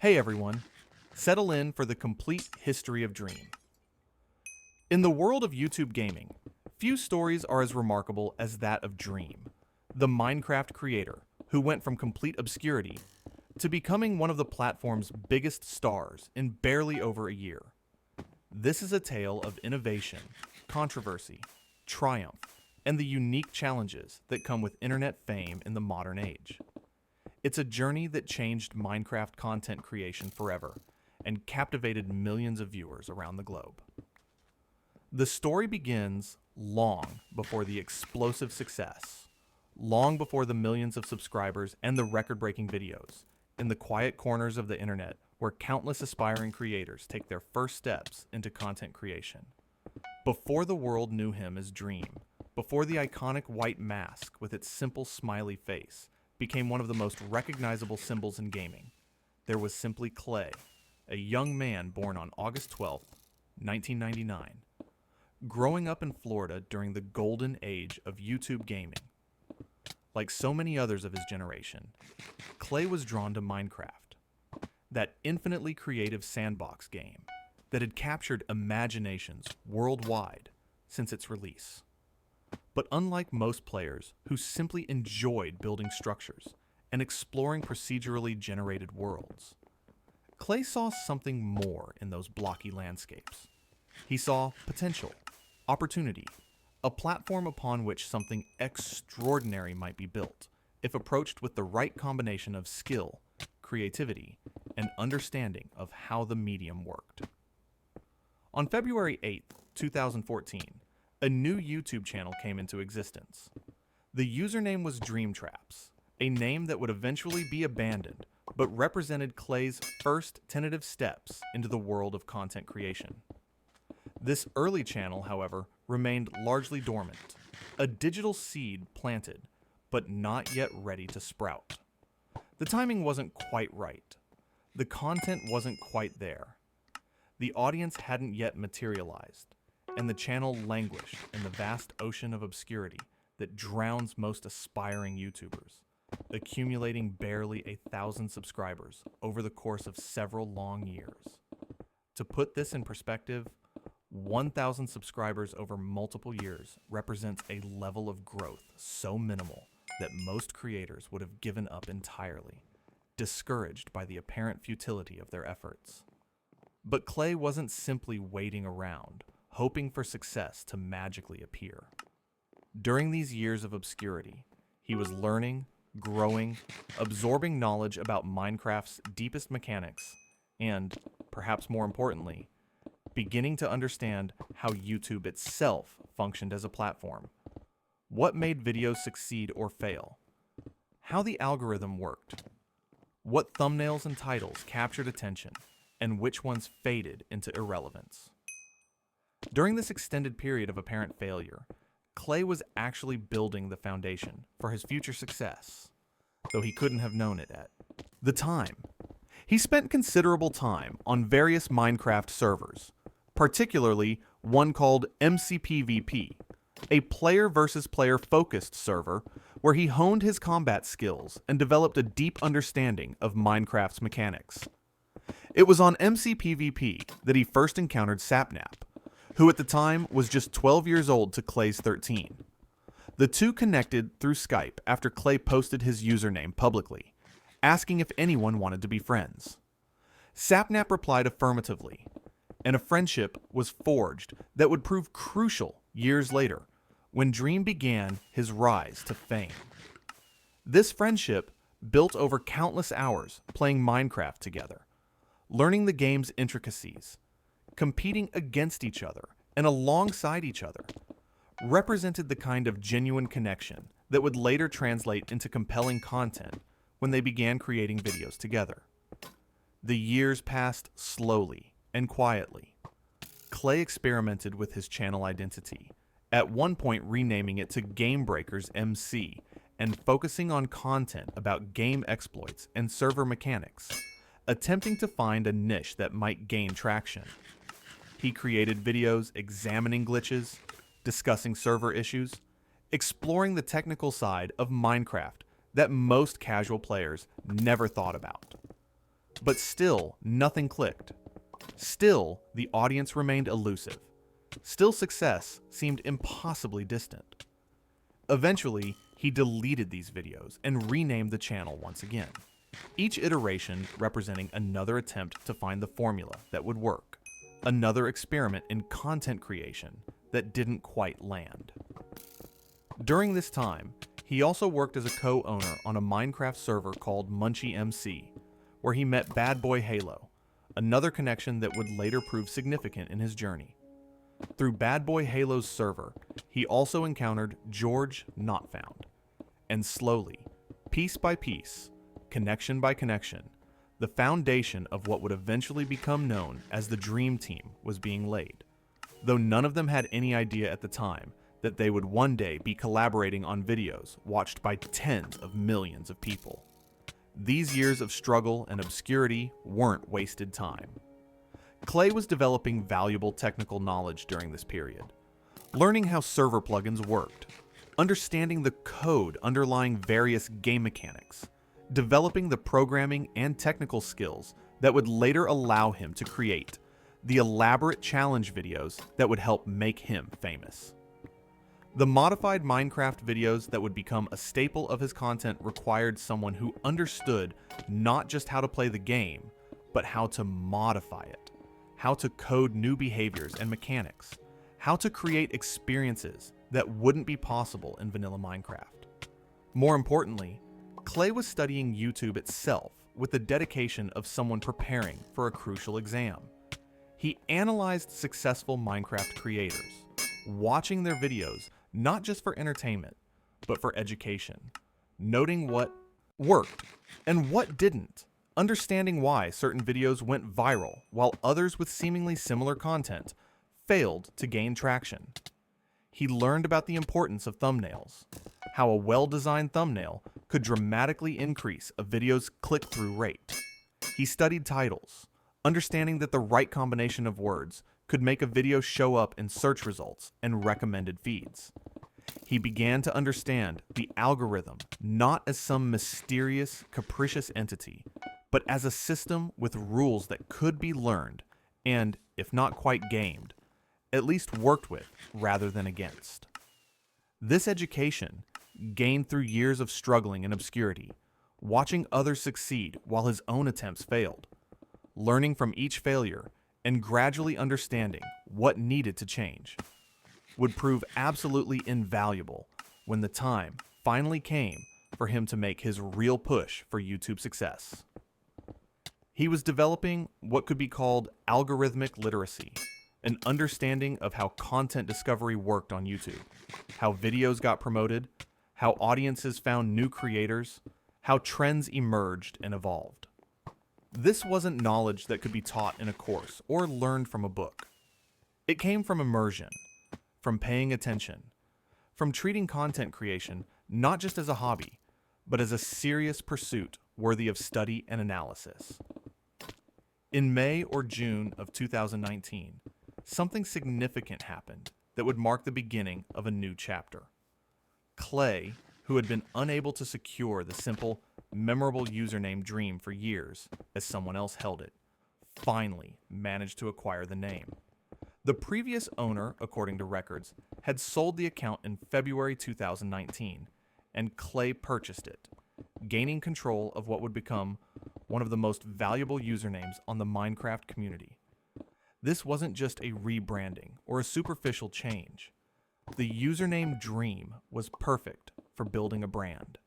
Hey everyone, settle in for the complete history of Dream. In the world of YouTube gaming, few stories are as remarkable as that of Dream, the Minecraft creator who went from complete obscurity to becoming one of the platform's biggest stars in barely over a year. This is a tale of innovation, controversy, triumph, and the unique challenges that come with internet fame in the modern age. It's a journey that changed Minecraft content creation forever and captivated millions of viewers around the globe. The story begins long before the explosive success, long before the millions of subscribers and the record-breaking videos, in the quiet corners of the internet where countless aspiring creators take their first steps into content creation. Before the world knew him as Dream, before the iconic white mask with its simple smiley face became one of the most recognizable symbols in gaming, there was simply Clay, a young man born on August 12, 1999, growing up in Florida during the golden age of YouTube gaming. Like so many others of his generation, Clay was drawn to Minecraft, that infinitely creative sandbox game that had captured imaginations worldwide since its release. But unlike most players who simply enjoyed building structures and exploring procedurally generated worlds, Clay saw something more in those blocky landscapes. He saw potential, opportunity, a platform upon which something extraordinary might be built if approached with the right combination of skill, creativity, and understanding of how the medium worked. On February 8, 2014, a new YouTube channel came into existence. The username was Dreamtraps, a name that would eventually be abandoned, but represented Clay's first tentative steps into the world of content creation. This early channel, however, remained largely dormant, a digital seed planted, but not yet ready to sprout. The timing wasn't quite right. The content wasn't quite there. The audience hadn't yet materialized, and the channel languished in the vast ocean of obscurity that drowns most aspiring YouTubers, accumulating barely 1,000 subscribers over the course of several long years. To put this in perspective, 1,000 subscribers over multiple years represents a level of growth so minimal that most creators would have given up entirely, discouraged by the apparent futility of their efforts. But Clay wasn't simply waiting around, hoping for success to magically appear. During these years of obscurity, he was learning, growing, absorbing knowledge about Minecraft's deepest mechanics, and, perhaps more importantly, beginning to understand how YouTube itself functioned as a platform. What made videos succeed or fail? How the algorithm worked? What thumbnails and titles captured attention, and which ones faded into irrelevance? During this extended period of apparent failure, Clay was actually building the foundation for his future success, though he couldn't have known it at the time. He spent considerable time on various Minecraft servers, particularly one called MCPVP, a player versus player focused server where he honed his combat skills and developed a deep understanding of Minecraft's mechanics. It was on MCPVP that he first encountered Sapnap, who at the time was just 12 years old to Clay's 13. The two connected through Skype after Clay posted his username publicly, asking if anyone wanted to be friends. Sapnap replied affirmatively, and a friendship was forged that would prove crucial years later when Dream began his rise to fame. This friendship built over countless hours playing Minecraft together, learning the game's intricacies, competing against each other and alongside each other, represented the kind of genuine connection that would later translate into compelling content when they began creating videos together. The years passed slowly and quietly. Clay experimented with his channel identity, at one point renaming it to Gamebreakers MC and focusing on content about game exploits and server mechanics, attempting to find a niche that might gain traction. He created videos examining glitches, discussing server issues, exploring the technical side of Minecraft that most casual players never thought about. But still, nothing clicked. Still, the audience remained elusive. Still, success seemed impossibly distant. Eventually, he deleted these videos and renamed the channel once again, each iteration representing another attempt to find the formula that would work, another experiment in content creation that didn't quite land. During this time, he also worked as a co-owner on a Minecraft server called Munchie MC, where he met Bad Boy Halo, another connection that would later prove significant in his journey. Through Bad Boy Halo's server, he also encountered George Not Found. And slowly, piece by piece, connection by connection, the foundation of what would eventually become known as the Dream Team was being laid, though none of them had any idea at the time that they would one day be collaborating on videos watched by tens of millions of people. These years of struggle and obscurity weren't wasted time. Clay was developing valuable technical knowledge during this period, learning how server plugins worked, understanding the code underlying various game mechanics, developing the programming and technical skills that would later allow him to create the elaborate challenge videos that would help make him famous. The modified Minecraft videos that would become a staple of his content required someone who understood not just how to play the game, but how to modify it, how to code new behaviors and mechanics, how to create experiences that wouldn't be possible in vanilla Minecraft. More importantly, Clay was studying YouTube itself with the dedication of someone preparing for a crucial exam. He analyzed successful Minecraft creators, watching their videos not just for entertainment, but for education, noting what worked and what didn't, understanding why certain videos went viral while others with seemingly similar content failed to gain traction. He learned about the importance of thumbnails, how a well-designed thumbnail could dramatically increase a video's click-through rate. He studied titles, understanding that the right combination of words could make a video show up in search results and recommended feeds. He began to understand the algorithm not as some mysterious, capricious entity, but as a system with rules that could be learned and, if not quite gamed, at least worked with rather than against. This education, gained through years of struggling in obscurity, watching others succeed while his own attempts failed, learning from each failure and gradually understanding what needed to change, would prove absolutely invaluable when the time finally came for him to make his real push for YouTube success. He was developing what could be called algorithmic literacy, an understanding of how content discovery worked on YouTube, how videos got promoted, how audiences found new creators, how trends emerged and evolved. This wasn't knowledge that could be taught in a course or learned from a book. It came from immersion, from paying attention, from treating content creation not just as a hobby, but as a serious pursuit worthy of study and analysis. In May or June of 2019, something significant happened that would mark the beginning of a new chapter. Clay, who had been unable to secure the simple, memorable username Dream for years as someone else held it, finally managed to acquire the name. The previous owner, according to records, had sold the account in February 2019, and Clay purchased it, gaining control of what would become one of the most valuable usernames on the Minecraft community. This wasn't just a rebranding or a superficial change. The username Dream was perfect for building a brand.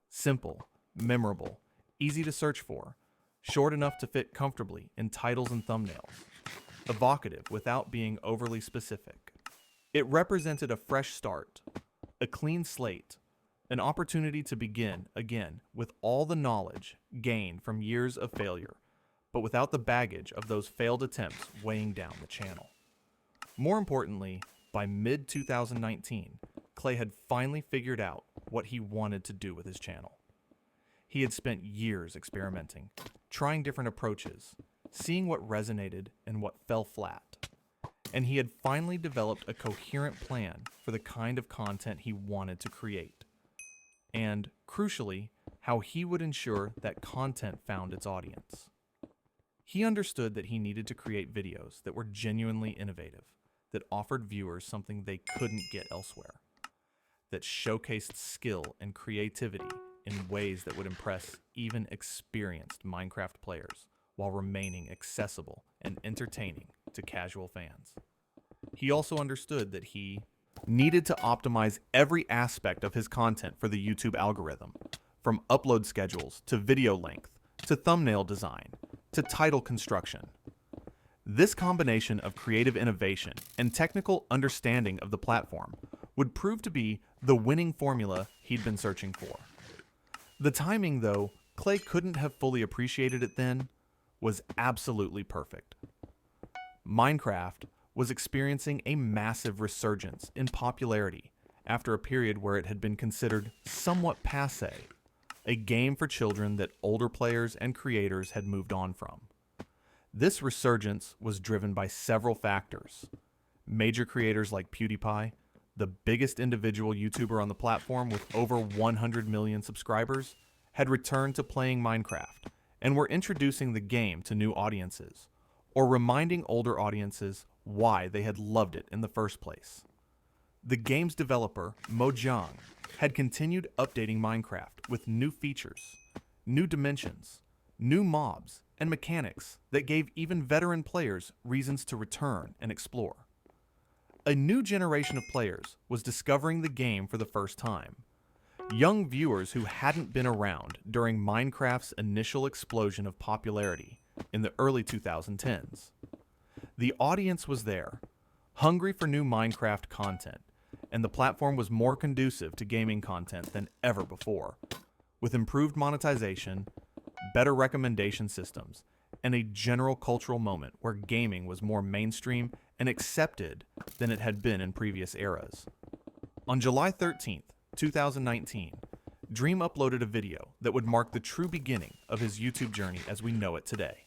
Simple, memorable, easy to search for, short enough to fit comfortably in titles and thumbnails, evocative without being overly specific. It represented a fresh start, a clean slate, an opportunity to begin again with all the knowledge gained from years of failure, but without the baggage of those failed attempts weighing down the channel. More importantly, by mid-2019, Clay had finally figured out what he wanted to do with his channel. He had spent years experimenting, trying different approaches, seeing what resonated and what fell flat, and he had finally developed a coherent plan for the kind of content he wanted to create, and, crucially, how he would ensure that content found its audience. He understood that he needed to create videos that were genuinely innovative, that offered viewers something they couldn't get elsewhere, that showcased skill and creativity in ways that would impress even experienced Minecraft players while remaining accessible and entertaining to casual fans. He also understood that he needed to optimize every aspect of his content for the YouTube algorithm, from upload schedules to video length to thumbnail design to title construction. This combination of creative innovation and technical understanding of the platform would prove to be the winning formula he'd been searching for. The timing, though Clay couldn't have fully appreciated it then, was absolutely perfect. Minecraft was experiencing a massive resurgence in popularity after a period where it had been considered somewhat passé, a game for children that older players and creators had moved on from. This resurgence was driven by several factors. Major creators like PewDiePie, the biggest individual YouTuber on the platform with over 100 million subscribers, had returned to playing Minecraft and were introducing the game to new audiences, or reminding older audiences why they had loved it in the first place. The game's developer, Mojang, had continued updating Minecraft with new features, new dimensions, new mobs, and mechanics that gave even veteran players reasons to return and explore. A new generation of players was discovering the game for the first time. Young viewers who hadn't been around during Minecraft's initial explosion of popularity in the early 2010s. The audience was there, hungry for new Minecraft content, and the platform was more conducive to gaming content than ever before, with improved monetization, better recommendation systems, and a general cultural moment where gaming was more mainstream and accepted than it had been in previous eras. On July 13th, 2019, Dream uploaded a video that would mark the true beginning of his YouTube journey as we know it today.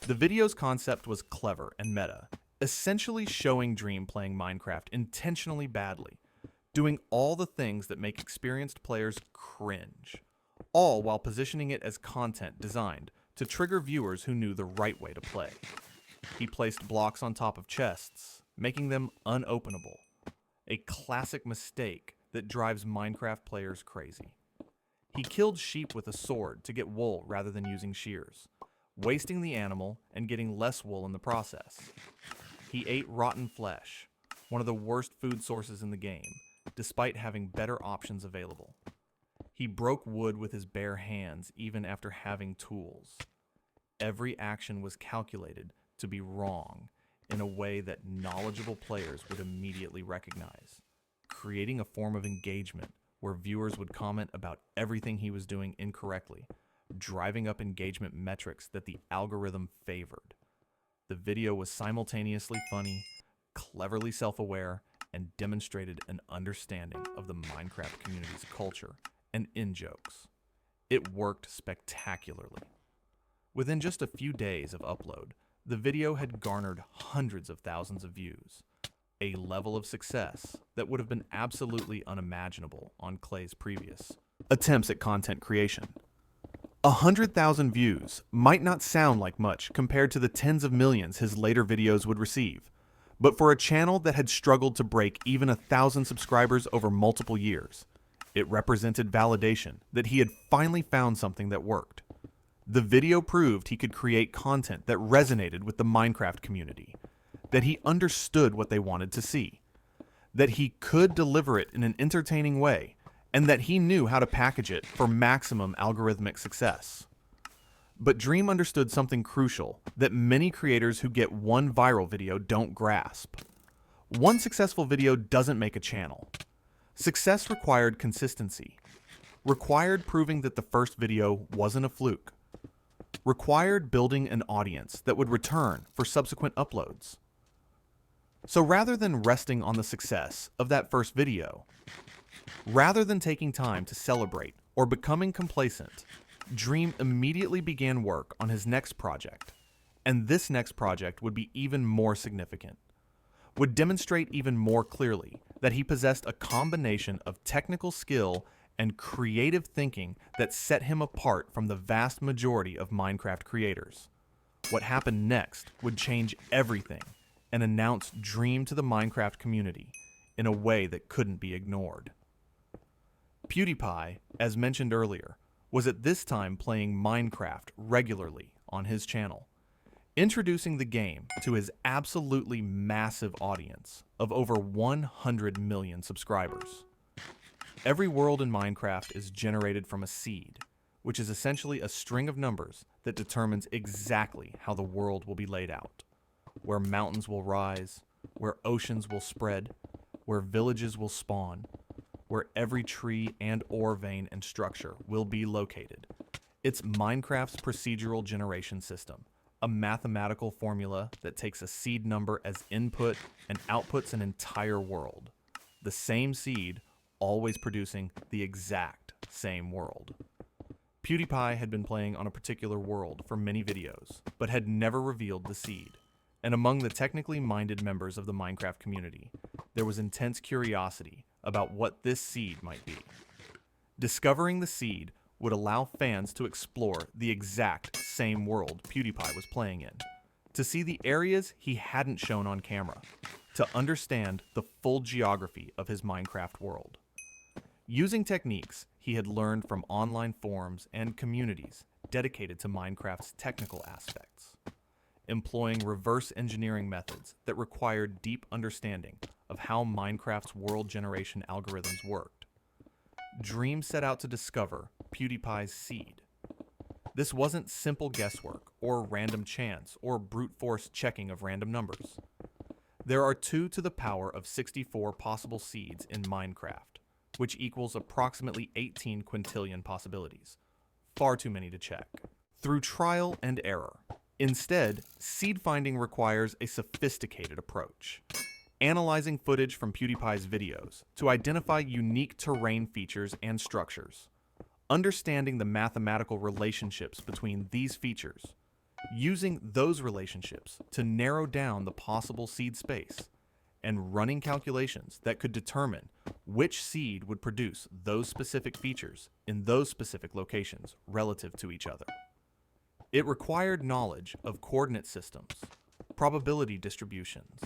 The video's concept was clever and meta, essentially showing Dream playing Minecraft intentionally badly, doing all the things that make experienced players cringe, all while positioning it as content designed to trigger viewers who knew the right way to play. He placed blocks on top of chests, making them unopenable, a classic mistake that drives Minecraft players crazy. He killed sheep with a sword to get wool rather than using shears, wasting the animal and getting less wool in the process. He ate rotten flesh, one of the worst food sources in the game, despite having better options available. He broke wood with his bare hands even after having tools. Every action was calculated to be wrong in a way that knowledgeable players would immediately recognize, creating a form of engagement where viewers would comment about everything he was doing incorrectly, driving up engagement metrics that the algorithm favored. The video was simultaneously funny, cleverly self-aware, and demonstrated an understanding of the Minecraft community's culture and in-jokes. It worked spectacularly. Within just a few days of upload, the video had garnered hundreds of thousands of views, a level of success that would have been absolutely unimaginable on Clay's previous attempts at content creation. 100,000 views might not sound like much compared to the tens of millions his later videos would receive, but for a channel that had struggled to break even 1,000 subscribers over multiple years, it represented validation that he had finally found something that worked. The video proved he could create content that resonated with the Minecraft community, that he understood what they wanted to see, that he could deliver it in an entertaining way, and that he knew how to package it for maximum algorithmic success. But Dream understood something crucial that many creators who get one viral video don't grasp. One successful video doesn't make a channel. Success required consistency, required proving that the first video wasn't a fluke, required building an audience that would return for subsequent uploads. So rather than resting on the success of that first video, rather than taking time to celebrate or becoming complacent, Dream immediately began work on his next project, and this next project would be even more significant, would demonstrate even more clearly that he possessed a combination of technical skill and creative thinking that set him apart from the vast majority of Minecraft creators. What happened next would change everything and announce Dream to the Minecraft community in a way that couldn't be ignored. PewDiePie, as mentioned earlier, was at this time playing Minecraft regularly on his channel, introducing the game to his absolutely massive audience of over 100 million subscribers. Every world in Minecraft is generated from a seed, which is essentially a string of numbers that determines exactly how the world will be laid out, where mountains will rise, where oceans will spread, where villages will spawn, where every tree and ore vein and structure will be located. It's Minecraft's procedural generation system, a mathematical formula that takes a seed number as input and outputs an entire world. The same seed always producing the exact same world. PewDiePie had been playing on a particular world for many videos, but had never revealed the seed. And among the technically minded members of the Minecraft community, there was intense curiosity about what this seed might be. Discovering the seed would allow fans to explore the exact same world PewDiePie was playing in, to see the areas he hadn't shown on camera, to understand the full geography of his Minecraft world. Using techniques he had learned from online forums and communities dedicated to Minecraft's technical aspects, employing reverse engineering methods that required deep understanding of how Minecraft's world generation algorithms worked, Dream set out to discover PewDiePie's seed. This wasn't simple guesswork or random chance or brute force checking of random numbers. There are 2 to the power of 64 possible seeds in Minecraft, which equals approximately 18 quintillion possibilities. Far too many to check. Through trial and error. Instead, seed finding requires a sophisticated approach, analyzing footage from PewDiePie's videos to identify unique terrain features and structures, understanding the mathematical relationships between these features, using those relationships to narrow down the possible seed space, and running calculations that could determine which seed would produce those specific features in those specific locations relative to each other. It required knowledge of coordinate systems, probability distributions,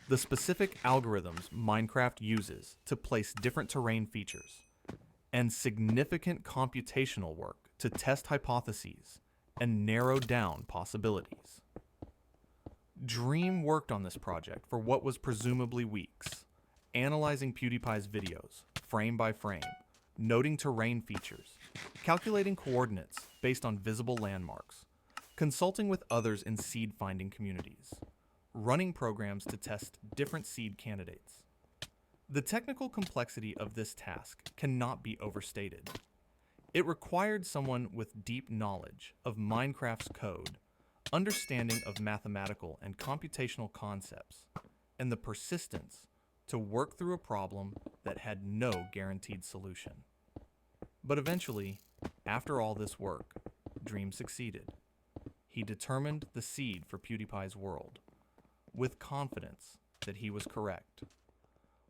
the specific algorithms Minecraft uses to place different terrain features, and significant computational work to test hypotheses and narrow down possibilities. Dream worked on this project for what was presumably weeks, analyzing PewDiePie's videos, frame by frame, noting terrain features, calculating coordinates based on visible landmarks, consulting with others in seed-finding communities, running programs to test different seed candidates. The technical complexity of this task cannot be overstated. It required someone with deep knowledge of Minecraft's code, understanding of mathematical and computational concepts, and the persistence to work through a problem that had no guaranteed solution. But eventually, after all this work, Dream succeeded. He determined the seed for PewDiePie's world, with confidence that he was correct.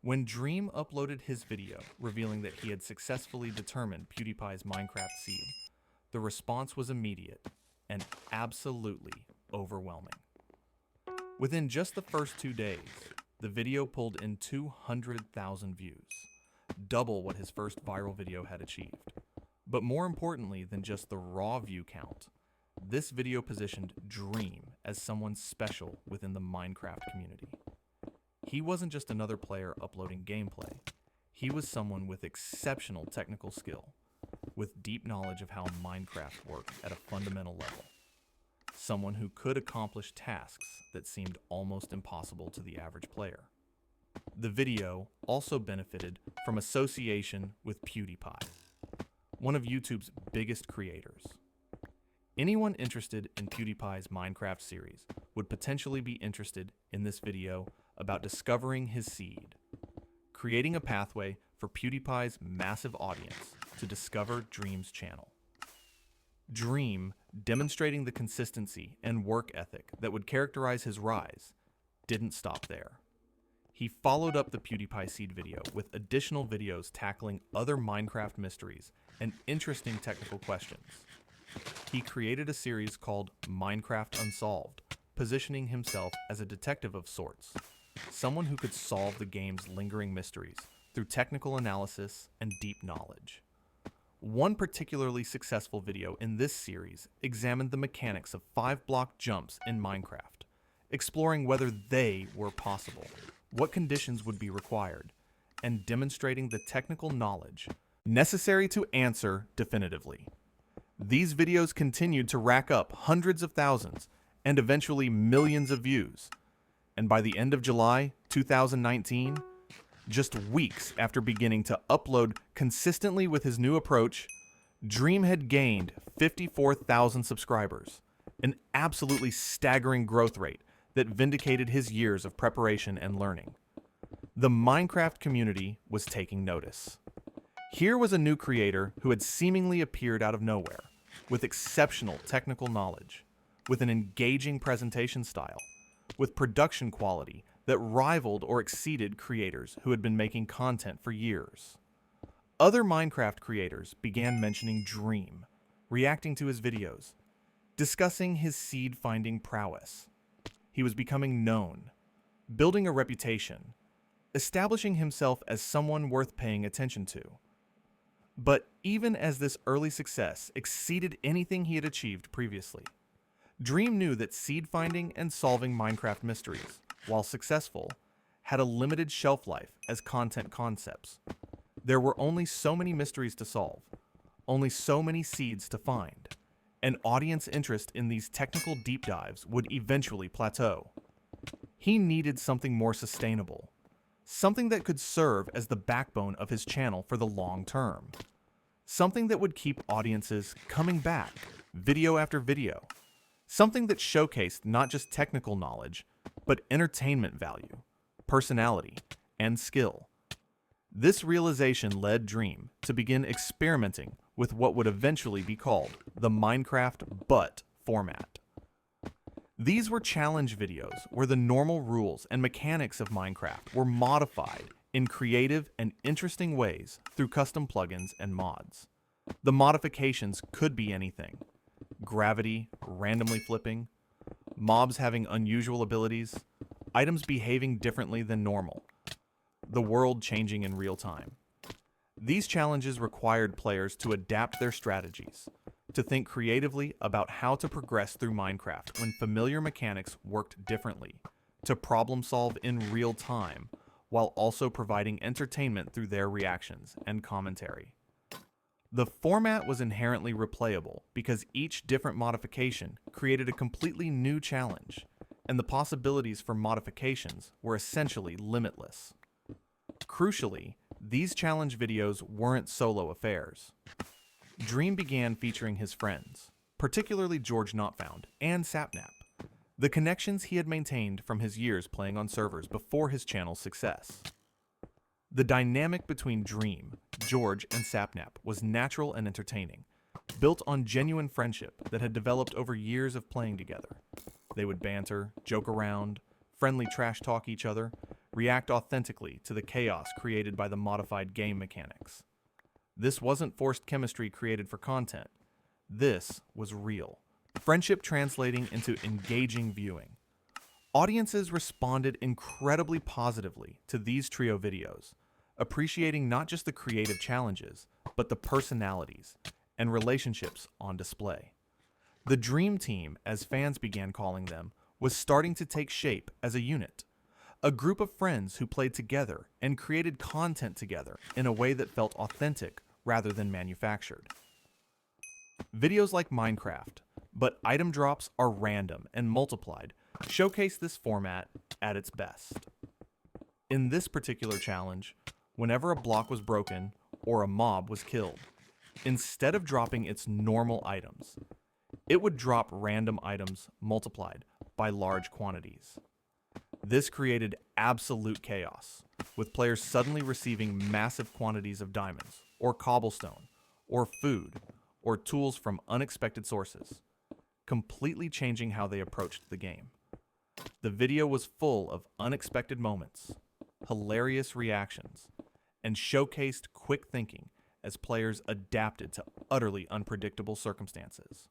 When Dream uploaded his video revealing that he had successfully determined PewDiePie's Minecraft seed, the response was immediate and absolutely overwhelming. Within just the first 2 days, the video pulled in 200,000 views, double what his first viral video had achieved. But more importantly than just the raw view count, this video positioned Dream as someone special within the Minecraft community. He wasn't just another player uploading gameplay. He was someone with exceptional technical skill, with deep knowledge of how Minecraft worked at a fundamental level. Someone who could accomplish tasks that seemed almost impossible to the average player. The video also benefited from association with PewDiePie, one of YouTube's biggest creators. Anyone interested in PewDiePie's Minecraft series would potentially be interested in this video about discovering his seed, creating a pathway for PewDiePie's massive audience to discover Dream's channel. Dream, demonstrating the consistency and work ethic that would characterize his rise, didn't stop there. He followed up the PewDiePie seed video with additional videos tackling other Minecraft mysteries and interesting technical questions. He created a series called Minecraft Unsolved, positioning himself as a detective of sorts, someone who could solve the game's lingering mysteries through technical analysis and deep knowledge. One particularly successful video in this series examined the mechanics of 5-block jumps in Minecraft, exploring whether they were possible, what conditions would be required, and demonstrating the technical knowledge necessary to answer definitively. These videos continued to rack up hundreds of thousands and eventually millions of views, and by the end of July 2019, just weeks after beginning to upload consistently with his new approach, Dream had gained 54,000 subscribers, an absolutely staggering growth rate that vindicated his years of preparation and learning. The Minecraft community was taking notice. Here was a new creator who had seemingly appeared out of nowhere, with exceptional technical knowledge, with an engaging presentation style, with production quality that rivaled or exceeded creators who had been making content for years. Other Minecraft creators began mentioning Dream, reacting to his videos, discussing his seed-finding prowess. He was becoming known, building a reputation, establishing himself as someone worth paying attention to. But even as this early success exceeded anything he had achieved previously, Dream knew that seed finding and solving Minecraft mysteries, while successful, had a limited shelf life as content concepts. There were only so many mysteries to solve, only so many seeds to find, and audience interest in these technical deep dives would eventually plateau. He needed something more sustainable, something that could serve as the backbone of his channel for the long term, something that would keep audiences coming back, video after video, something that showcased not just technical knowledge, but entertainment value, personality, and skill. This realization led Dream to begin experimenting with what would eventually be called the Minecraft But format. These were challenge videos where the normal rules and mechanics of Minecraft were modified in creative and interesting ways through custom plugins and mods. The modifications could be anything: gravity randomly flipping, mobs having unusual abilities, items behaving differently than normal, the world changing in real time. These challenges required players to adapt their strategies, to think creatively about how to progress through Minecraft when familiar mechanics worked differently, to problem solve in real time, while also providing entertainment through their reactions and commentary. The format was inherently replayable because each different modification created a completely new challenge, and the possibilities for modifications were essentially limitless. Crucially, these challenge videos weren't solo affairs. Dream began featuring his friends, particularly George Notfound and Sapnap, the connections he had maintained from his years playing on servers before his channel's success. The dynamic between Dream, George, and Sapnap was natural and entertaining, built on genuine friendship that had developed over years of playing together. They would banter, joke around, friendly trash talk each other, react authentically to the chaos created by the modified game mechanics. This wasn't forced chemistry created for content. This was real. Friendship translating into engaging viewing. Audiences responded incredibly positively to these trio videos, appreciating not just the creative challenges, but the personalities and relationships on display. The Dream Team, as fans began calling them, was starting to take shape as a unit, a group of friends who played together and created content together in a way that felt authentic rather than manufactured. Videos like Minecraft, but item drops are random and multiplied, showcase this format at its best. In this particular challenge, whenever a block was broken or a mob was killed, instead of dropping its normal items, it would drop random items multiplied by large quantities. This created absolute chaos, with players suddenly receiving massive quantities of diamonds, or cobblestone, or food, or tools from unexpected sources, completely changing how they approached the game. The video was full of unexpected moments, hilarious reactions, and showcased quick thinking as players adapted to utterly unpredictable circumstances.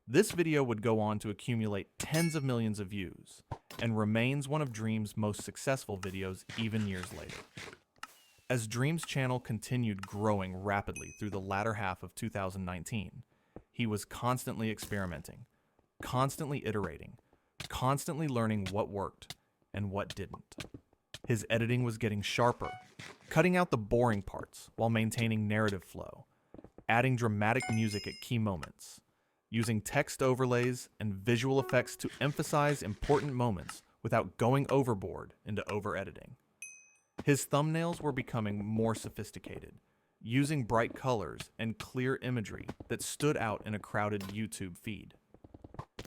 This video would go on to accumulate tens of millions of views, and remains one of Dream's most successful videos even years later. As Dream's channel continued growing rapidly through the latter half of 2019, he was constantly experimenting, constantly iterating, constantly learning what worked and what didn't. His editing was getting sharper, cutting out the boring parts while maintaining narrative flow, adding dramatic music at key moments, using text overlays and visual effects to emphasize important moments without going overboard into over-editing. His thumbnails were becoming more sophisticated, using bright colors and clear imagery that stood out in a crowded YouTube feed.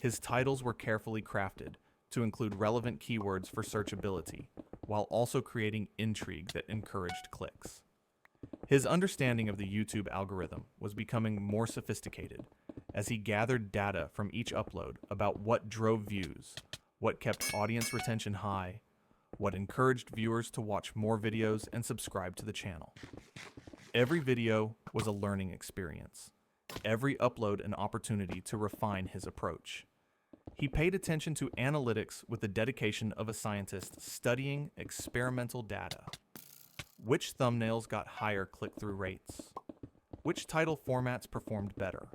His titles were carefully crafted to include relevant keywords for searchability, while also creating intrigue that encouraged clicks. His understanding of the YouTube algorithm was becoming more sophisticated as he gathered data from each upload about what drove views, what kept audience retention high, what encouraged viewers to watch more videos and subscribe to the channel. Every video was a learning experience, every upload an opportunity to refine his approach. He paid attention to analytics with the dedication of a scientist studying experimental data. Which thumbnails got higher click-through rates? Which title formats performed better?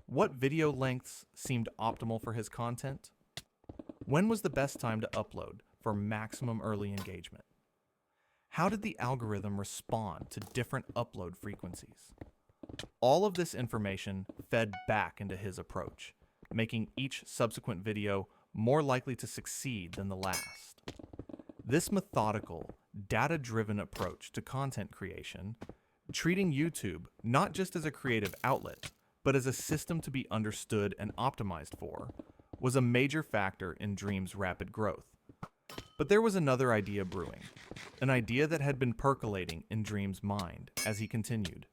What video lengths seemed optimal for his content? When was the best time to upload for maximum early engagement? How did the algorithm respond to different upload frequencies? All of this information fed back into his approach, making each subsequent video more likely to succeed than the last. This methodical, data-driven approach to content creation, treating YouTube not just as a creative outlet, but as a system to be understood and optimized for, was a major factor in Dream's rapid growth. But there was another idea brewing, an idea that had been percolating in Dream's mind as he continued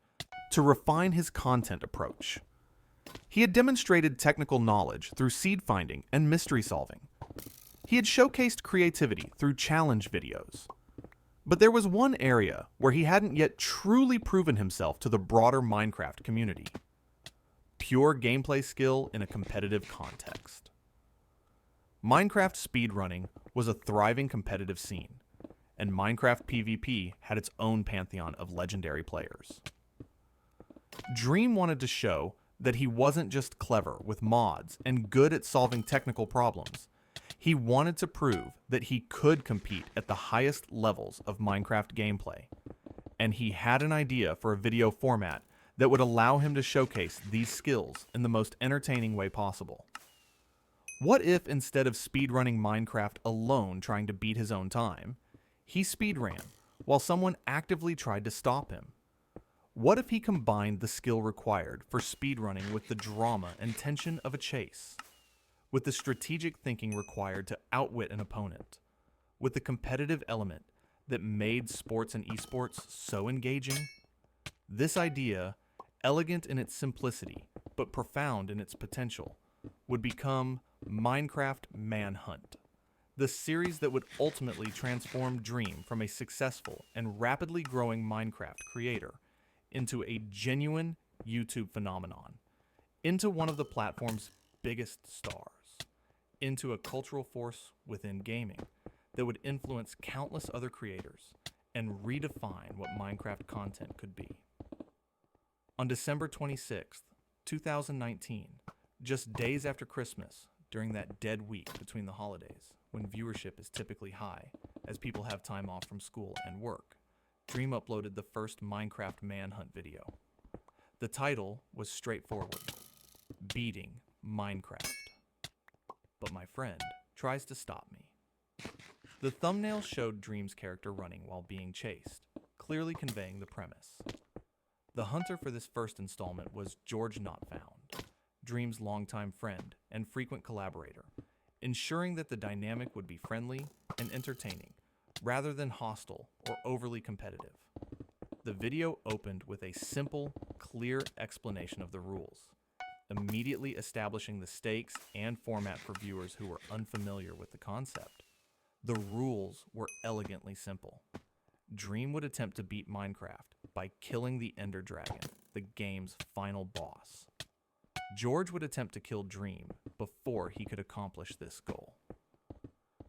to refine his content approach. He had demonstrated technical knowledge through seed finding and mystery solving. He had showcased creativity through challenge videos. But there was one area where he hadn't yet truly proven himself to the broader Minecraft community: pure gameplay skill in a competitive context. Minecraft speedrunning was a thriving competitive scene, and Minecraft PvP had its own pantheon of legendary players. Dream wanted to show that he wasn't just clever with mods and good at solving technical problems. He wanted to prove that he could compete at the highest levels of Minecraft gameplay, and he had an idea for a video format that would allow him to showcase these skills in the most entertaining way possible. What if, instead of speedrunning Minecraft alone trying to beat his own time, he speedran while someone actively tried to stop him? What if he combined the skill required for speedrunning with the drama and tension of a chase, with the strategic thinking required to outwit an opponent, with the competitive element that made sports and esports so engaging? This idea, elegant in its simplicity but profound in its potential, would become Minecraft Manhunt, the series that would ultimately transform Dream from a successful and rapidly growing Minecraft creator into a genuine YouTube phenomenon, into one of the platform's biggest stars, into a cultural force within gaming that would influence countless other creators and redefine what Minecraft content could be. On December 26th, 2019, just days after Christmas, during that dead week between the holidays, when viewership is typically high, as people have time off from school and work, Dream uploaded the first Minecraft Manhunt video. The title was straightforward: Beating Minecraft. But my friend tries to stop me. The thumbnail showed Dream's character running while being chased, clearly conveying the premise. The hunter for this first installment was George Not Found, Dream's longtime friend and frequent collaborator, ensuring that the dynamic would be friendly and entertaining, rather than hostile or overly competitive. The video opened with a simple, clear explanation of the rules, immediately establishing the stakes and format for viewers who were unfamiliar with the concept. The rules were elegantly simple. Dream would attempt to beat Minecraft by killing the Ender Dragon, the game's final boss. George would attempt to kill Dream before he could accomplish this goal.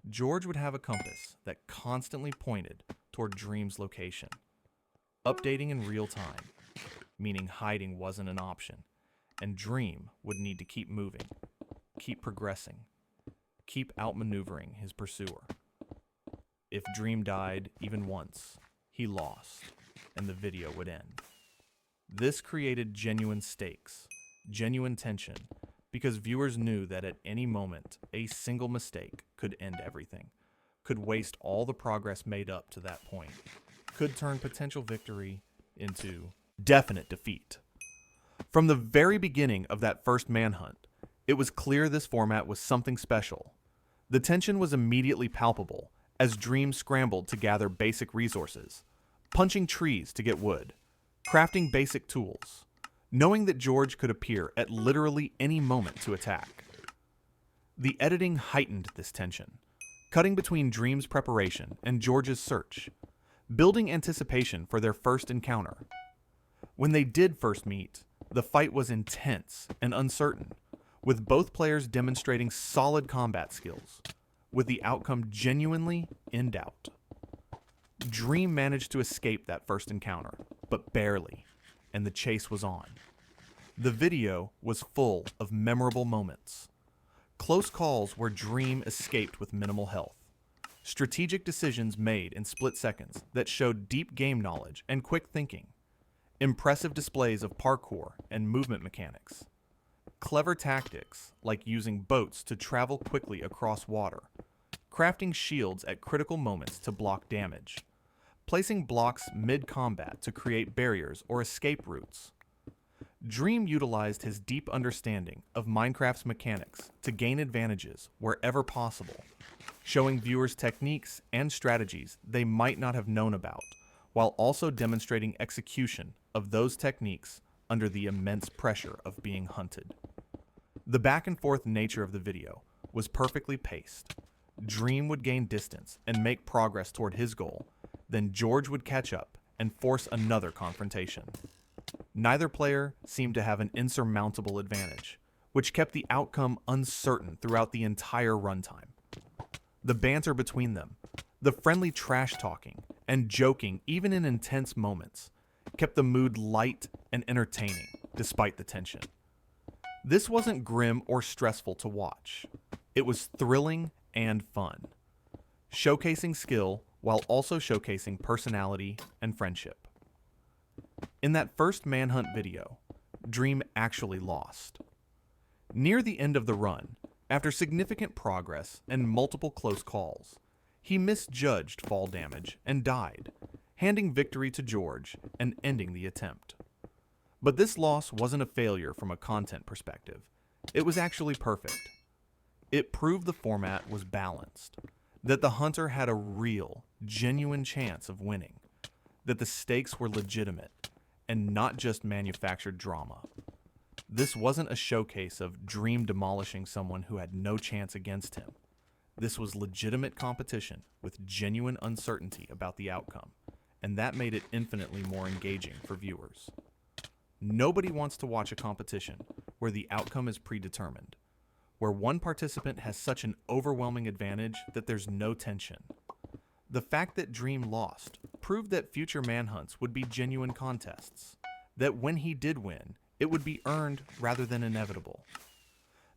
George would have a compass that constantly pointed toward Dream's location, updating in real time, meaning hiding wasn't an option, and Dream would need to keep moving, keep progressing, keep outmaneuvering his pursuer. If Dream died even once, he lost, and the video would end. This created genuine stakes, genuine tension, because viewers knew that at any moment, a single mistake could end everything, could waste all the progress made up to that point, could turn potential victory into definite defeat. From the very beginning of that first manhunt, it was clear this format was something special. The tension was immediately palpable as Dream scrambled to gather basic resources, punching trees to get wood, crafting basic tools, knowing that George could appear at literally any moment to attack. The editing heightened this tension, cutting between Dream's preparation and George's search, building anticipation for their first encounter. When they did first meet, the fight was intense and uncertain, with both players demonstrating solid combat skills, with the outcome genuinely in doubt. Dream managed to escape that first encounter, but barely, and the chase was on. The video was full of memorable moments. Close calls where Dream escaped with minimal health. Strategic decisions made in split seconds that showed deep game knowledge and quick thinking. Impressive displays of parkour and movement mechanics. Clever tactics like using boats to travel quickly across water. Crafting shields at critical moments to block damage. Placing blocks mid-combat to create barriers or escape routes. Dream utilized his deep understanding of Minecraft's mechanics to gain advantages wherever possible, showing viewers techniques and strategies they might not have known about, while also demonstrating execution of those techniques under the immense pressure of being hunted. The back and forth nature of the video was perfectly paced. Dream would gain distance and make progress toward his goal, then George would catch up and force another confrontation. Neither player seemed to have an insurmountable advantage, which kept the outcome uncertain throughout the entire runtime. The banter between them, the friendly trash talking and joking even in intense moments, kept the mood light and entertaining despite the tension. This wasn't grim or stressful to watch. It was thrilling and fun, showcasing skill while also showcasing personality and friendship. In that first manhunt video, Dream actually lost. Near the end of the run, after significant progress and multiple close calls, he misjudged fall damage and died, handing victory to George and ending the attempt. But this loss wasn't a failure from a content perspective. It was actually perfect. It proved the format was balanced, that the hunter had a real, genuine chance of winning, that the stakes were legitimate and not just manufactured drama. This wasn't a showcase of Dream demolishing someone who had no chance against him. This was legitimate competition with genuine uncertainty about the outcome, and that made it infinitely more engaging for viewers. Nobody wants to watch a competition where the outcome is predetermined, where one participant has such an overwhelming advantage that there's no tension. The fact that Dream lost proved that future manhunts would be genuine contests, that when he did win, it would be earned rather than inevitable.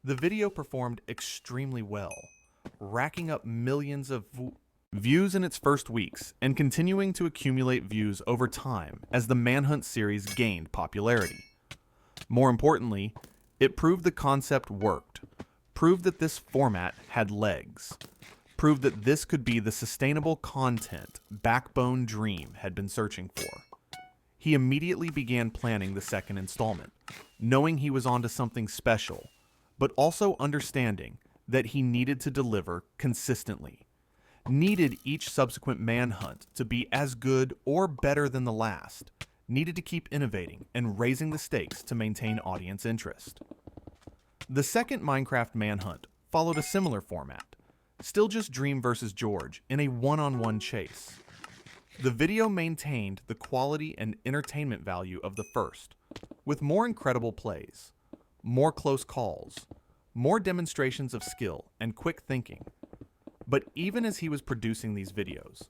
The video performed extremely well, racking up millions of views in its first weeks and continuing to accumulate views over time as the Manhunt series gained popularity. More importantly, it proved the concept worked, proved that this format had legs, proved that this could be the sustainable content Backbone Dream had been searching for. He immediately began planning the second installment, knowing he was onto something special, but also understanding that he needed to deliver consistently, needed each subsequent manhunt to be as good or better than the last, needed to keep innovating and raising the stakes to maintain audience interest. The second Minecraft manhunt followed a similar format, still just Dream versus George in a one-on-one chase. The video maintained the quality and entertainment value of the first, with more incredible plays, more close calls, more demonstrations of skill and quick thinking. But even as he was producing these videos,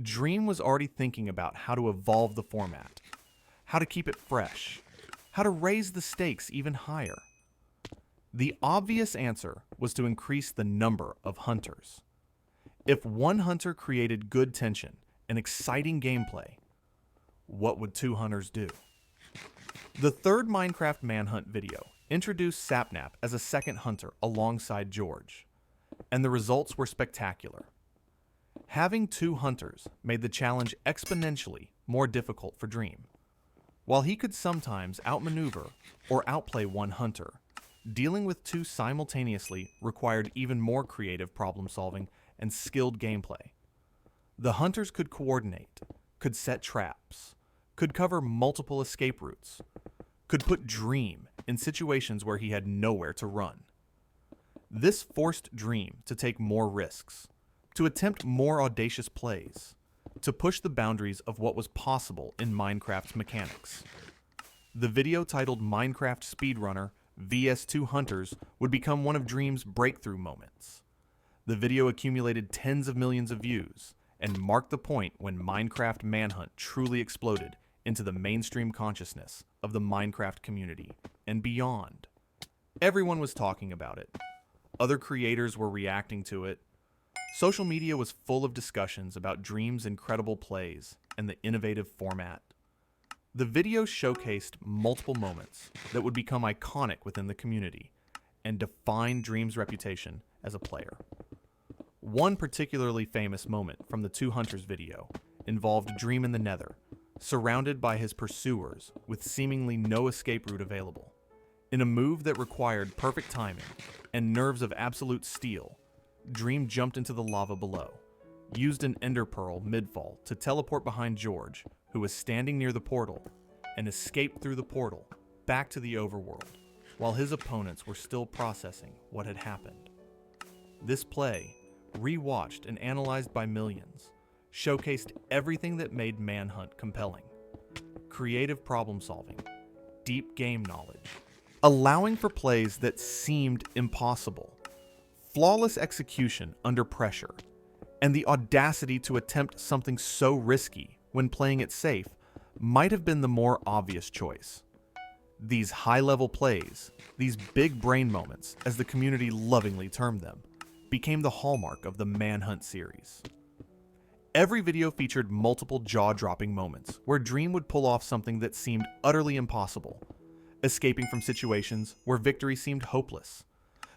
Dream was already thinking about how to evolve the format, how to keep it fresh, how to raise the stakes even higher. The obvious answer was to increase the number of hunters. If one hunter created good tension and exciting gameplay, what would two hunters do? The third Minecraft Manhunt video introduced Sapnap as a second hunter alongside George, and the results were spectacular. Having two hunters made the challenge exponentially more difficult for Dream. While he could sometimes outmaneuver or outplay one hunter, dealing with two simultaneously required even more creative problem solving and skilled gameplay. The hunters could coordinate, could set traps, could cover multiple escape routes, could put Dream in situations where he had nowhere to run. This forced Dream to take more risks, to attempt more audacious plays, to push the boundaries of what was possible in Minecraft's mechanics. The video titled Minecraft Speedrunner vs 2 Hunters would become one of Dream's breakthrough moments. The video accumulated tens of millions of views and marked the point when Minecraft Manhunt truly exploded into the mainstream consciousness of the Minecraft community and beyond. Everyone was talking about it. Other creators were reacting to it. Social media was full of discussions about Dream's incredible plays and the innovative format. The video showcased multiple moments that would become iconic within the community and define Dream's reputation as a player. One particularly famous moment from the Two Hunters video involved Dream in the Nether, surrounded by his pursuers with seemingly no escape route available. In a move that required perfect timing and nerves of absolute steel, Dream jumped into the lava below, used an ender pearl mid-fall to teleport behind George, who was standing near the portal, and escaped through the portal back to the overworld, while his opponents were still processing what had happened. This play, rewatched and analyzed by millions, showcased everything that made Manhunt compelling: creative problem solving, deep game knowledge, allowing for plays that seemed impossible, flawless execution under pressure, and the audacity to attempt something so risky when playing it safe might have been the more obvious choice. These high-level plays, these big brain moments, as the community lovingly termed them, became the hallmark of the Manhunt series. Every video featured multiple jaw-dropping moments where Dream would pull off something that seemed utterly impossible, escaping from situations where victory seemed hopeless,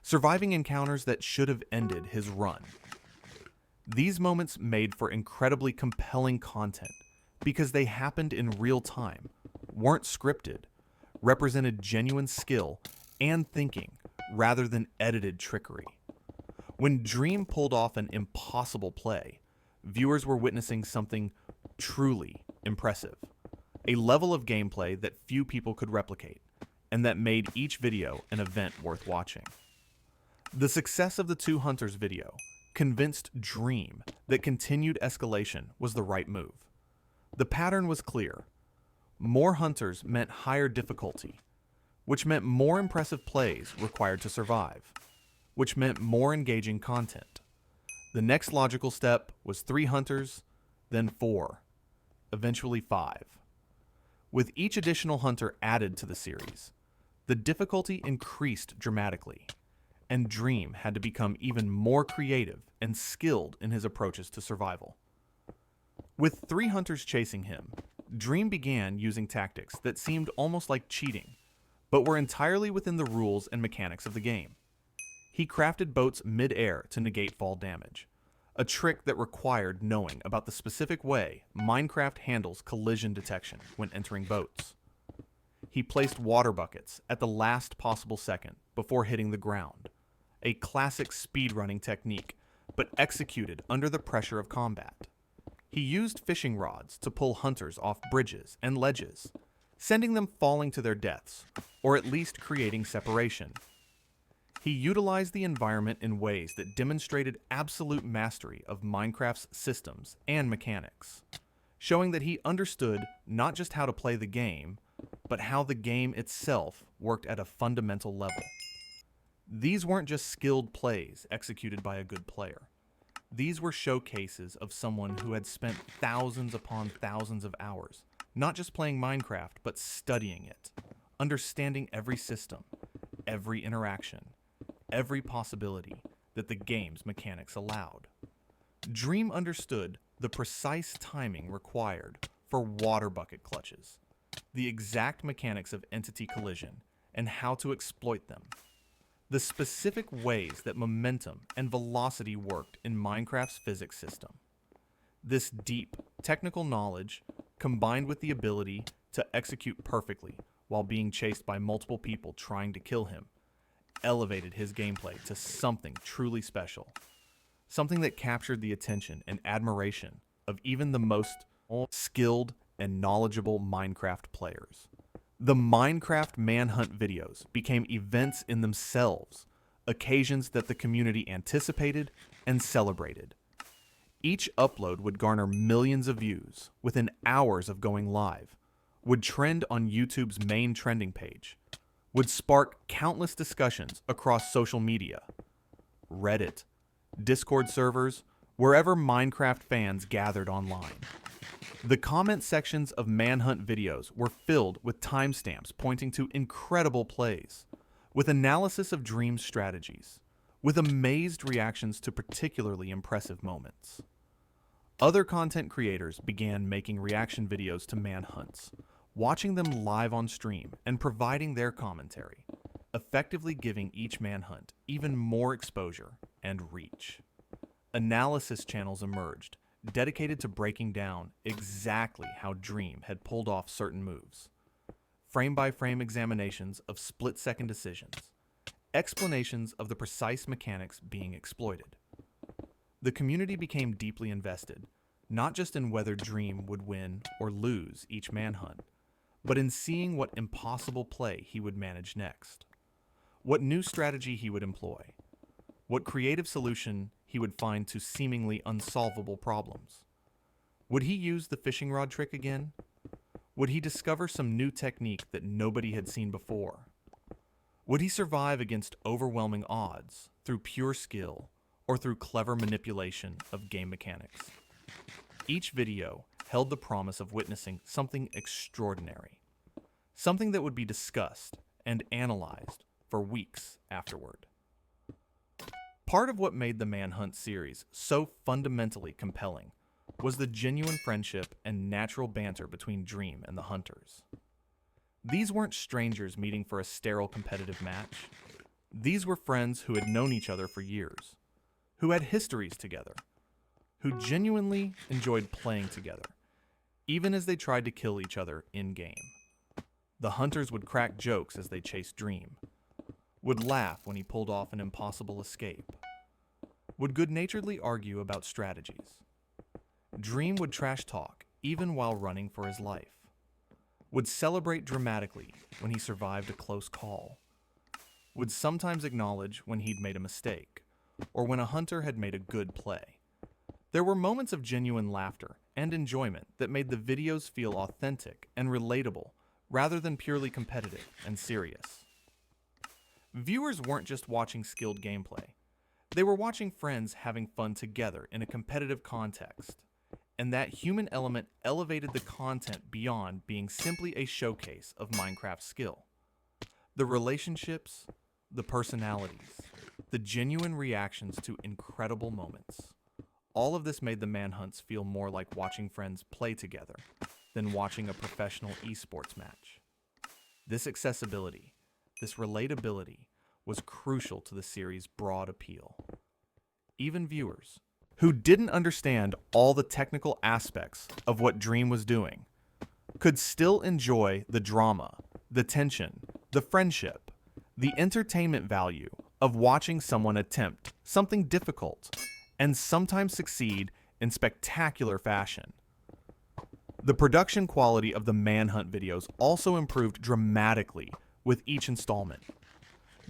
surviving encounters that should have ended his run. These moments made for incredibly compelling content because they happened in real time, weren't scripted, represented genuine skill and thinking rather than edited trickery. When Dream pulled off an impossible play, viewers were witnessing something truly impressive, a level of gameplay that few people could replicate, and that made each video an event worth watching. The success of the Two Hunters video convinced Dream that continued escalation was the right move. The pattern was clear. More hunters meant higher difficulty, which meant more impressive plays required to survive, which meant more engaging content. The next logical step was 3 hunters, then 4, eventually 5. With each additional hunter added to the series, the difficulty increased dramatically, and Dream had to become even more creative and skilled in his approaches to survival. With 3 hunters chasing him, Dream began using tactics that seemed almost like cheating, but were entirely within the rules and mechanics of the game. He crafted boats mid-air to negate fall damage, a trick that required knowing about the specific way Minecraft handles collision detection when entering boats. He placed water buckets at the last possible second before hitting the ground, a classic speedrunning technique, but executed under the pressure of combat. He used fishing rods to pull hunters off bridges and ledges, sending them falling to their deaths, or at least creating separation. He utilized the environment in ways that demonstrated absolute mastery of Minecraft's systems and mechanics. showing that he understood not just how to play the game, but how the game itself worked at a fundamental level. These weren't just skilled plays executed by a good player. These were showcases of someone who had spent thousands upon thousands of hours, not just playing Minecraft, but studying it, understanding every system, every interaction, every possibility that the game's mechanics allowed. Dream understood the precise timing required for water bucket clutches, the exact mechanics of entity collision, and how to exploit them. The specific ways that momentum and velocity worked in Minecraft's physics system. This deep, technical knowledge, combined with the ability to execute perfectly while being chased by multiple people trying to kill him, elevated his gameplay to something truly special. Something that captured the attention and admiration of even the most skilled and knowledgeable Minecraft players. The Minecraft Manhunt videos became events in themselves, occasions that the community anticipated and celebrated. Each upload would garner millions of views within hours of going live, would trend on YouTube's main trending page, would spark countless discussions across social media, Reddit, Discord servers, wherever Minecraft fans gathered online. The comment sections of Manhunt videos were filled with timestamps pointing to incredible plays, with analysis of Dream's strategies, with amazed reactions to particularly impressive moments. Other content creators began making reaction videos to manhunts, watching them live on stream and providing their commentary, effectively giving each manhunt even more exposure and reach. Analysis channels emerged, dedicated to breaking down exactly how Dream had pulled off certain moves. Frame-by-frame examinations of split-second decisions, explanations of the precise mechanics being exploited. The community became deeply invested, not just in whether Dream would win or lose each manhunt, but in seeing what impossible play he would manage next, what new strategy he would employ, what creative solution he would find to seemingly unsolvable problems. Would he use the fishing rod trick again? Would he discover some new technique that nobody had seen before? Would he survive against overwhelming odds through pure skill or through clever manipulation of game mechanics? Each video held the promise of witnessing something extraordinary, something that would be discussed and analyzed for weeks afterward. Part of what made the Manhunt series so fundamentally compelling was the genuine friendship and natural banter between Dream and the hunters. These weren't strangers meeting for a sterile competitive match. These were friends who had known each other for years, who had histories together, who genuinely enjoyed playing together, even as they tried to kill each other in-game. The hunters would crack jokes as they chased Dream, would laugh when he pulled off an impossible escape, would good-naturedly argue about strategies. Dream would trash talk even while running for his life, would celebrate dramatically when he survived a close call, would sometimes acknowledge when he'd made a mistake, or when a hunter had made a good play. There were moments of genuine laughter and enjoyment that made the videos feel authentic and relatable rather than purely competitive and serious. Viewers weren't just watching skilled gameplay. They were watching friends having fun together in a competitive context, and that human element elevated the content beyond being simply a showcase of Minecraft skill. The relationships, the personalities, the genuine reactions to incredible moments. All of this made the manhunts feel more like watching friends play together than watching a professional esports match. This accessibility, this relatability, was crucial to the series' broad appeal. Even viewers, who didn't understand all the technical aspects of what Dream was doing, could still enjoy the drama, the tension, the friendship, the entertainment value of watching someone attempt something difficult and sometimes succeed in spectacular fashion. The production quality of the Manhunt videos also improved dramatically with each installment.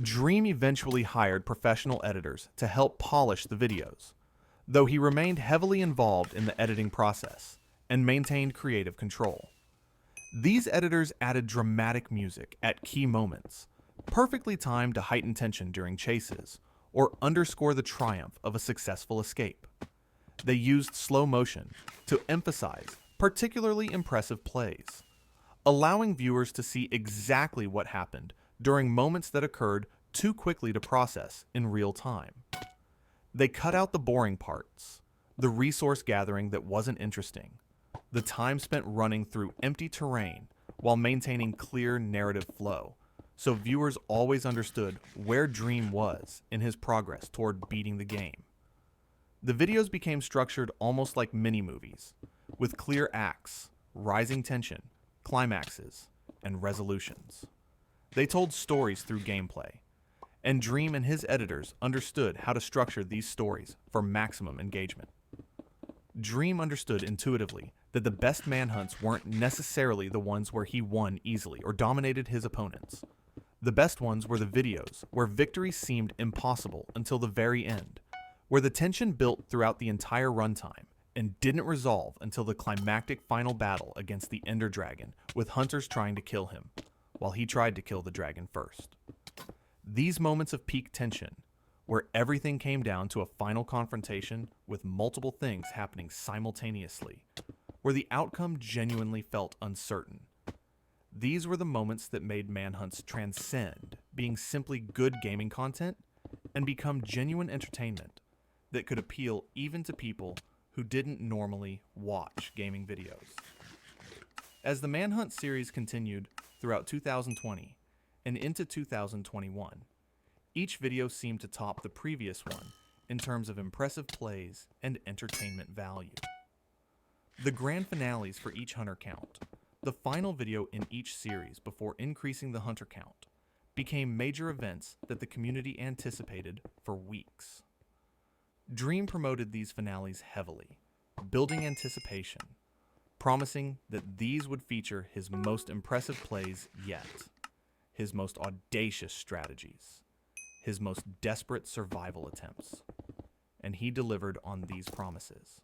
Dream eventually hired professional editors to help polish the videos, though he remained heavily involved in the editing process and maintained creative control. These editors added dramatic music at key moments, perfectly timed to heighten tension during chases or underscore the triumph of a successful escape. They used slow motion to emphasize particularly impressive plays, allowing viewers to see exactly what happened during moments that occurred too quickly to process in real time. They cut out the boring parts, the resource gathering that wasn't interesting, the time spent running through empty terrain while maintaining clear narrative flow, so viewers always understood where Dream was in his progress toward beating the game. The videos became structured almost like mini-movies, with clear acts, rising tension, climaxes, and resolutions. They told stories through gameplay, and Dream and his editors understood how to structure these stories for maximum engagement. Dream understood intuitively that the best manhunts weren't necessarily the ones where he won easily or dominated his opponents. The best ones were the videos where victory seemed impossible until the very end, where the tension built throughout the entire runtime and didn't resolve until the climactic final battle against the Ender Dragon, with hunters trying to kill him, while he tried to kill the dragon first. These moments of peak tension, where everything came down to a final confrontation with multiple things happening simultaneously, where the outcome genuinely felt uncertain. These were the moments that made manhunts transcend being simply good gaming content and become genuine entertainment that could appeal even to people who didn't normally watch gaming videos. As the Manhunt series continued throughout 2020 and into 2021, each video seemed to top the previous one in terms of impressive plays and entertainment value. The grand finales for each hunter count, the final video in each series before increasing the hunter count, became major events that the community anticipated for weeks. Dream promoted these finales heavily, building anticipation, promising that these would feature his most impressive plays yet, his most audacious strategies, his most desperate survival attempts, and he delivered on these promises.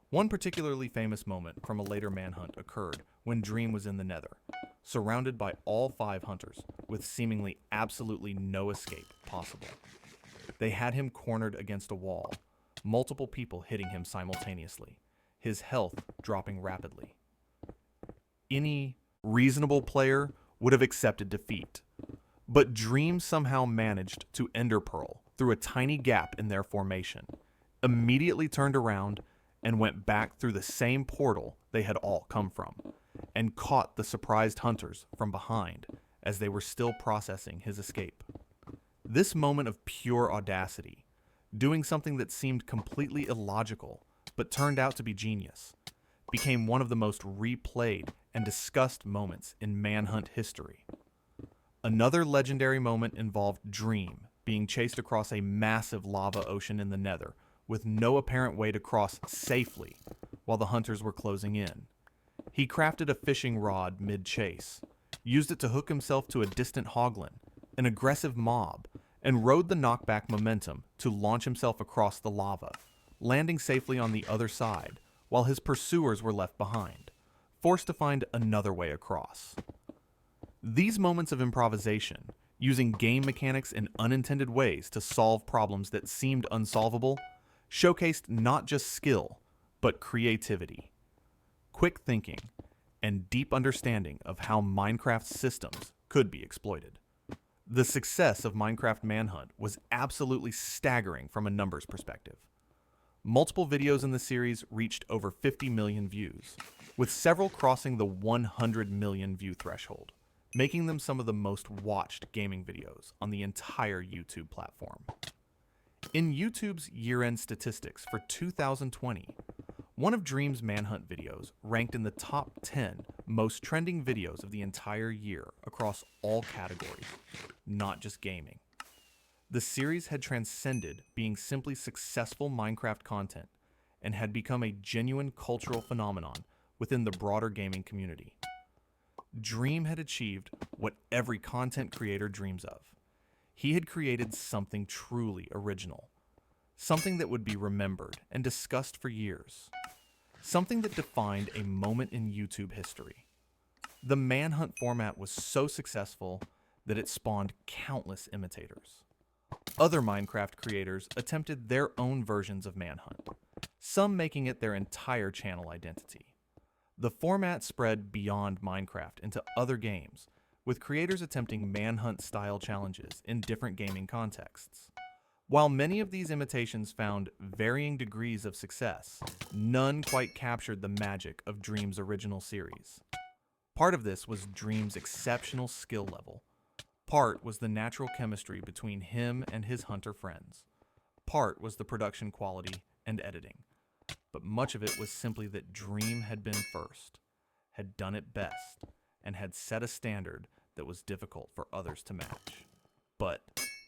One particularly famous moment from a later manhunt occurred when Dream was in the Nether, surrounded by all 5 hunters, with seemingly absolutely no escape possible. They had him cornered against a wall, multiple people hitting him simultaneously, his health dropping rapidly. Any reasonable player would have accepted defeat, but Dream somehow managed to Ender Pearl through a tiny gap in their formation, immediately turned around and went back through the same portal they had all come from, and caught the surprised hunters from behind as they were still processing his escape. This moment of pure audacity, doing something that seemed completely illogical but turned out to be genius, became one of the most replayed and discussed moments in manhunt history. Another legendary moment involved Dream being chased across a massive lava ocean in the Nether with no apparent way to cross safely while the hunters were closing in. He crafted a fishing rod mid-chase, used it to hook himself to a distant hoglin, an aggressive mob, and rode the knockback momentum to launch himself across the lava, landing safely on the other side while his pursuers were left behind, forced to find another way across. These moments of improvisation, using game mechanics in unintended ways to solve problems that seemed unsolvable, showcased not just skill, but creativity, quick thinking, and deep understanding of how Minecraft's systems could be exploited. The success of Minecraft Manhunt was absolutely staggering from a numbers perspective. Multiple videos in the series reached over 50 million views, with several crossing the 100 million view threshold, making them some of the most watched gaming videos on the entire YouTube platform. In YouTube's year-end statistics for 2020, one of Dream's Manhunt videos ranked in the top 10 most trending videos of the entire year across all categories, not just gaming. The series had transcended being simply successful Minecraft content and had become a genuine cultural phenomenon within the broader gaming community. Dream had achieved what every content creator dreams of. He had created something truly original, something that would be remembered and discussed for years. something that defined a moment in YouTube history. The Manhunt format was so successful that it spawned countless imitators. Other Minecraft creators attempted their own versions of Manhunt, some making it their entire channel identity. The format spread beyond Minecraft into other games, with creators attempting Manhunt-style challenges in different gaming contexts. While many of these imitations found varying degrees of success, none quite captured the magic of Dream's original series. Part of this was Dream's exceptional skill level. Part was the natural chemistry between him and his hunter friends. Part was the production quality and editing. But much of it was simply that Dream had been first, had done it best, and had set a standard that was difficult for others to match. But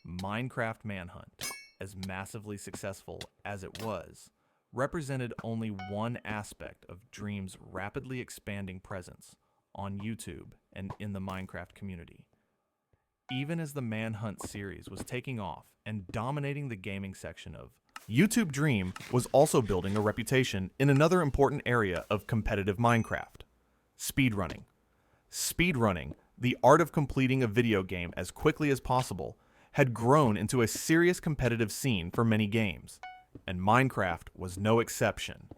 Minecraft Manhunt, as massively successful as it was, represented only one aspect of Dream's rapidly expanding presence on YouTube and in the Minecraft community. Even as the Manhunt series was taking off and dominating the gaming section of YouTube, Dream was also building a reputation in another important area of competitive Minecraft: speedrunning. Speedrunning, the art of completing a video game as quickly as possible, had grown into a serious competitive scene for many games, and Minecraft was no exception.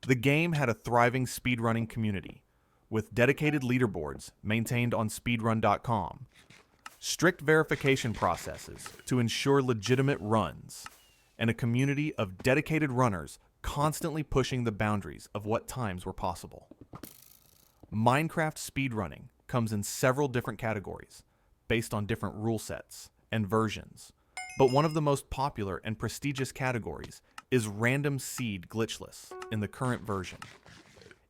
The game had a thriving speedrunning community, with dedicated leaderboards maintained on speedrun.com, strict verification processes to ensure legitimate runs, and a community of dedicated runners constantly pushing the boundaries of what times were possible. Minecraft speedrunning comes in several different categories, based on different rule sets and versions, but one of the most popular and prestigious categories is Random Seed Glitchless in the current version.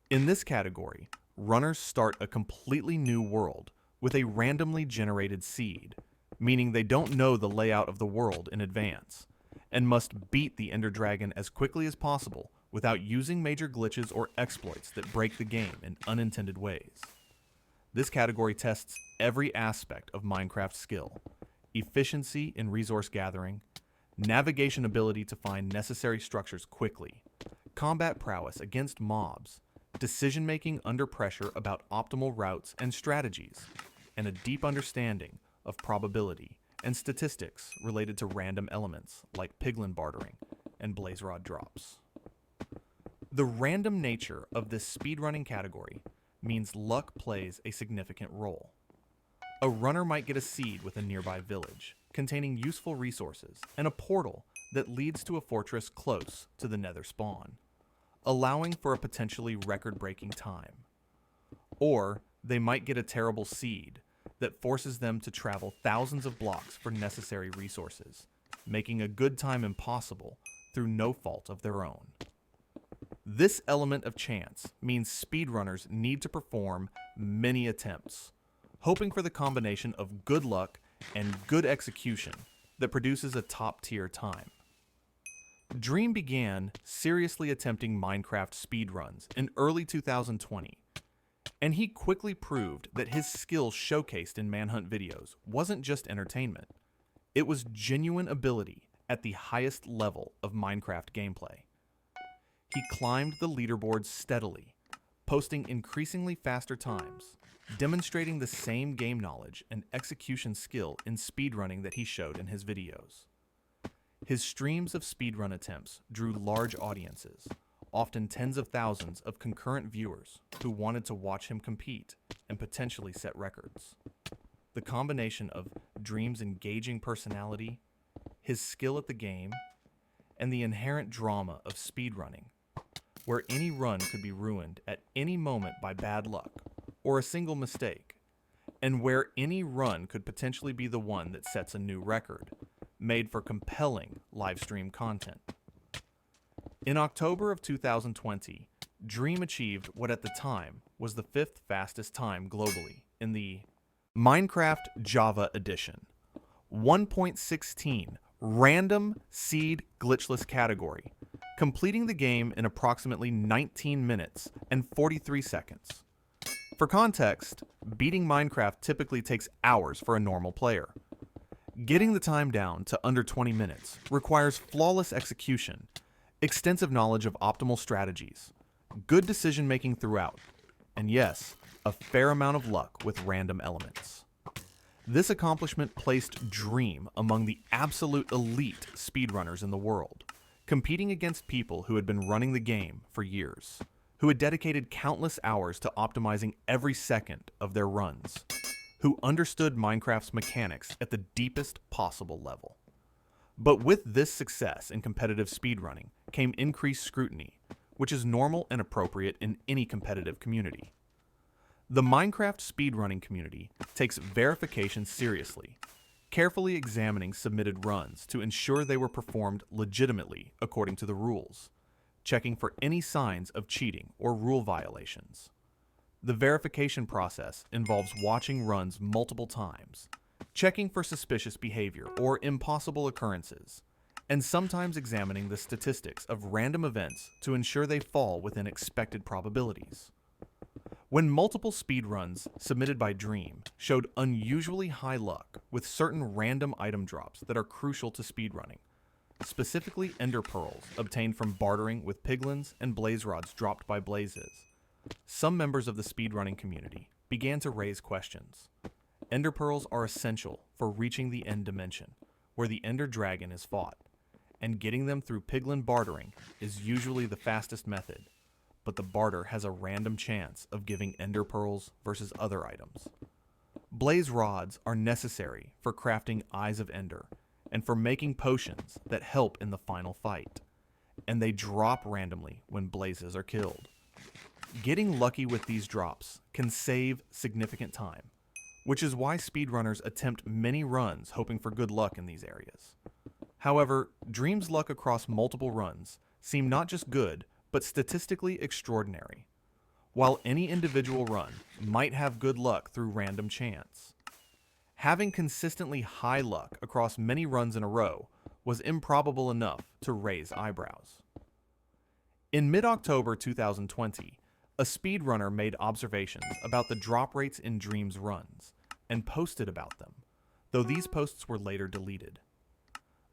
In this category, runners start a completely new world with a randomly generated seed, meaning they don't know the layout of the world in advance, and must beat the Ender Dragon as quickly as possible without using major glitches or exploits that break the game in unintended ways. This category tests every aspect of Minecraft skill: efficiency in resource gathering, navigation ability to find necessary structures quickly, combat prowess against mobs, decision-making under pressure about optimal routes and strategies, and a deep understanding of probability and statistics related to random elements like piglin bartering and blaze rod drops. The random nature of this speedrunning category means luck plays a significant role. A runner might get a seed with a nearby village, containing useful resources and a portal that leads to a fortress close to the nether spawn, allowing for a potentially record-breaking time. Or they might get a terrible seed that forces them to travel thousands of blocks for necessary resources, making a good time impossible through no fault of their own. This element of chance means speedrunners need to perform many attempts, hoping for the combination of good luck and good execution that produces a top-tier time. Dream began seriously attempting Minecraft speedruns in early 2020, and he quickly proved that his skills showcased in Manhunt videos wasn't just entertainment. It was genuine ability at the highest level of Minecraft gameplay. He climbed the leaderboards steadily, posting increasingly faster times, demonstrating the same game knowledge and execution skill in speedrunning that he showed in his videos. His streams of speedrun attempts drew large audiences, often tens of thousands of concurrent viewers who wanted to watch him compete and potentially set records. The combination of Dream's engaging personality, his skill at the game, and the inherent drama of speedrunning, where any run could be ruined at any moment by bad luck or a single mistake, and where any run could potentially be the one that sets a new record, made for compelling live stream content. In October of 2020, Dream achieved what at the time was the 5th fastest time globally in the Minecraft Java Edition 1.16 Random Seed Glitchless category, completing the game in approximately 19 minutes and 43 seconds. For context, beating Minecraft typically takes hours for a normal player. Getting the time down to under 20 minutes requires flawless execution, extensive knowledge of optimal strategies, good decision making throughout, and yes, a fair amount of luck with random elements. This accomplishment placed Dream among the absolute elite speedrunners in the world, competing against people who had been running the game for years, who had dedicated countless hours to optimizing every second of their runs, who understood Minecraft's mechanics at the deepest possible level. But with this success in competitive speedrunning came increased scrutiny, which is normal and appropriate in any competitive community. The Minecraft speedrunning community takes verification seriously, carefully examining submitted runs to ensure they were performed legitimately according to the rules, checking for any signs of cheating or rule violations. The verification process involves watching runs multiple times, checking for suspicious behavior or impossible occurrences, and sometimes examining the statistics of random events to ensure they fall within expected probabilities. When multiple speedruns submitted by Dream showed unusually high luck with certain random item drops that are crucial to speedrunning, specifically ender pearls obtained from bartering with piglins and blaze rods dropped by blazes, some members of the speedrunning community began to raise questions. Ender pearls are essential for reaching the end dimension, where the ender dragon is fought, and getting them through piglin bartering is usually the fastest method, but the barter has a random chance of giving ender pearls versus other items. Blaze rods are necessary for crafting Eyes of Ender and for making potions that help in the final fight, and they drop randomly when blazes are killed. Getting lucky with these drops can save significant time, which is why speedrunners attempt many runs hoping for good luck in these areas. However, Dream's luck across multiple runs seemed not just good, but statistically extraordinary. While any individual run might have good luck through random chance, having consistently high luck across many runs in a row was improbable enough to raise eyebrows. In mid-October 2020, a speedrunner made observations about the drop rates in Dream's runs and posted about them, though these posts were later deleted.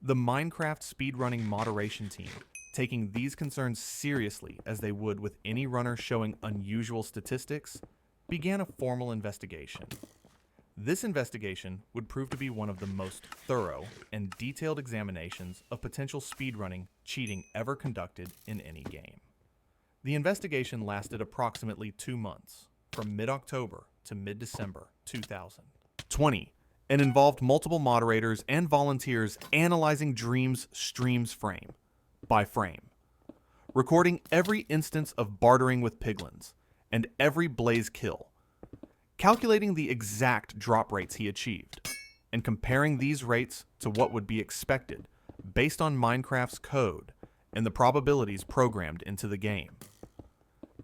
The Minecraft speedrunning moderation team, taking these concerns seriously as they would with any runner showing unusual statistics, began a formal investigation. This investigation would prove to be one of the most thorough and detailed examinations of potential speedrunning cheating ever conducted in any game. The investigation lasted approximately 2 months, from mid-October to mid-December 2020, and involved multiple moderators and volunteers analyzing Dream's streams frame by frame, recording every instance of bartering with piglins and every blaze kill, calculating the exact drop rates he achieved, and comparing these rates to what would be expected based on Minecraft's code and the probabilities programmed into the game.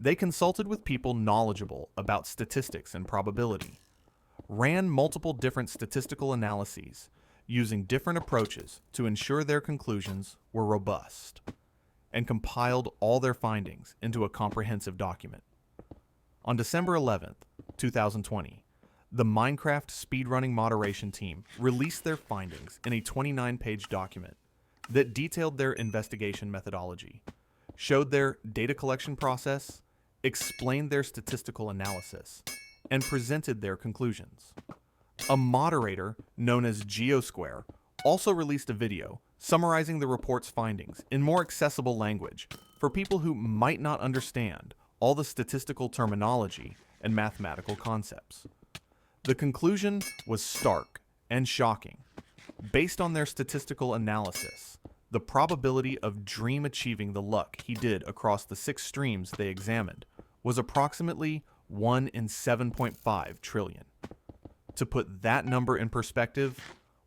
They consulted with people knowledgeable about statistics and probability, ran multiple different statistical analyses using different approaches to ensure their conclusions were robust, and compiled all their findings into a comprehensive document. On December 11th, 2020, the Minecraft speedrunning moderation team released their findings in a 29-page document that detailed their investigation methodology, showed their data collection process, explained their statistical analysis, and presented their conclusions. A moderator known as GeoSquare also released a video summarizing the report's findings in more accessible language for people who might not understand all the statistical terminology and mathematical concepts. The conclusion was stark and shocking. Based on their statistical analysis, the probability of Dream achieving the luck he did across the 6 streams they examined was approximately 1 in 7.5 trillion. To put that number in perspective,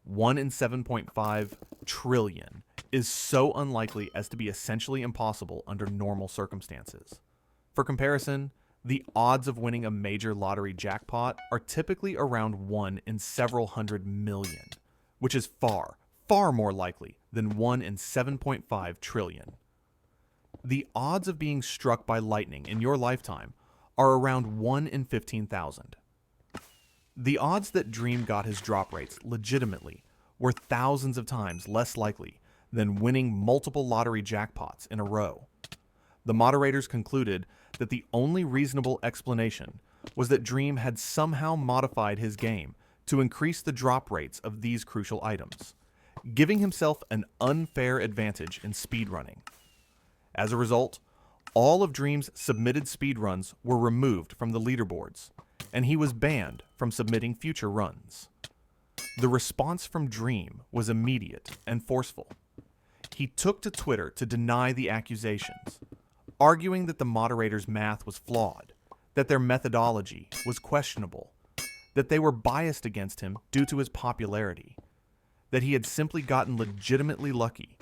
1 in 7.5 trillion is so unlikely as to be essentially impossible under normal circumstances. For comparison, the odds of winning a major lottery jackpot are typically around 1 in several hundred million, which is far, far more likely than 1 in 7.5 trillion. The odds of being struck by lightning in your lifetime are around 1 in 15,000. The odds that Dream got his drop rates legitimately were thousands of times less likely than winning multiple lottery jackpots in a row. the moderators concluded that the only reasonable explanation was that Dream had somehow modified his game to increase the drop rates of these crucial items, giving himself an unfair advantage in speedrunning. As a result, all of Dream's submitted speedruns were removed from the leaderboards, and he was banned from submitting future runs. The response from Dream was immediate and forceful. He took to Twitter to deny the accusations, arguing that the moderators' math was flawed, that their methodology was questionable, that they were biased against him due to his popularity, that he had simply gotten legitimately lucky.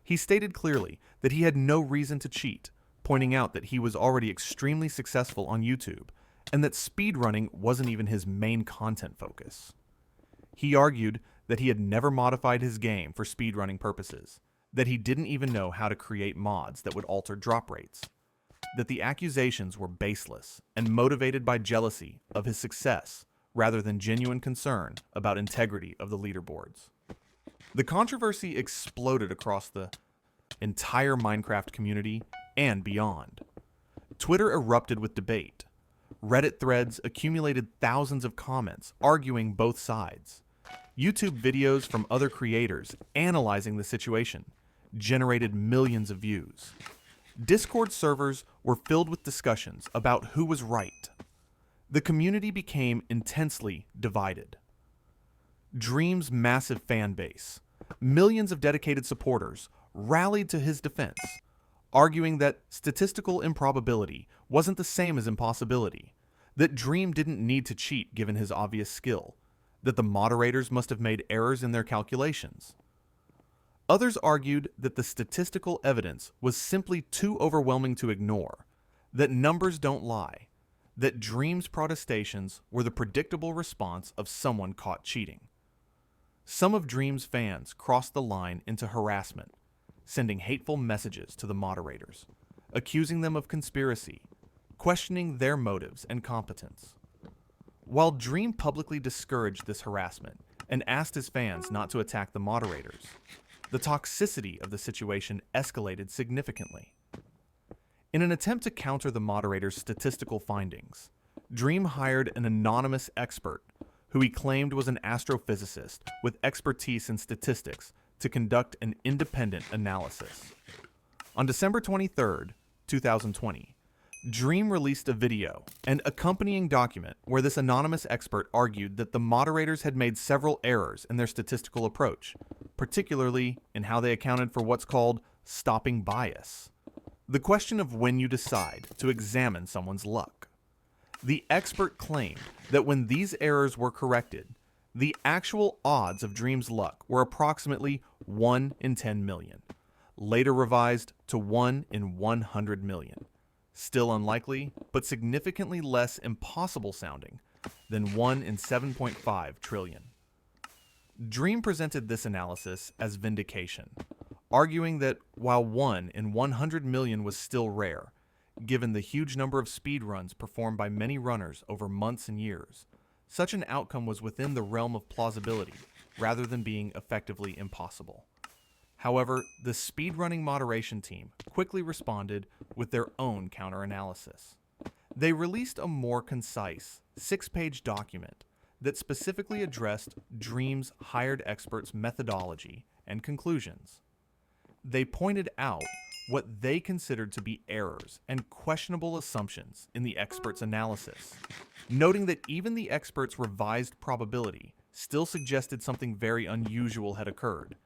He stated clearly that he had no reason to cheat, pointing out that he was already extremely successful on YouTube and that speedrunning wasn't even his main content focus. He argued that he had never modified his game for speedrunning purposes, that he didn't even know how to create mods that would alter drop rates, that the accusations were baseless and motivated by jealousy of his success rather than genuine concern about integrity of the leaderboards. The controversy exploded across the entire Minecraft community and beyond. Twitter erupted with debate. Reddit threads accumulated thousands of comments arguing both sides. YouTube videos from other creators analyzing the situation generated millions of views. Discord servers were filled with discussions about who was right. The community became intensely divided. Dream's massive fan base, millions of dedicated supporters, rallied to his defense, arguing that statistical improbability wasn't the same as impossibility, that Dream didn't need to cheat given his obvious skill, that the moderators must have made errors in their calculations. Others argued that the statistical evidence was simply too overwhelming to ignore, that numbers don't lie, that Dream's protestations were the predictable response of someone caught cheating. Some of Dream's fans crossed the line into harassment, sending hateful messages to the moderators, accusing them of conspiracy, questioning their motives and competence. While Dream publicly discouraged this harassment and asked his fans not to attack the moderators, the toxicity of the situation escalated significantly. In an attempt to counter the moderators' statistical findings, Dream hired an anonymous expert who he claimed was an astrophysicist with expertise in statistics to conduct an independent analysis. On December 23, 2020, Dream released a video and accompanying document where this anonymous expert argued that the moderators had made several errors in their statistical approach, particularly in how they accounted for what's called stopping bias, the question of when you decide to examine someone's luck. The expert claimed that when these errors were corrected, the actual odds of Dream's luck were approximately 1 in 10 million, later revised to 1 in 100 million. Still unlikely, but significantly less impossible sounding than 1 in 7.5 trillion. Dream presented this analysis as vindication, arguing that while 1 in 100 million was still rare, given the huge number of speedruns performed by many runners over months and years, such an outcome was within the realm of plausibility rather than being effectively impossible. However, the speedrunning moderation team quickly responded with their own counter-analysis. They released a more concise, 6-page document that specifically addressed Dream's hired experts' methodology and conclusions. They pointed out what they considered to be errors and questionable assumptions in the experts' analysis, noting that even the experts' revised probability still suggested something very unusual had occurred,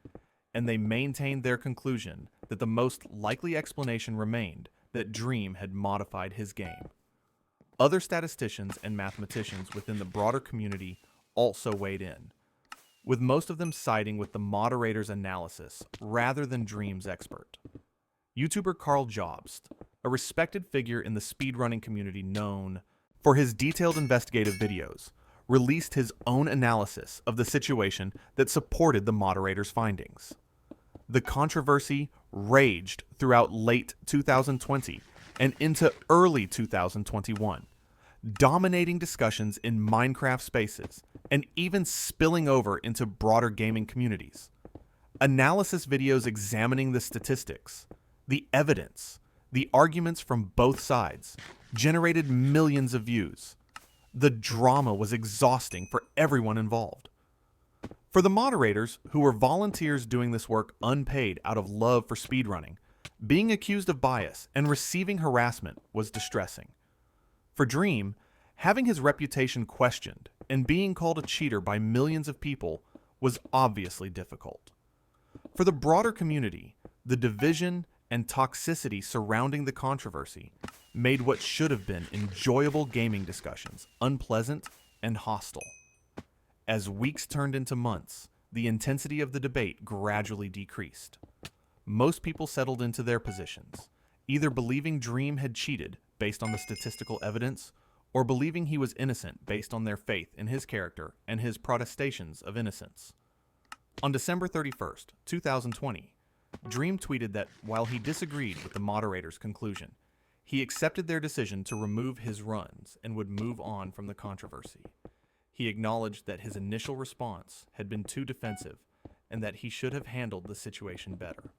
and they maintained their conclusion that the most likely explanation remained that Dream had modified his game. Other statisticians and mathematicians within the broader community also weighed in, with most of them siding with the moderator's analysis rather than Dream's expert. YouTuber Carl Jobst, a respected figure in the speedrunning community known for his detailed investigative videos, released his own analysis of the situation that supported the moderator's findings. The controversy raged throughout late 2020 and into early 2021, dominating discussions in Minecraft spaces and even spilling over into broader gaming communities. Analysis videos examining the statistics, the evidence, The arguments from both sides generated millions of views. The drama was exhausting for everyone involved. For the moderators, who were volunteers doing this work unpaid out of love for speedrunning, being accused of bias and receiving harassment was distressing. For Dream, having his reputation questioned and being called a cheater by millions of people was obviously difficult. For the broader community, the division and toxicity surrounding the controversy made what should have been enjoyable gaming discussions unpleasant and hostile. As weeks turned into months, the intensity of the debate gradually decreased. Most people settled into their positions, either believing Dream had cheated based on the statistical evidence, or believing he was innocent based on their faith in his character and his protestations of innocence. On December 31st, 2020, Dream tweeted that while he disagreed with the moderator's conclusion, he accepted their decision to remove his runs and would move on from the controversy. He acknowledged that his initial response had been too defensive and that he should have handled the situation better.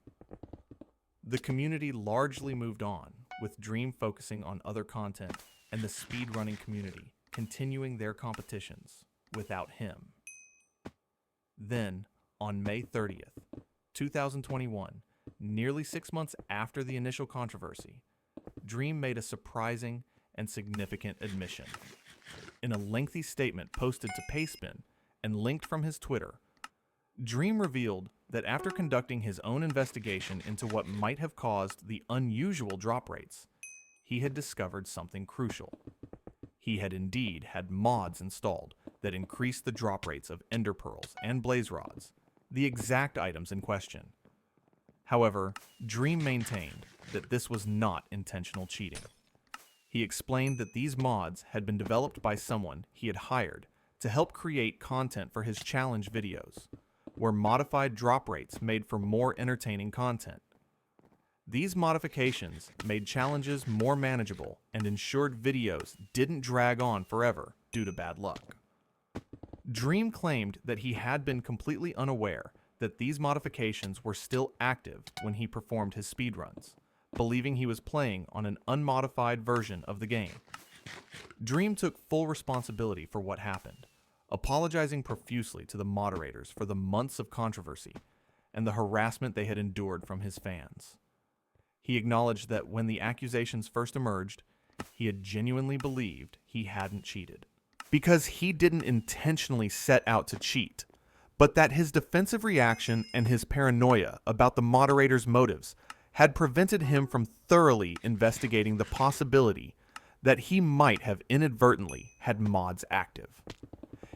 The community largely moved on, with Dream focusing on other content and the speedrunning community continuing their competitions without him. Then, on May 30th, 2021, nearly 6 months after the initial controversy, Dream made a surprising and significant admission. In a lengthy statement posted to Payspin and linked from his Twitter, Dream revealed that after conducting his own investigation into what might have caused the unusual drop rates, he had discovered something crucial. He had indeed had mods installed that increased the drop rates of ender pearls and blaze rods, the exact items in question. However, Dream maintained that this was not intentional cheating. He explained that these mods had been developed by someone he had hired to help create content for his challenge videos, where modified drop rates made for more entertaining content. These modifications made challenges more manageable and ensured videos didn't drag on forever due to bad luck. Dream claimed that he had been completely unaware that these modifications were still active when he performed his speedruns, believing he was playing on an unmodified version of the game. Dream took full responsibility for what happened, apologizing profusely to the moderators for the months of controversy and the harassment they had endured from his fans. He acknowledged that when the accusations first emerged, he had genuinely believed he hadn't cheated, because he didn't intentionally set out to cheat, but that his defensive reaction and his paranoia about the moderator's motives had prevented him from thoroughly investigating the possibility that he might have inadvertently had mods active.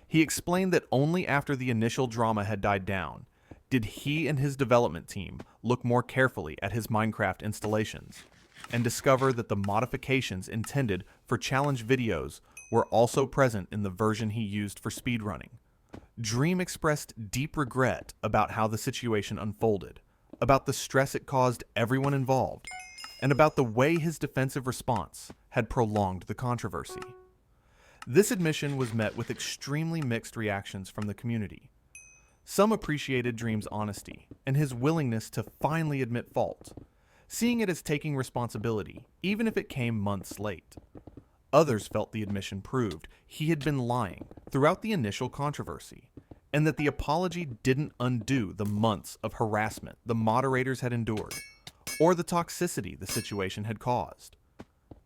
He explained that only after the initial drama had died down did he and his development team look more carefully at his Minecraft installations and discover that the modifications intended for challenge videos were also present in the version he used for speedrunning. Dream expressed deep regret about how the situation unfolded, about the stress it caused everyone involved, and about the way his defensive response had prolonged the controversy. This admission was met with extremely mixed reactions from the community. Some appreciated Dream's honesty and his willingness to finally admit fault, seeing it as taking responsibility, even if it came months late. Others felt the admission proved he had been lying throughout the initial controversy, and that the apology didn't undo the months of harassment the moderators had endured, or the toxicity the situation had caused.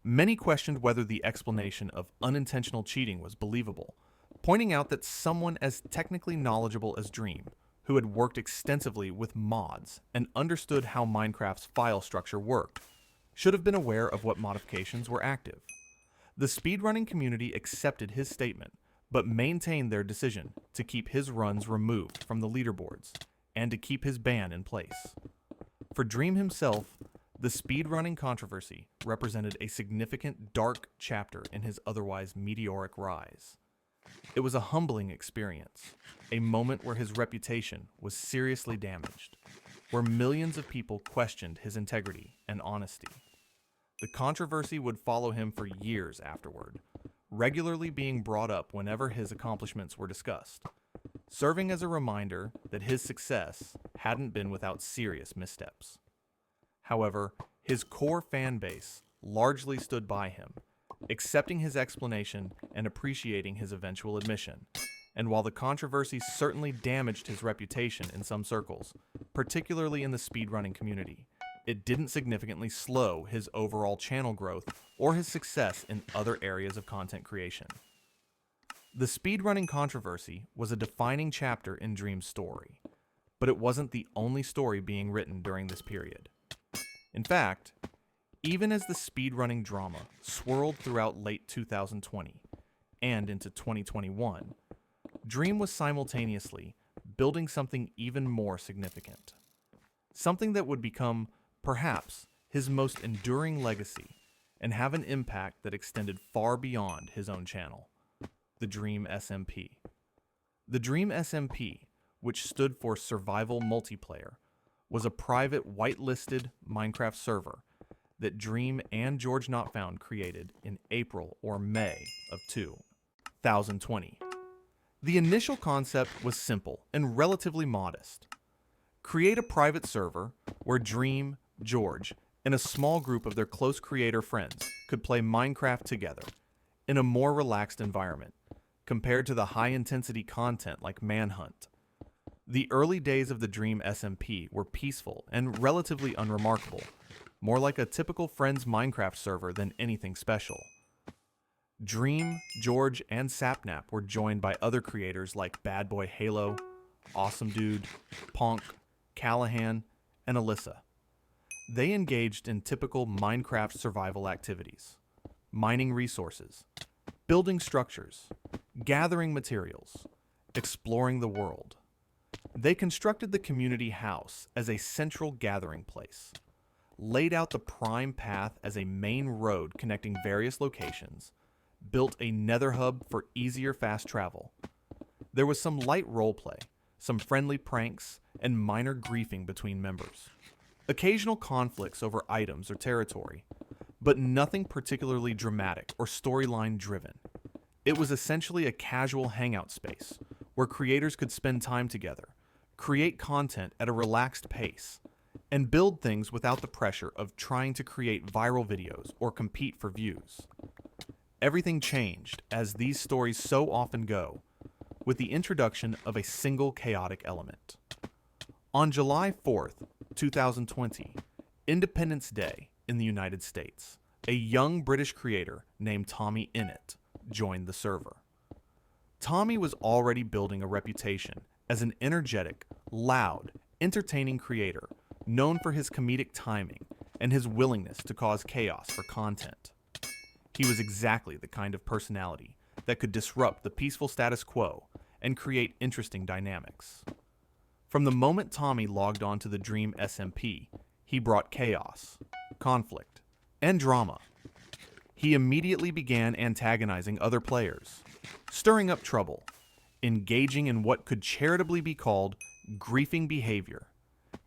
Many questioned whether the explanation of unintentional cheating was believable, pointing out that someone as technically knowledgeable as Dream, who had worked extensively with mods and understood how Minecraft's file structure worked, should have been aware of what modifications were active. The speedrunning community accepted his statement, but maintained their decision to keep his runs removed from the leaderboards and to keep his ban in place. For Dream himself, the speedrunning controversy represented a significant dark chapter in his otherwise meteoric rise. It was a humbling experience, a moment where his reputation was seriously damaged, where millions of people questioned his integrity and honesty. The controversy would follow him for years afterward, regularly being brought up whenever his accomplishments were discussed, serving as a reminder that his success hadn't been without serious missteps. However, His core fan base largely stood by him, accepting his explanation and appreciating his eventual admission. And while the controversy certainly damaged his reputation in some circles, particularly in the speedrunning community, it didn't significantly slow his overall channel growth or his success in other areas of content creation. The speedrunning controversy was a defining chapter in Dream's story, but it wasn't the only story being written during this period. In fact, even as the speedrunning drama swirled throughout late 2020 and into 2021, Dream was simultaneously building something even more significant. Something that would become, perhaps, his most enduring legacy and have an impact that extended far beyond his own channel: the Dream SMP. The Dream SMP, which stood for Survival Multiplayer, was a private whitelisted Minecraft server that Dream and George Notfound created in April or May of 2020. The initial concept was simple and relatively modest. Create a private server where Dream, George, and a small group of their close creator friends could play Minecraft together in a more relaxed environment, compared to the high-intensity content like Manhunt. The early days of the Dream SMP were peaceful and relatively unremarkable, more like a typical Friends Minecraft server than anything special. Dream, George, and Sapnap were joined by other creators like Bad Boy Halo, Awesome Dude, Ponk, Callahan, and Alyssa. They engaged in typical Minecraft survival activities: mining resources, building structures, gathering materials, exploring the world. They constructed the community house as a central gathering place, laid out the prime path as a main road connecting various locations, built a nether hub for easier fast travel. There was some light roleplay, some friendly pranks, and minor griefing between members. Occasional conflicts over items or territory, but nothing particularly dramatic or storyline driven. It was essentially a casual hangout space where creators could spend time together, create content at a relaxed pace, and build things without the pressure of trying to create viral videos or compete for views. Everything changed, as these stories so often go, with the introduction of a single chaotic element. On July 4th, 2020, Independence Day in the United States, a young British creator named Tommy Innit joined the server. Tommy was already building a reputation as an energetic, loud, entertaining creator known for his comedic timing and his willingness to cause chaos for content. He was exactly the kind of personality that could disrupt the peaceful status quo and create interesting dynamics. From the moment Tommy logged on to the Dream SMP, he brought chaos, conflict, and drama. He immediately began antagonizing other players, stirring up trouble, engaging in what could charitably be called griefing behavior,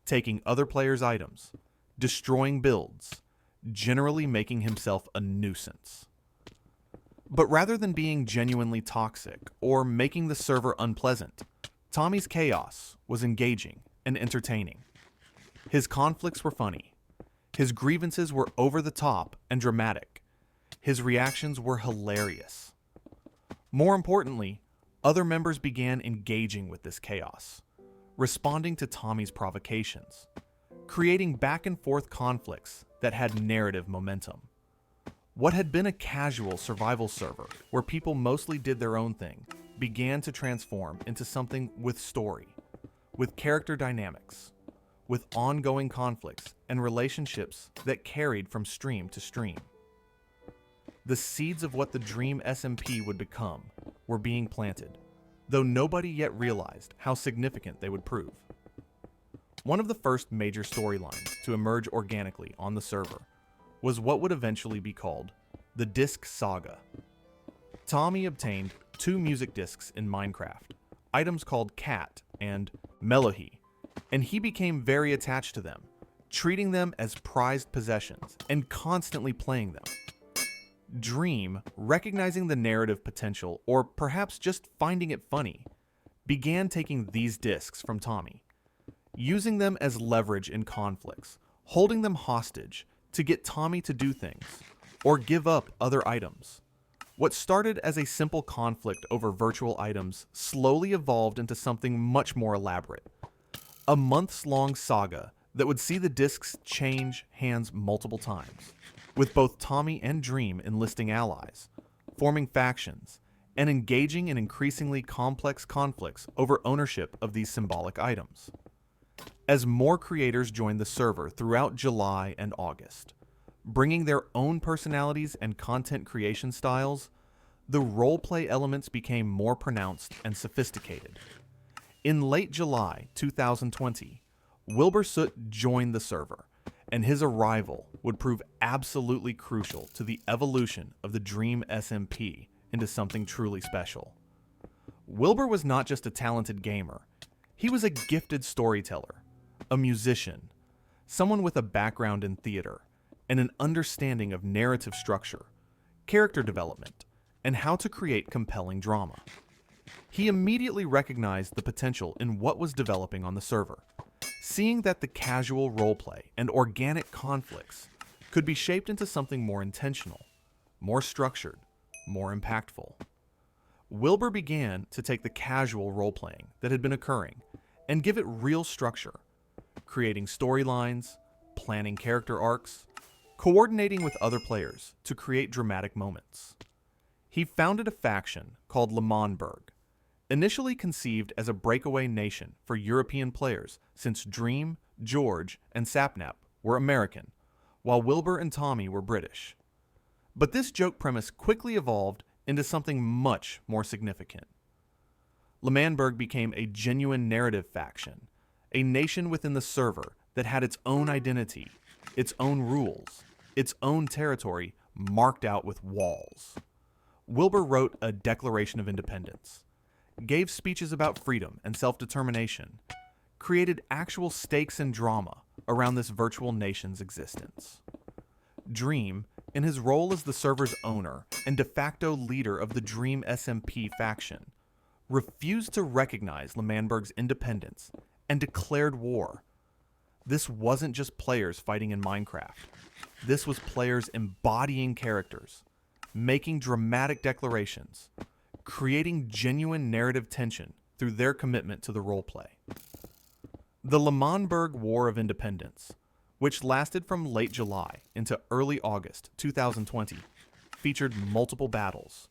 taking other players' items, destroying builds, generally making himself a nuisance. But rather than being genuinely toxic or making the server unpleasant, Tommy's chaos was engaging and entertaining. His conflicts were funny. His grievances were over the top and dramatic. His reactions were hilarious. More importantly, other members began engaging with this chaos, responding to Tommy's provocations, creating back and forth conflicts that had narrative momentum. What had been a casual survival server where people mostly did their own thing began to transform into something with story, with character dynamics, with ongoing conflicts and relationships that carried from stream to stream. The seeds of what the Dream SMP would become were being planted, though nobody yet realized how significant they would prove. One of the first major storylines to emerge organically on the server was what would eventually be called the Disc Saga. Tommy obtained 2 music discs in Minecraft, items called Cat and Melohi, and he became very attached to them, treating them as prized possessions and constantly playing them. Dream, recognizing the narrative potential, or perhaps just finding it funny, began taking these discs from Tommy, using them as leverage in conflicts, holding them hostage, to get Tommy to do things, or give up other items. What started as a simple conflict over virtual items slowly evolved into something much more elaborate. A months-long saga that would see the discs change hands multiple times, with both Tommy and Dream enlisting allies, forming factions, and engaging in increasingly complex conflicts over ownership of these symbolic items. As more creators joined the server throughout July and August, bringing their own personalities and content creation styles, the roleplay elements became more pronounced and sophisticated. In late July 2020, Wilbur Soot joined the server, and his arrival would prove absolutely crucial to the evolution of the Dream SMP into something truly special. Wilbur was not just a talented gamer, he was a gifted storyteller, a musician, someone with a background in theater, and an understanding of narrative structure, character development, and how to create compelling drama. He immediately recognized the potential in what was developing on the server, seeing that the casual roleplay and organic conflicts could be shaped into something more intentional, more structured, more impactful. Wilbur began to take the casual role-playing that had been occurring and give it real structure, creating storylines, planning character arcs, coordinating with other players to create dramatic moments. He founded a faction called L'Manberg, initially conceived as a breakaway nation for European players since Dream, George, and Sapnap were American, while Wilbur and Tommy were British. But this joke premise quickly evolved into something much more significant. L'Manberg became a genuine narrative faction, a nation within the server that had its own identity, its own rules, its own territory marked out with walls. Wilbur wrote a Declaration of Independence, gave speeches about freedom and self-determination, created actual stakes and drama around this virtual nation's existence. Dream, in his role as the server's owner and de facto leader of the Dream SMP faction, refused to recognize L'Manberg's independence and declared war. This wasn't just players fighting in Minecraft. This was players embodying characters, making dramatic declarations, creating genuine narrative tension through their commitment to the roleplay. The L'Manberg War of Independence, which lasted from late July into early August 2020, featured multiple battles,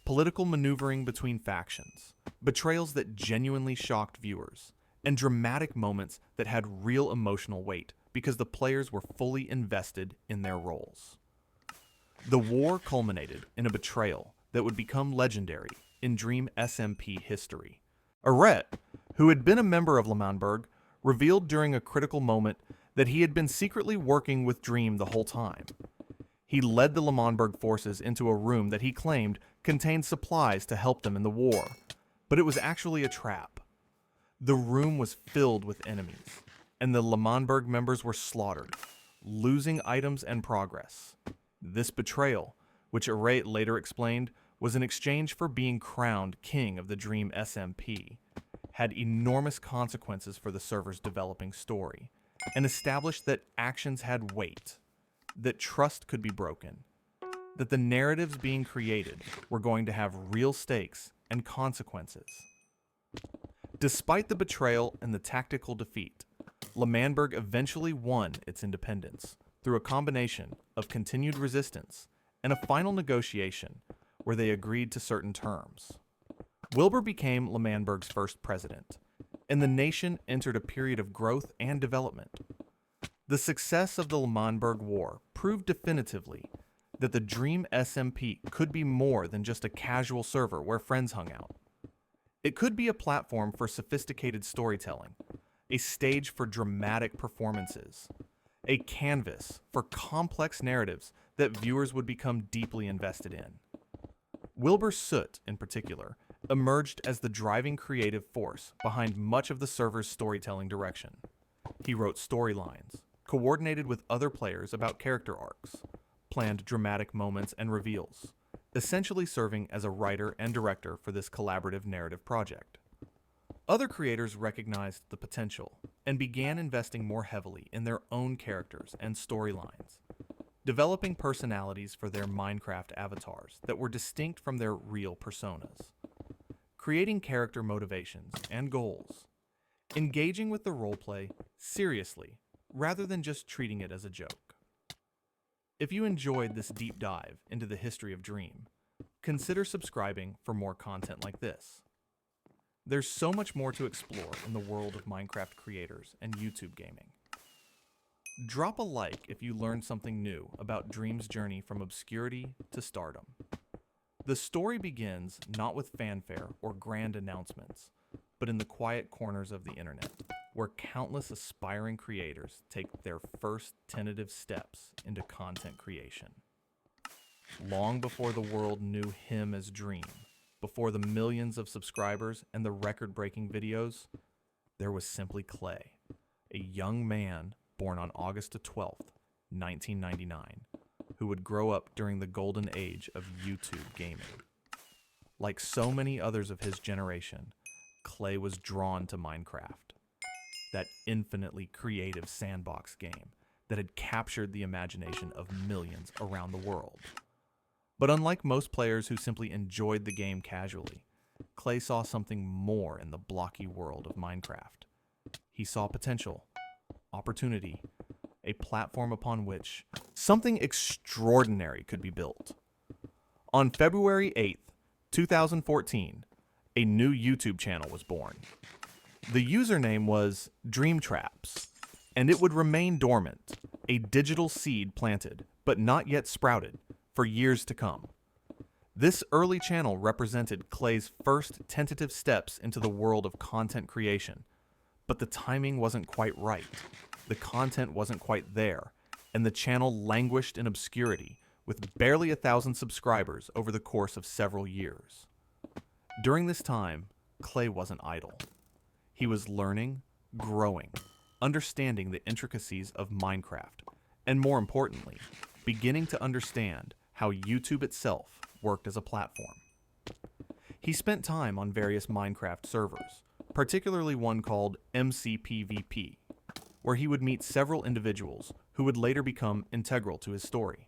political maneuvering between factions, betrayals that genuinely shocked viewers, and dramatic moments that had real emotional weight because the players were fully invested in their roles. The war culminated in a betrayal that would become legendary in Dream SMP history. Arret, who had been a member of L'Manberg, revealed during a critical moment that he had been secretly working with Dream the whole time. He led the L'Manberg forces into a room that he claimed contained supplies to help them in the war, but it was actually a trap. The room was filled with enemies, and the L'Manberg members were slaughtered, losing items and progress. This betrayal, which Arret later explained was in exchange for being crowned king of the Dream SMP, had enormous consequences for the server's developing story, and established that actions had weight, that trust could be broken, that the narratives being created were going to have real stakes and consequences. Despite the betrayal and the tactical defeat, L'Manberg eventually won its independence through a combination of continued resistance and a final negotiation where they agreed to certain terms. Wilbur became L'Manberg's first president, and the nation entered a period of growth and development. The success of the L'Manberg War proved definitively that the Dream SMP could be more than just a casual server where friends hung out. It could be a platform for sophisticated storytelling, a stage for dramatic performances, a canvas for complex narratives that viewers would become deeply invested in. Wilbur Soot, in particular, emerged as the driving creative force behind much of the server's storytelling direction. He wrote storylines, coordinated with other players about character arcs, planned dramatic moments and reveals, essentially serving as a writer and director for this collaborative narrative project. Other creators recognized the potential and began investing more heavily in their own characters and storylines, developing personalities for their Minecraft avatars that were distinct from their real personas, creating character motivations and goals, engaging with the roleplay seriously rather than just treating it as a joke. If you enjoyed this deep dive into the history of Dream, consider subscribing for more content like this. There's so much more to explore in the world of Minecraft creators and YouTube gaming. Drop a like if you learned something new about Dream's journey from obscurity to stardom. The story begins not with fanfare or grand announcements, but in the quiet corners of the internet, where countless aspiring creators take their first tentative steps into content creation. Long before the world knew him as Dream, before the millions of subscribers and the record-breaking videos, there was simply Clay, a young man born on August 12th, 1999, who would grow up during the golden age of YouTube gaming. Like so many others of his generation, Clay was drawn to Minecraft, that infinitely creative sandbox game that had captured the imagination of millions around the world. But unlike most players who simply enjoyed the game casually, Clay saw something more in the blocky world of Minecraft. He saw potential, opportunity, a platform upon which something extraordinary could be built. On February 8th, 2014, a new YouTube channel was born. The username was Dreamtraps, and it would remain dormant, a digital seed planted, but not yet sprouted, for years to come. This early channel represented Clay's first tentative steps into the world of content creation, but the timing wasn't quite right. The content wasn't quite there, and the channel languished in obscurity, with barely 1,000 subscribers over the course of several years. During this time, Clay wasn't idle. He was learning, growing, understanding the intricacies of Minecraft, and more importantly, beginning to understand how YouTube itself worked as a platform. He spent time on various Minecraft servers, particularly one called MCPVP, where he would meet several individuals who would later become integral to his story.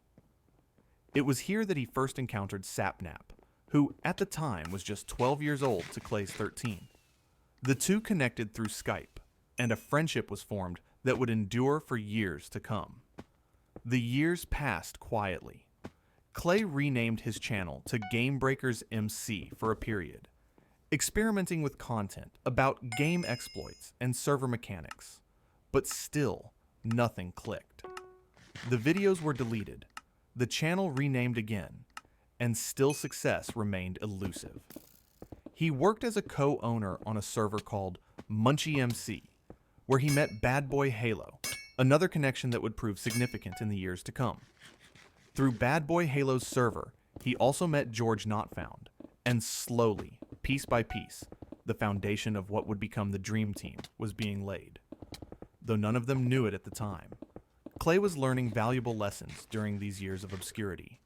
It was here that he first encountered Sapnap, who at the time was just 12 years old to Clay's 13. The two connected through Skype, and a friendship was formed that would endure for years to come. The years passed quietly. Clay renamed his channel to Gamebreakers MC for a period, experimenting with content about game exploits and server mechanics. But still, nothing clicked. The videos were deleted, the channel renamed again, and still success remained elusive. He worked as a co-owner on a server called Munchie MC, where he met Bad Boy Halo, another connection that would prove significant in the years to come. Through Bad Boy Halo's server, he also met George Notfound, and slowly, piece by piece, the foundation of what would become the Dream Team was being laid. Though none of them knew it at the time, Clay was learning valuable lessons during these years of obscurity,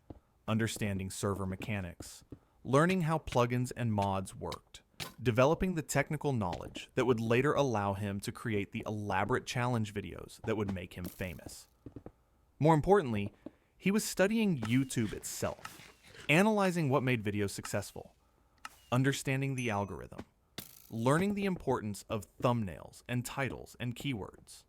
understanding server mechanics, learning how plugins and mods worked, developing the technical knowledge that would later allow him to create the elaborate challenge videos that would make him famous. More importantly, he was studying YouTube itself, analyzing what made videos successful, understanding the algorithm, learning the importance of thumbnails and titles and keywords.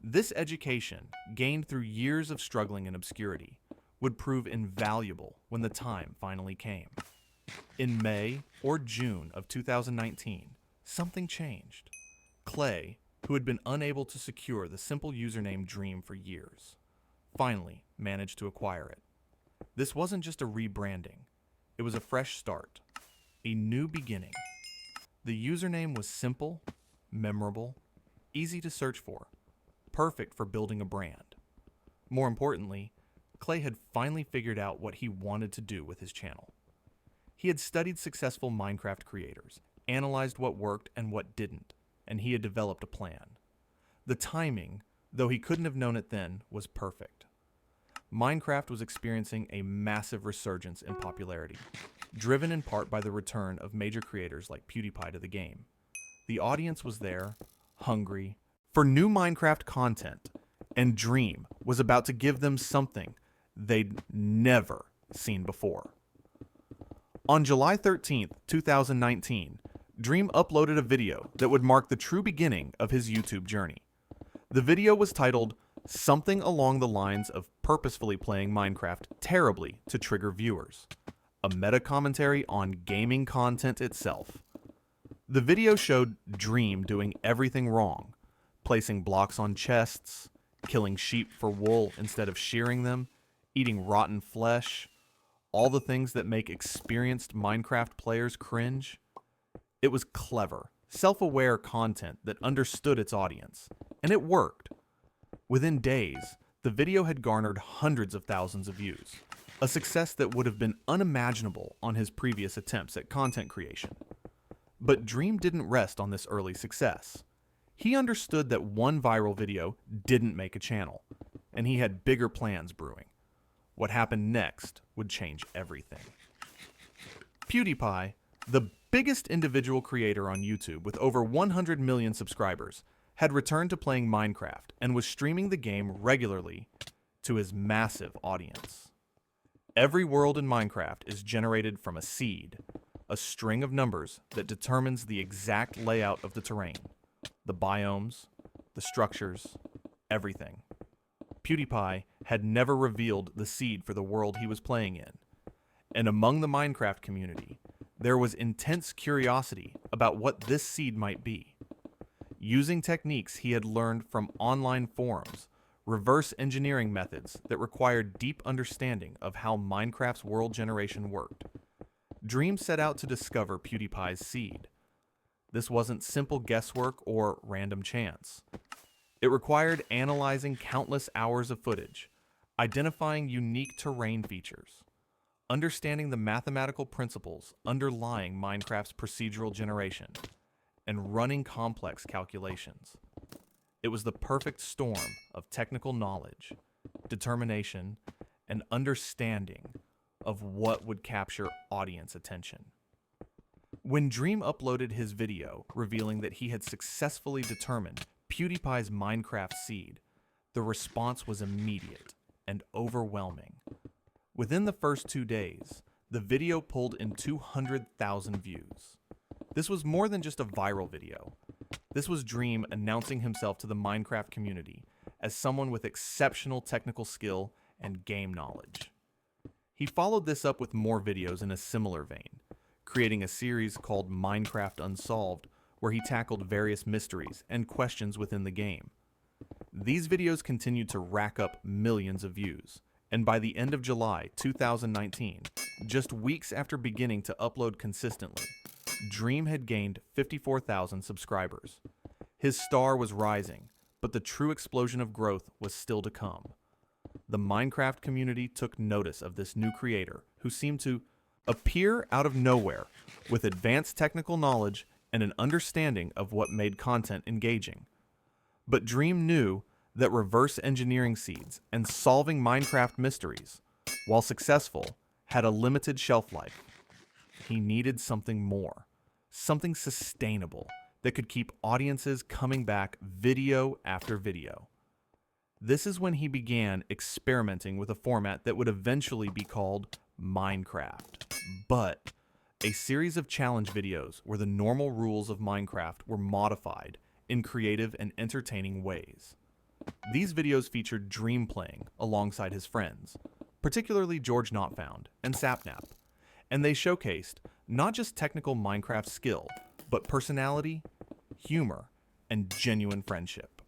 This education, gained through years of struggling in obscurity, would prove invaluable when the time finally came. In May or June of 2019, something changed. Clay, who had been unable to secure the simple username Dream for years, finally managed to acquire it. This wasn't just a rebranding, it was a fresh start, a new beginning. The username was simple, memorable, easy to search for, perfect for building a brand. More importantly, Clay had finally figured out what he wanted to do with his channel. He had studied successful Minecraft creators, analyzed what worked and what didn't, and he had developed a plan. The timing, though he couldn't have known it then, was perfect. Minecraft was experiencing a massive resurgence in popularity, driven in part by the return of major creators like PewDiePie to the game. The audience was there, hungry, for new Minecraft content, and Dream was about to give them something they'd never seen before. On July 13th, 2019, Dream uploaded a video that would mark the true beginning of his YouTube journey. The video was titled something along the lines of purposefully playing Minecraft terribly to trigger viewers, a meta-commentary on gaming content itself. The video showed Dream doing everything wrong, placing blocks on chests, killing sheep for wool instead of shearing them, eating rotten flesh, all the things that make experienced Minecraft players cringe. It was clever, self-aware content that understood its audience, and it worked. Within days, the video had garnered hundreds of thousands of views, a success that would have been unimaginable on his previous attempts at content creation. But Dream didn't rest on this early success. He understood that one viral video didn't make a channel, and he had bigger plans brewing. What happened next would change everything. PewDiePie, the biggest individual creator on YouTube with over 100 million subscribers, had returned to playing Minecraft and was streaming the game regularly to his massive audience. Every world in Minecraft is generated from a seed, a string of numbers that determines the exact layout of the terrain, the biomes, the structures, everything. PewDiePie had never revealed the seed for the world he was playing in, and among the Minecraft community, there was intense curiosity about what this seed might be. Using techniques he had learned from online forums, reverse engineering methods that required deep understanding of how Minecraft's world generation worked, Dream set out to discover PewDiePie's seed. This wasn't simple guesswork or random chance. It required analyzing countless hours of footage, identifying unique terrain features, understanding the mathematical principles underlying Minecraft's procedural generation, and running complex calculations. It was the perfect storm of technical knowledge, determination, and understanding of what would capture audience attention. When Dream uploaded his video revealing that he had successfully determined PewDiePie's Minecraft seed, the response was immediate and overwhelming. Within the first 2 days, the video pulled in 200,000 views. This was more than just a viral video. This was Dream announcing himself to the Minecraft community as someone with exceptional technical skill and game knowledge. He followed this up with more videos in a similar vein, creating a series called Minecraft Unsolved, where he tackled various mysteries and questions within the game. These videos continued to rack up millions of views, and by the end of July 2019, just weeks after beginning to upload consistently, Dream had gained 54,000 subscribers. His star was rising, but the true explosion of growth was still to come. The Minecraft community took notice of this new creator who seemed to appear out of nowhere with advanced technical knowledge and an understanding of what made content engaging. But Dream knew that reverse engineering seeds and solving Minecraft mysteries, while successful, had a limited shelf life. He needed something more, something sustainable that could keep audiences coming back video after video. This is when he began experimenting with a format that would eventually be called Minecraft, but a series of challenge videos where the normal rules of Minecraft were modified in creative and entertaining ways. These videos featured Dream playing alongside his friends, particularly George Notfound and Sapnap, and they showcased not just technical Minecraft skill, but personality, humor, and genuine friendship.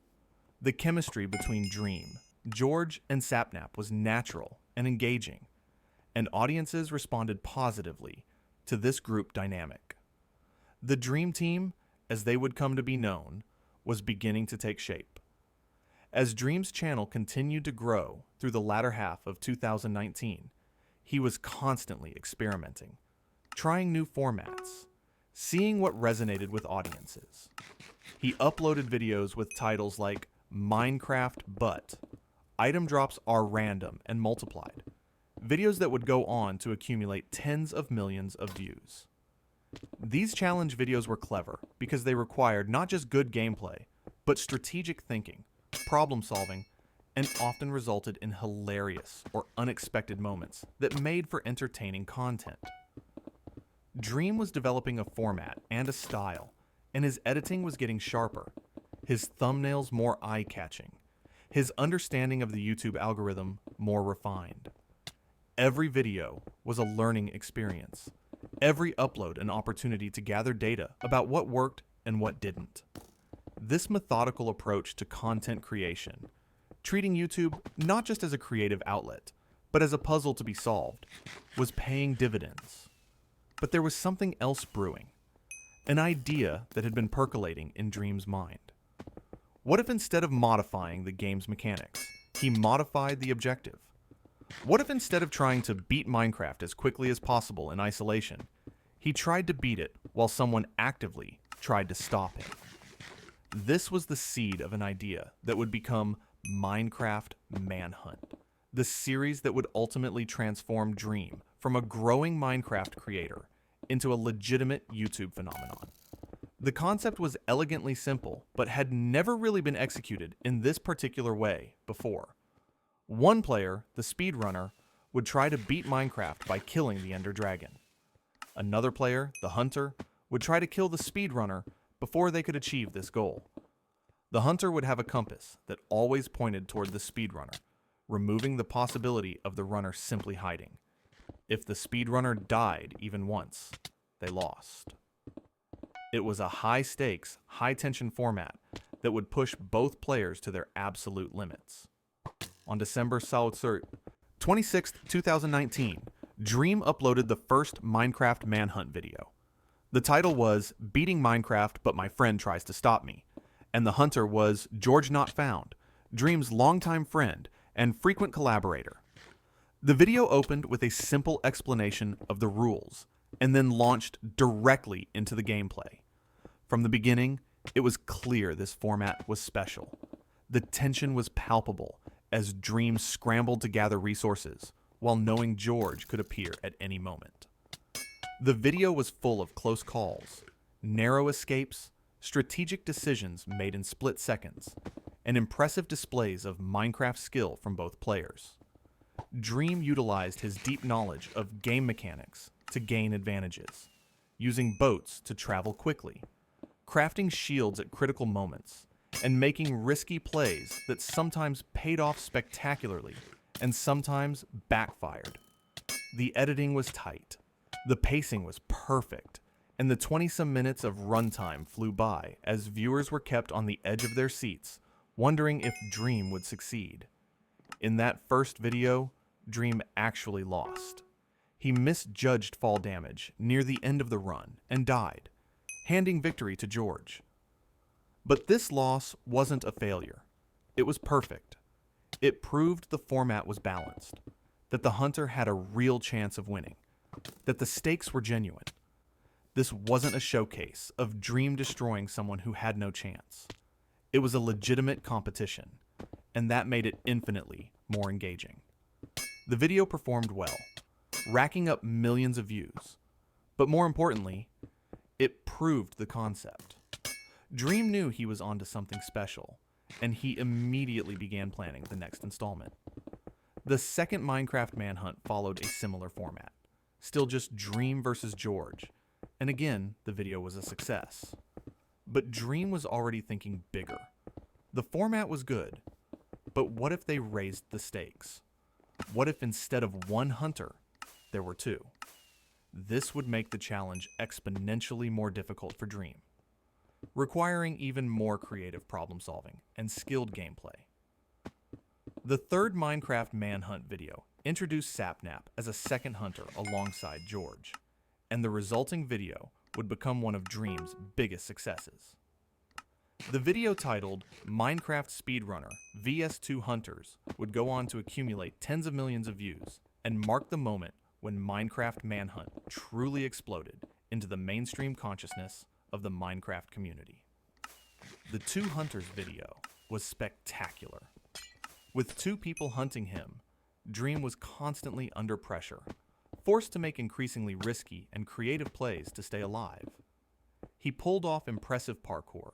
The chemistry between Dream, George, and Sapnap was natural and engaging, and audiences responded positively to this group dynamic. The Dream Team, as they would come to be known, was beginning to take shape. As Dream's channel continued to grow through the latter half of 2019, he was constantly experimenting, trying new formats, seeing what resonated with audiences. He uploaded videos with titles like Minecraft But, item drops are random and multiplied, videos that would go on to accumulate tens of millions of views. These challenge videos were clever because they required not just good gameplay, but strategic thinking, problem solving, and often resulted in hilarious or unexpected moments that made for entertaining content. Dream was developing a format and a style, and his editing was getting sharper, his thumbnails more eye-catching, his understanding of the YouTube algorithm more refined. Every video was a learning experience, every upload an opportunity to gather data about what worked and what didn't. This methodical approach to content creation, treating YouTube not just as a creative outlet, but as a puzzle to be solved, was paying dividends. But there was something else brewing, an idea that had been percolating in Dream's mind. What if instead of modifying the game's mechanics, he modified the objective? What if instead of trying to beat Minecraft as quickly as possible in isolation, he tried to beat it while someone actively tried to stop him? This was the seed of an idea that would become Minecraft Manhunt, the series that would ultimately transform Dream from a growing Minecraft creator into a legitimate YouTube phenomenon. The concept was elegantly simple, but had never really been executed in this particular way before. One player, the speedrunner, would try to beat Minecraft by killing the Ender Dragon. Another player, the hunter, would try to kill the speedrunner before they could achieve this goal. The hunter would have a compass that always pointed toward the speedrunner, removing the possibility of the runner simply hiding. If the speedrunner died even once, they lost. It was a high-stakes, high-tension format that would push both players to their absolute limits. On December 26, 2019, Dream uploaded the first Minecraft Manhunt video. The title was Beating Minecraft But My Friend Tries to Stop Me, and the hunter was George Not Found, Dream's longtime friend and frequent collaborator. The video opened with a simple explanation of the rules, and then launched directly into the gameplay. From the beginning, it was clear this format was special. The tension was palpable as Dream scrambled to gather resources, while knowing George could appear at any moment. The video was full of close calls, narrow escapes, strategic decisions made in split seconds, and impressive displays of Minecraft skill from both players. Dream utilized his deep knowledge of game mechanics to gain advantages, using boats to travel quickly, crafting shields at critical moments, and making risky plays that sometimes paid off spectacularly and sometimes backfired. The editing was tight, the pacing was perfect, and the 20-some minutes of runtime flew by as viewers were kept on the edge of their seats, wondering if Dream would succeed. In that first video, Dream actually lost. He misjudged fall damage near the end of the run and died, handing victory to George. But this loss wasn't a failure. It was perfect. It proved the format was balanced, that the hunter had a real chance of winning, that the stakes were genuine. This wasn't a showcase of Dream destroying someone who had no chance. It was a legitimate competition, and that made it infinitely more engaging. The video performed well, racking up millions of views, but more importantly, it proved the concept. Dream knew he was onto something special, and he immediately began planning the next installment. The second Minecraft Manhunt followed a similar format, still just Dream versus George, and again, the video was a success. But Dream was already thinking bigger. The format was good, but what if they raised the stakes? What if instead of one hunter, there were two? This would make the challenge exponentially more difficult for Dream, requiring even more creative problem solving and skilled gameplay. The third Minecraft Manhunt video introduced Sapnap as a second hunter alongside George, and the resulting video would become one of Dream's biggest successes. The video titled Minecraft Speedrunner vs2 Hunters would go on to accumulate tens of millions of views and mark the moment when Minecraft Manhunt truly exploded into the mainstream consciousness of the Minecraft community. The Two Hunters video was spectacular. With two people hunting him, Dream was constantly under pressure, forced to make increasingly risky and creative plays to stay alive. He pulled off impressive parkour,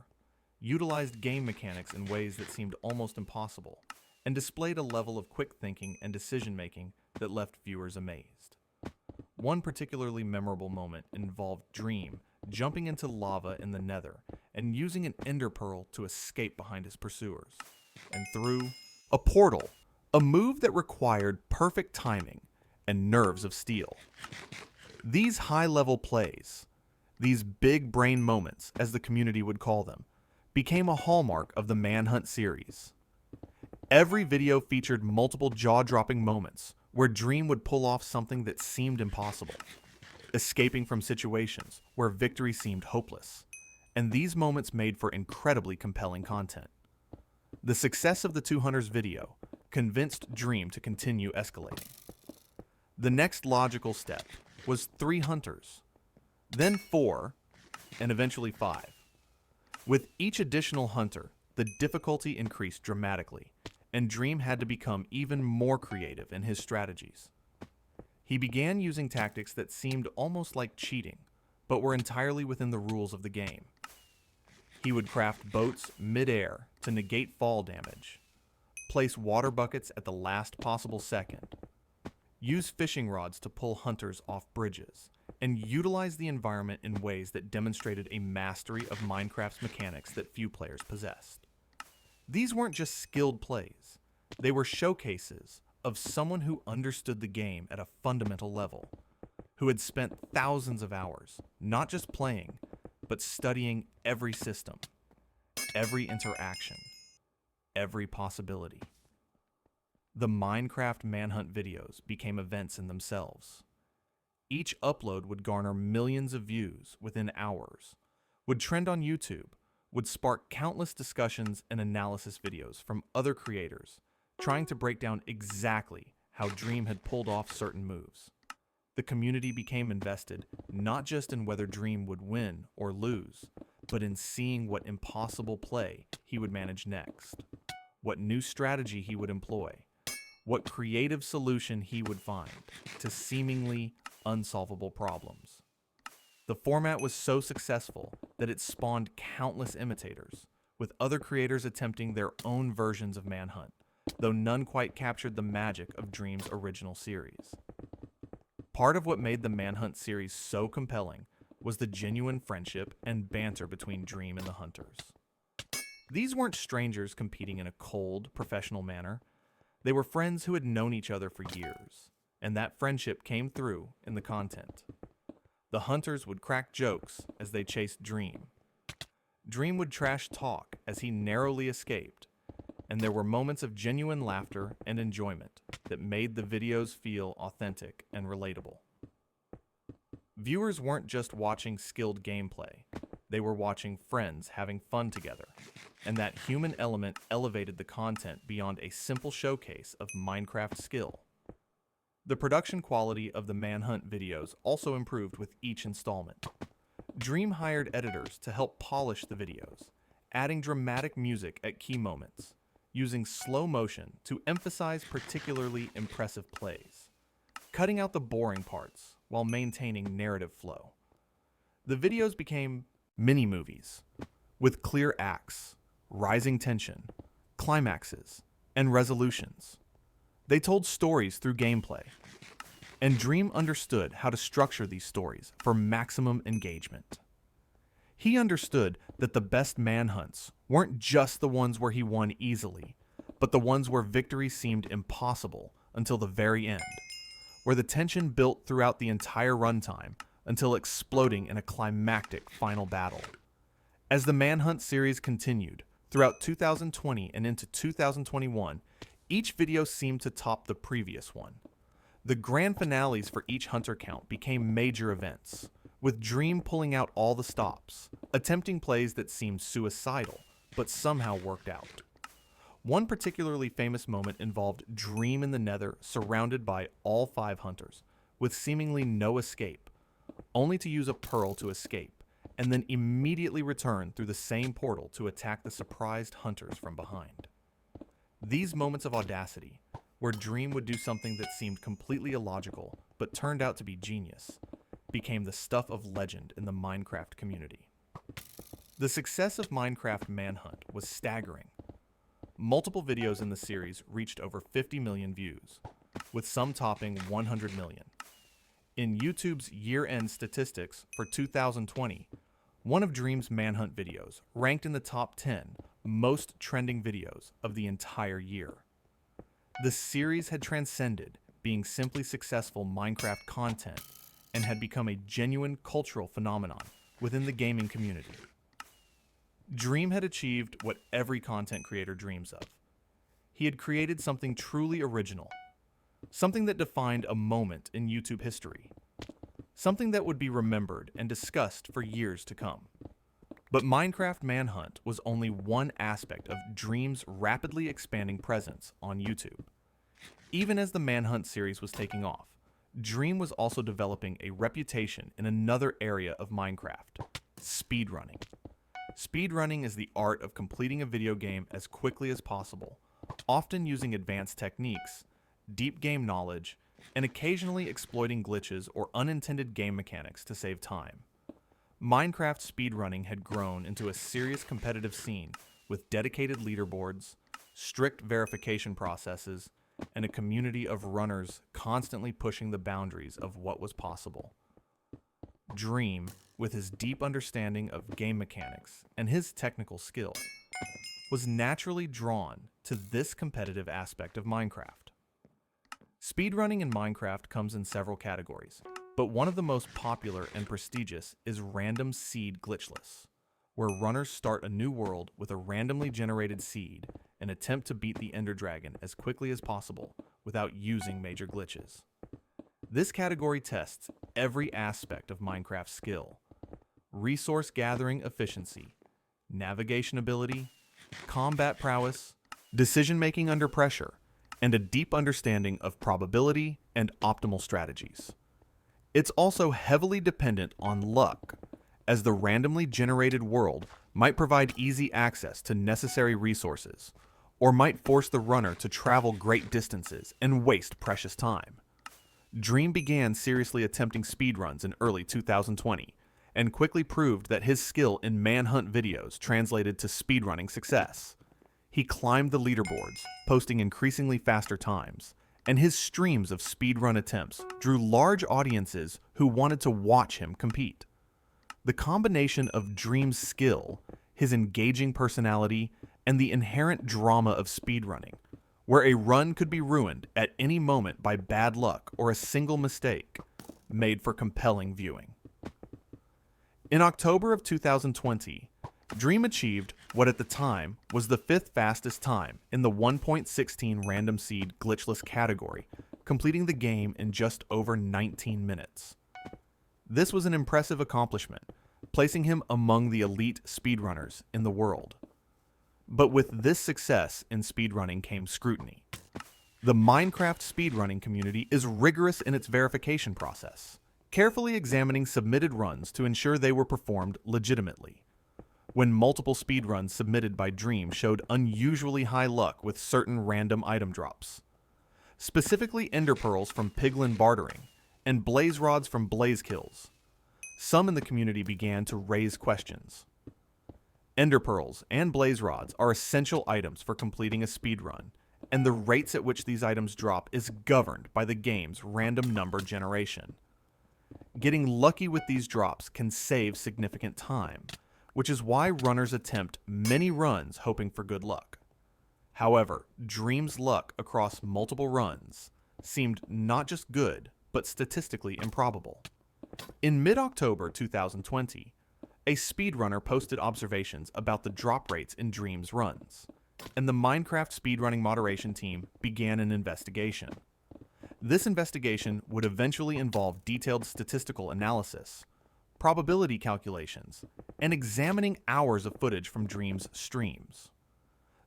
utilized game mechanics in ways that seemed almost impossible, and displayed a level of quick thinking and decision-making that left viewers amazed. One particularly memorable moment involved Dream jumping into lava in the Nether and using an ender pearl to escape behind his pursuers, and through a portal, a move that required perfect timing and nerves of steel. These high-level plays, these big brain moments, as the community would call them, became a hallmark of the Manhunt series. Every video featured multiple jaw-dropping moments where Dream would pull off something that seemed impossible, escaping from situations where victory seemed hopeless, and these moments made for incredibly compelling content. The success of the Two Hunters video convinced Dream to continue escalating. The next logical step was 3 hunters, then 4, and eventually 5. With each additional hunter, the difficulty increased dramatically, and Dream had to become even more creative in his strategies. He began using tactics that seemed almost like cheating, but were entirely within the rules of the game. He would craft boats mid-air to negate fall damage, place water buckets at the last possible second, use fishing rods to pull hunters off bridges, and utilize the environment in ways that demonstrated a mastery of Minecraft's mechanics that few players possessed. These weren't just skilled plays, they were showcases of someone who understood the game at a fundamental level, who had spent thousands of hours, not just playing, but studying every system, every interaction, every possibility. The Minecraft Manhunt videos became events in themselves. Each upload would garner millions of views within hours, would trend on YouTube, would spark countless discussions and analysis videos from other creators trying to break down exactly how Dream had pulled off certain moves. The community became invested not just in whether Dream would win or lose, but in seeing what impossible play he would manage next, what new strategy he would employ, what creative solution he would find to seemingly unsolvable problems. The format was so successful that it spawned countless imitators, with other creators attempting their own versions of Manhunt, though none quite captured the magic of Dream's original series. Part of what made the Manhunt series so compelling was the genuine friendship and banter between Dream and the hunters. These weren't strangers competing in a cold, professional manner. They were friends who had known each other for years, and that friendship came through in the content. The hunters would crack jokes as they chased Dream. Dream would trash talk as he narrowly escaped, and there were moments of genuine laughter and enjoyment that made the videos feel authentic and relatable. Viewers weren't just watching skilled gameplay, they were watching friends having fun together, and that human element elevated the content beyond a simple showcase of Minecraft skill. The production quality of the Manhunt videos also improved with each installment. Dream hired editors to help polish the videos, adding dramatic music at key moments, using slow motion to emphasize particularly impressive plays, cutting out the boring parts while maintaining narrative flow. The videos became mini-movies, with clear acts, rising tension, climaxes, and resolutions. They told stories through gameplay, and Dream understood how to structure these stories for maximum engagement. He understood that the best manhunts weren't just the ones where he won easily, but the ones where victory seemed impossible until the very end, where the tension built throughout the entire runtime until exploding in a climactic final battle. As the Manhunt series continued throughout 2020 and into 2021, each video seemed to top the previous one. The grand finales for each hunter count became major events, with Dream pulling out all the stops, attempting plays that seemed suicidal, but somehow worked out. One particularly famous moment involved Dream in the Nether surrounded by all 5 hunters, with seemingly no escape, only to use a pearl to escape, and then immediately return through the same portal to attack the surprised hunters from behind. These moments of audacity, where Dream would do something that seemed completely illogical but turned out to be genius, became the stuff of legend in the Minecraft community. The success of Minecraft Manhunt was staggering. multiple videos in the series reached over 50 million views, with some topping 100 million. In YouTube's year-end statistics for 2020, one of Dream's Manhunt videos ranked in the top 10 most trending videos of the entire year. The series had transcended being simply successful Minecraft content and had become a genuine cultural phenomenon within the gaming community. Dream had achieved what every content creator dreams of. He had created something truly original, something that defined a moment in YouTube history, something that would be remembered and discussed for years to come. But Minecraft Manhunt was only one aspect of Dream's rapidly expanding presence on YouTube. Even as the Manhunt series was taking off, Dream was also developing a reputation in another area of Minecraft: speedrunning. Speedrunning is the art of completing a video game as quickly as possible, often using advanced techniques, deep game knowledge, and occasionally exploiting glitches or unintended game mechanics to save time. Minecraft speedrunning had grown into a serious competitive scene with dedicated leaderboards, strict verification processes, and a community of runners constantly pushing the boundaries of what was possible. Dream, with his deep understanding of game mechanics and his technical skill, was naturally drawn to this competitive aspect of Minecraft. Speedrunning in Minecraft comes in several categories, but one of the most popular and prestigious is Random Seed Glitchless, where runners start a new world with a randomly generated seed and attempt to beat the Ender Dragon as quickly as possible without using major glitches. This category tests every aspect of Minecraft's skill: resource gathering efficiency, navigation ability, combat prowess, decision-making under pressure, and a deep understanding of probability and optimal strategies. It's also heavily dependent on luck, as the randomly generated world might provide easy access to necessary resources, or might force the runner to travel great distances and waste precious time. Dream began seriously attempting speedruns in early 2020, and quickly proved that his skill in Manhunt videos translated to speedrunning success. He climbed the leaderboards, posting increasingly faster times, and his streams of speedrun attempts drew large audiences who wanted to watch him compete. The combination of Dream's skill, his engaging personality, and the inherent drama of speedrunning, where a run could be ruined at any moment by bad luck or a single mistake, made for compelling viewing. In October of 2020, Dream achieved what at the time was the 5th fastest time in the 1.16 random seed glitchless category, completing the game in just over 19 minutes. This was an impressive accomplishment, placing him among the elite speedrunners in the world. But with this success in speedrunning came scrutiny. The Minecraft speedrunning community is rigorous in its verification process, carefully examining submitted runs to ensure they were performed legitimately. When multiple speedruns submitted by Dream showed unusually high luck with certain random item drops, specifically ender pearls from Piglin bartering and blaze rods from blaze kills, some in the community began to raise questions. Ender pearls and blaze rods are essential items for completing a speedrun, and the rates at which these items drop is governed by the game's random number generation. Getting lucky with these drops can save significant time, which is why runners attempt many runs hoping for good luck. However, Dream's luck across multiple runs seemed not just good, but statistically improbable. In mid-October 2020, a speedrunner posted observations about the drop rates in Dream's runs, and the Minecraft speedrunning moderation team began an investigation. This investigation would eventually involve detailed statistical analysis, probability calculations, and examining hours of footage from Dream's streams.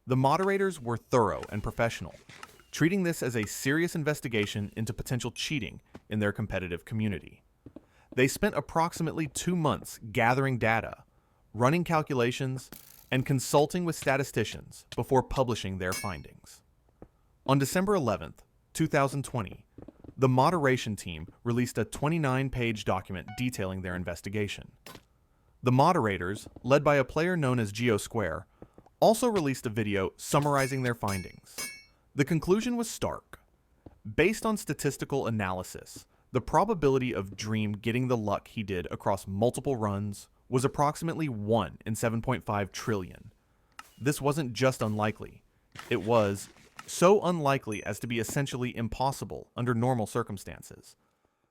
The moderators were thorough and professional, treating this as a serious investigation into potential cheating in their competitive community. They spent approximately 2 months gathering data, running calculations, and consulting with statisticians before publishing their findings. On December 11th, 2020, the moderation team released a 29-page document detailing their investigation. The moderators, led by a player known as GeoSquare, also released a video summarizing their findings. The conclusion was stark. Based on statistical analysis, the probability of Dream getting the luck he did across multiple runs was approximately 1 in 7.5 trillion. This wasn't just unlikely. It was so unlikely as to be essentially impossible under normal circumstances.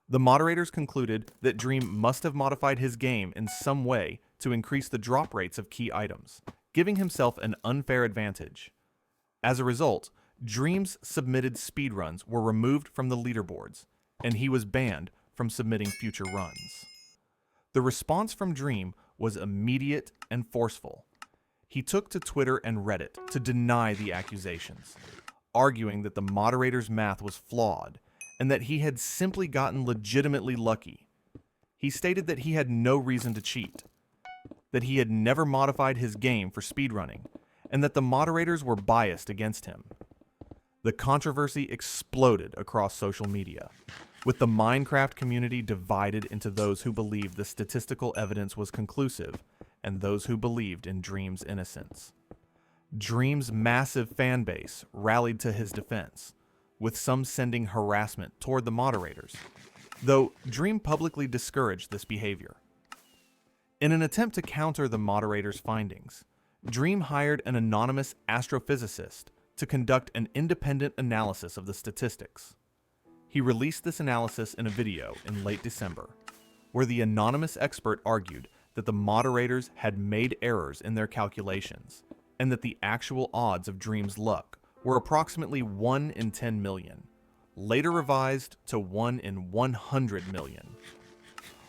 The moderators concluded that Dream must have modified his game in some way to increase the drop rates of key items, giving himself an unfair advantage. As a result, Dream's submitted speedruns were removed from the leaderboards, and he was banned from submitting future runs. The response from Dream was immediate and forceful. He took to Twitter and Reddit to deny the accusations, arguing that the moderator's math was flawed and that he had simply gotten legitimately lucky. He stated that he had no reason to cheat, that he had never modified his game for speedrunning, and that the moderators were biased against him. The controversy exploded across social media, with the Minecraft community divided into those who believed the statistical evidence was conclusive and those who believed in Dream's innocence. Dream's massive fan base rallied to his defense, with some sending harassment toward the moderators, though Dream publicly discouraged this behavior. In an attempt to counter the moderators' findings, Dream hired an anonymous astrophysicist to conduct an independent analysis of the statistics. He released this analysis in a video in late December, where the anonymous expert argued that the moderators had made errors in their calculations, and that the actual odds of Dream's luck were approximately 1 in 10 million, later revised to 1 in 100 million.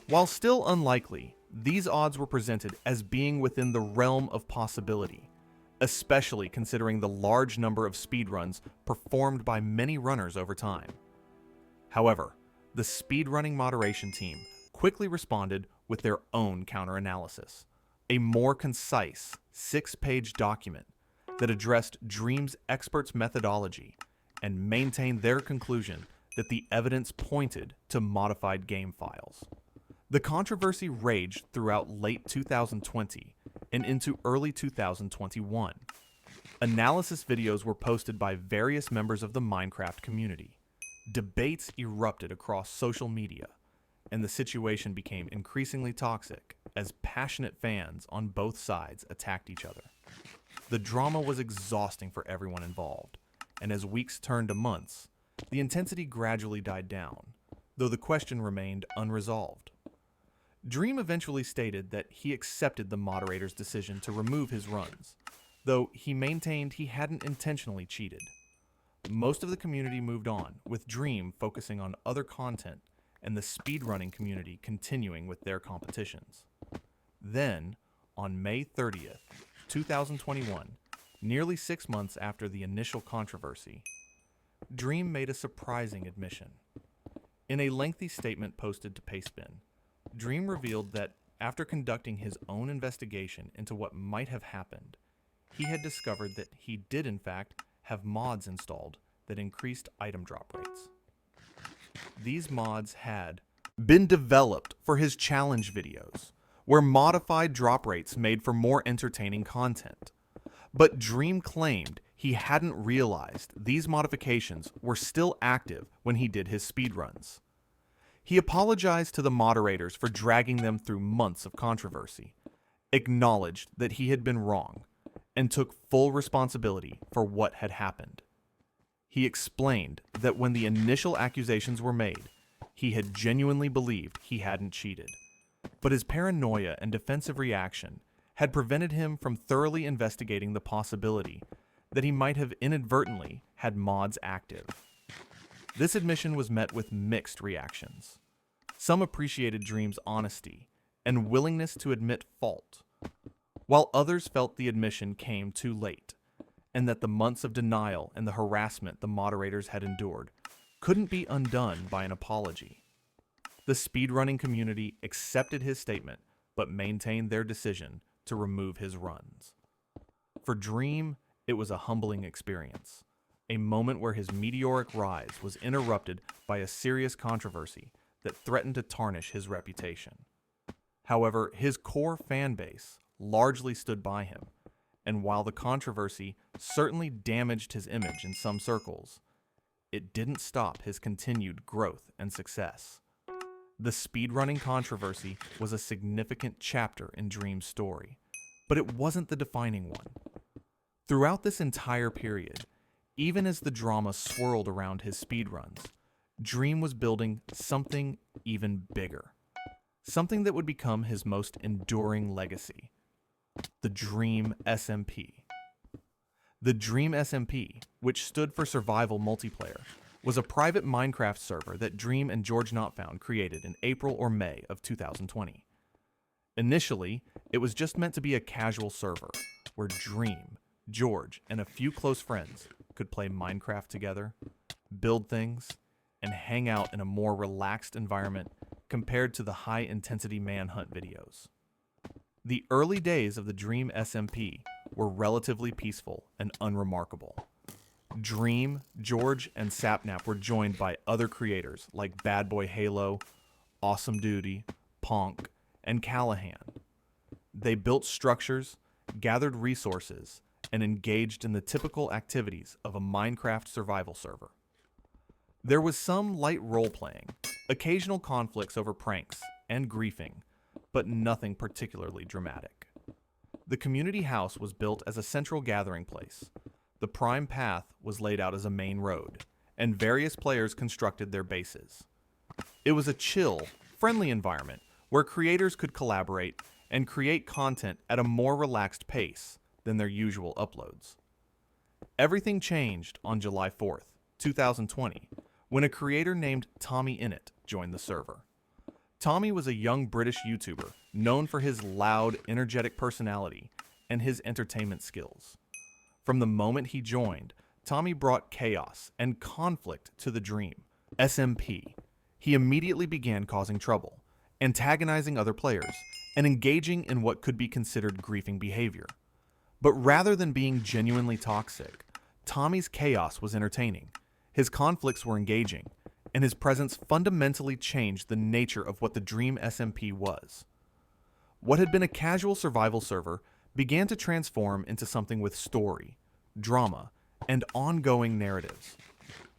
While still unlikely, these odds were presented as being within the realm of possibility, especially considering the large number of speedruns performed by many runners over time. However, the speedrunning moderation team quickly responded with their own counter-analysis, a more concise 6-page document that addressed Dream's experts' methodology and maintained their conclusion that the evidence pointed to modified game files. The controversy raged throughout late 2020 and into early 2021. Analysis videos were posted by various members of the Minecraft community. Debates erupted across social media, and the situation became increasingly toxic as passionate fans on both sides attacked each other. The drama was exhausting for everyone involved, and as weeks turned to months, the intensity gradually died down, though the question remained unresolved. Dream eventually stated that he accepted the moderator's decision to remove his runs, though he maintained he hadn't intentionally cheated. Most of the community moved on, with Dream focusing on other content and the speedrunning community continuing with their competitions. Then, on May 30th, 2021, nearly 6 months after the initial controversy, Dream made a surprising admission. In a lengthy statement posted to Pastebin, Dream revealed that after conducting his own investigation into what might have happened, he had discovered that he did in fact have mods installed that increased item drop rates. These mods had been developed for his challenge videos, where modified drop rates made for more entertaining content. But Dream claimed he hadn't realized these modifications were still active when he did his speedruns. He apologized to the moderators for dragging them through months of controversy, acknowledged that he had been wrong, and took full responsibility for what had happened. He explained that when the initial accusations were made, he had genuinely believed he hadn't cheated, but his paranoia and defensive reaction had prevented him from thoroughly investigating the possibility that he might have inadvertently had mods active. This admission was met with mixed reactions. Some appreciated Dream's honesty and willingness to admit fault, while others felt the admission came too late, and that the months of denial and the harassment the moderators had endured couldn't be undone by an apology. The speedrunning community accepted his statement, but maintained their decision to remove his runs. For Dream, it was a humbling experience, a moment where his meteoric rise was interrupted by a serious controversy that threatened to tarnish his reputation. However, his core fan base largely stood by him, and while the controversy certainly damaged his image in some circles, it didn't stop his continued growth and success. The speedrunning controversy was a significant chapter in Dream's story, but it wasn't the defining one. Throughout this entire period, even as the drama swirled around his speedruns, Dream was building something even bigger. Something that would become his most enduring legacy. The Dream SMP. The Dream SMP, which stood for Survival Multiplayer, was a private Minecraft server that Dream and George Notfound created in April or May of 2020. Initially, it was just meant to be a casual server where Dream, George, and a few close friends could play Minecraft together, build things, and hang out in a more relaxed environment compared to the high-intensity manhunt videos. The early days of the Dream SMP were relatively peaceful and unremarkable. Dream, George, and Sapnap were joined by other creators like Bad Boy Halo, Awesome Duty, Ponk, and Callahan. They built structures, gathered resources, and engaged in the typical activities of a Minecraft survival server. There was some light role-playing, occasional conflicts over pranks, and griefing, but nothing particularly dramatic. The community house was built as a central gathering place. The prime path was laid out as a main road, and various players constructed their bases. It was a chill, friendly environment where creators could collaborate and create content at a more relaxed pace than their usual uploads. Everything changed on July 4th, 2020, when a creator named Tommy Innit joined the server. Tommy was a young British YouTuber known for his loud, energetic personality and his entertainment skills. From the moment he joined, Tommy brought chaos and conflict to the Dream SMP. He immediately began causing trouble, antagonizing other players, and engaging in what could be considered griefing behavior. But rather than being genuinely toxic, Tommy's chaos was entertaining, his conflicts were engaging, and his presence fundamentally changed the nature of what the Dream SMP was. What had been a casual survival server began to transform into something with story, drama, and ongoing narratives.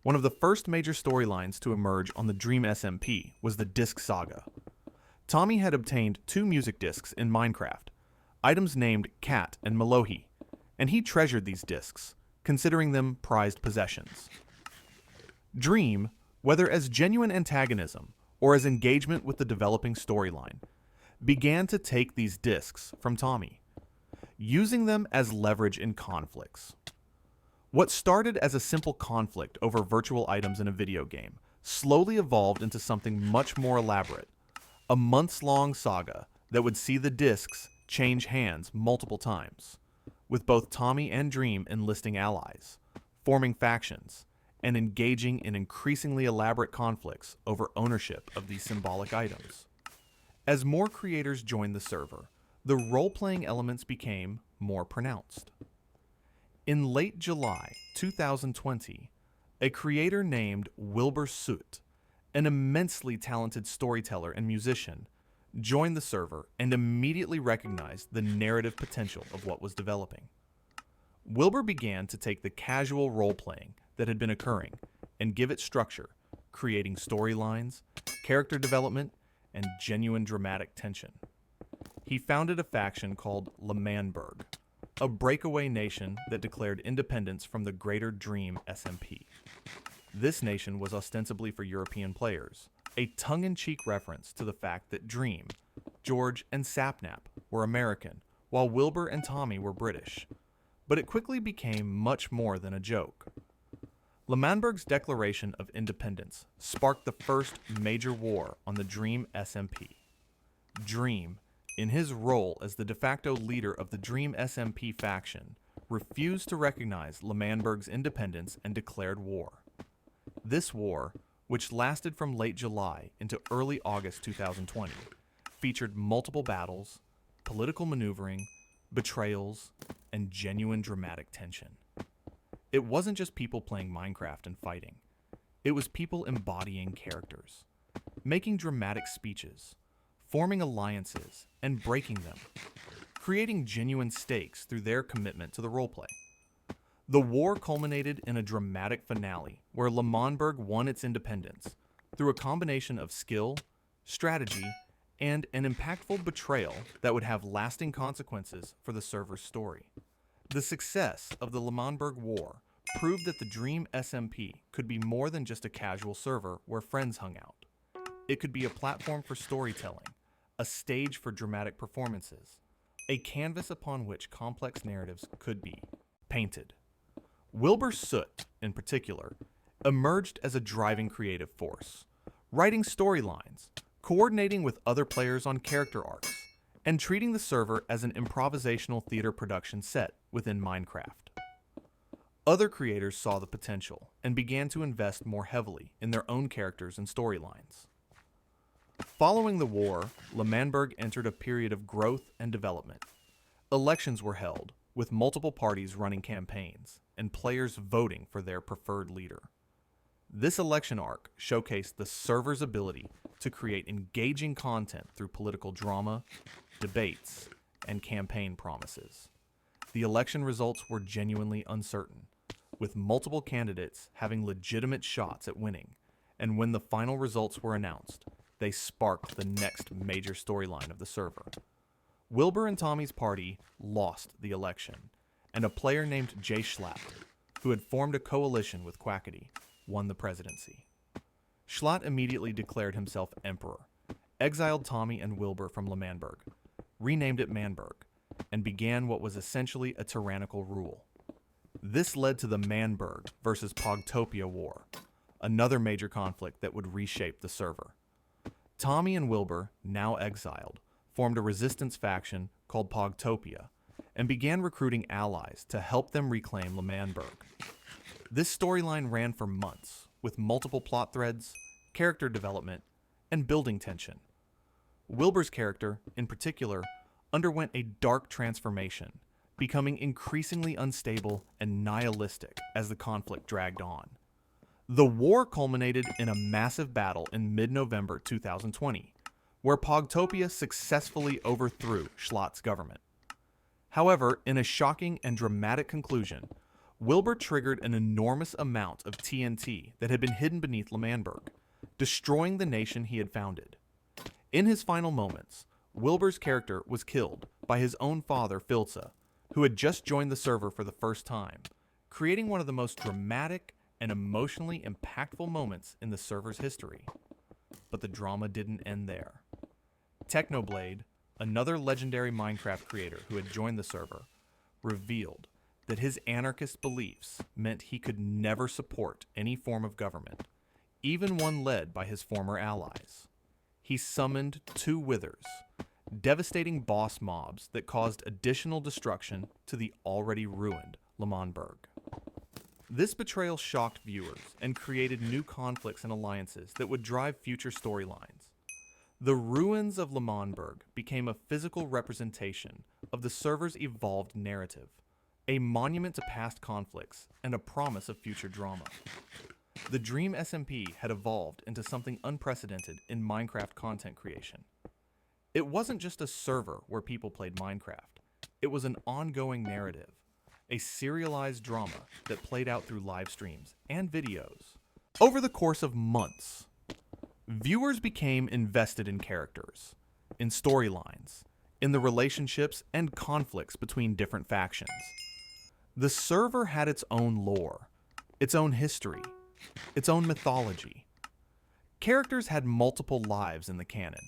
One of the first major storylines to emerge on the Dream SMP was the Disc Saga. Tommy had obtained 2 music discs in Minecraft, items named Cat and Melohi, and he treasured these discs, considering them prized possessions. Dream, whether as genuine antagonism or as engagement with the developing storyline, began to take these discs from Tommy, using them as leverage in conflicts. What started as a simple conflict over virtual items in a video game slowly evolved into something much more elaborate, a months-long saga that would see the discs change hands multiple times, with both Tommy and Dream enlisting allies, forming factions, and engaging in increasingly elaborate conflicts over ownership of these symbolic items. As more creators joined the server, the role-playing elements became more pronounced. In late July 2020, a creator named Wilbur Soot, an immensely talented storyteller and musician, joined the server and immediately recognized the narrative potential of what was developing. Wilbur began to take the casual role-playing that had been occurring and give it structure, creating storylines, character development, and genuine dramatic tension. He founded a faction called L'Manberg, a breakaway nation that declared independence from the greater Dream SMP. This nation was ostensibly for European players, a tongue-in-cheek reference to the fact that Dream, George, and Sapnap were American, while Wilbur and Tommy were British. But it quickly became much more than a joke. L'Manberg's declaration of independence sparked the first major war on the Dream SMP. Dream, in his role as the de facto leader of the Dream SMP faction, refused to recognize L'Manberg's independence and declared war. This war, which lasted from late July into early August 2020, featured multiple battles, political maneuvering, betrayals, and genuine dramatic tension. It wasn't just people playing Minecraft and fighting. It was people embodying characters, making dramatic speeches, forming alliances, and breaking them. creating genuine stakes through their commitment to the roleplay. The war culminated in a dramatic finale where L'Manberg won its independence through a combination of skill, strategy, and an impactful betrayal that would have lasting consequences for the server's story. The success of the L'Manberg War proved that the Dream SMP could be more than just a casual server where friends hung out. It could be a platform for storytelling, a stage for dramatic performances, a canvas upon which complex narratives could be painted. Wilbur Soot, in particular, emerged as a driving creative force, writing storylines, coordinating with other players on character arcs, and treating the server as an improvisational theater production set within Minecraft. Other creators saw the potential and began to invest more heavily in their own characters and storylines. Following the war, L'Manberg entered a period of growth and development. Elections were held, with multiple parties running campaigns and players voting for their preferred leader. This election arc showcased the server's ability to create engaging content through political drama, debates, and campaign promises. The election results were genuinely uncertain, with multiple candidates having legitimate shots at winning, and when the final results were announced, they sparked the next major storyline of the server. Wilbur and Tommy's party lost the election, and a player named Jay Schlatt, who had formed a coalition with Quackity, won the presidency. Schlatt immediately declared himself emperor, exiled Tommy and Wilbur from L'Manberg, renamed it Manberg, and began what was essentially a tyrannical rule. This led to the Manberg versus Pogtopia War, another major conflict that would reshape the server. Tommy and Wilbur, now exiled, formed a resistance faction called Pogtopia and began recruiting allies to help them reclaim L'Manberg. This storyline ran for months, with multiple plot threads, character development, and building tension. Wilbur's character, in particular, underwent a dark transformation, becoming increasingly unstable and nihilistic as the conflict dragged on. The war culminated in a massive battle in mid-November 2020, where Pogtopia successfully overthrew Schlatt's government. However, in a shocking and dramatic conclusion, Wilbur triggered an enormous amount of TNT that had been hidden beneath L'Manberg, destroying the nation he had founded. In his final moments, Wilbur's character was killed by his own father, Filza, who had just joined the server for the first time, creating one of the most dramatic and emotionally impactful moments in the server's history. But the drama didn't end there. Technoblade, another legendary Minecraft creator who had joined the server, revealed that his anarchist beliefs meant he could never support any form of government, even one led by his former allies. He summoned two withers, devastating boss mobs that caused additional destruction to the already ruined L'Manberg. This betrayal shocked viewers and created new conflicts and alliances that would drive future storylines. The ruins of L'Manberg became a physical representation of the server's evolved narrative, a monument to past conflicts and a promise of future drama. The Dream SMP had evolved into something unprecedented in Minecraft content creation. It wasn't just a server where people played Minecraft. It was an ongoing narrative, a serialized drama that played out through live streams and videos. Over the course of months, viewers became invested in characters, in storylines, in the relationships and conflicts between different factions. The server had its own lore, its own history, its own mythology. Characters had multiple lives in the canon,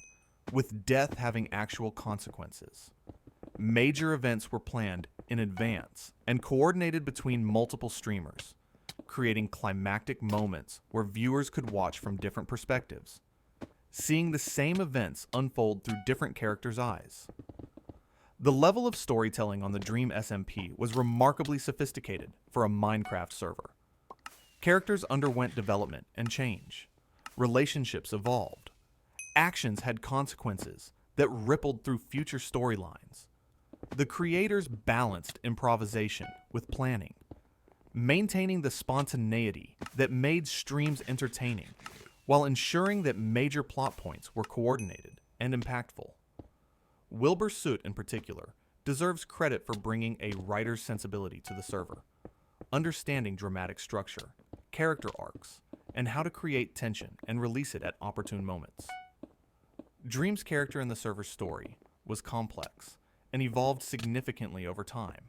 with death having actual consequences. Major events were planned in advance and coordinated between multiple streamers, creating climactic moments where viewers could watch from different perspectives, seeing the same events unfold through different characters' eyes. The level of storytelling on the Dream SMP was remarkably sophisticated for a Minecraft server. Characters underwent development and change. Relationships evolved. Actions had consequences that rippled through future storylines. The creators balanced improvisation with planning, maintaining the spontaneity that made streams entertaining, while ensuring that major plot points were coordinated and impactful. Wilbur Soot, in particular, deserves credit for bringing a writer's sensibility to the server, understanding dramatic structure, character arcs, and how to create tension and release it at opportune moments. Dream's character in the server's story was complex and evolved significantly over time.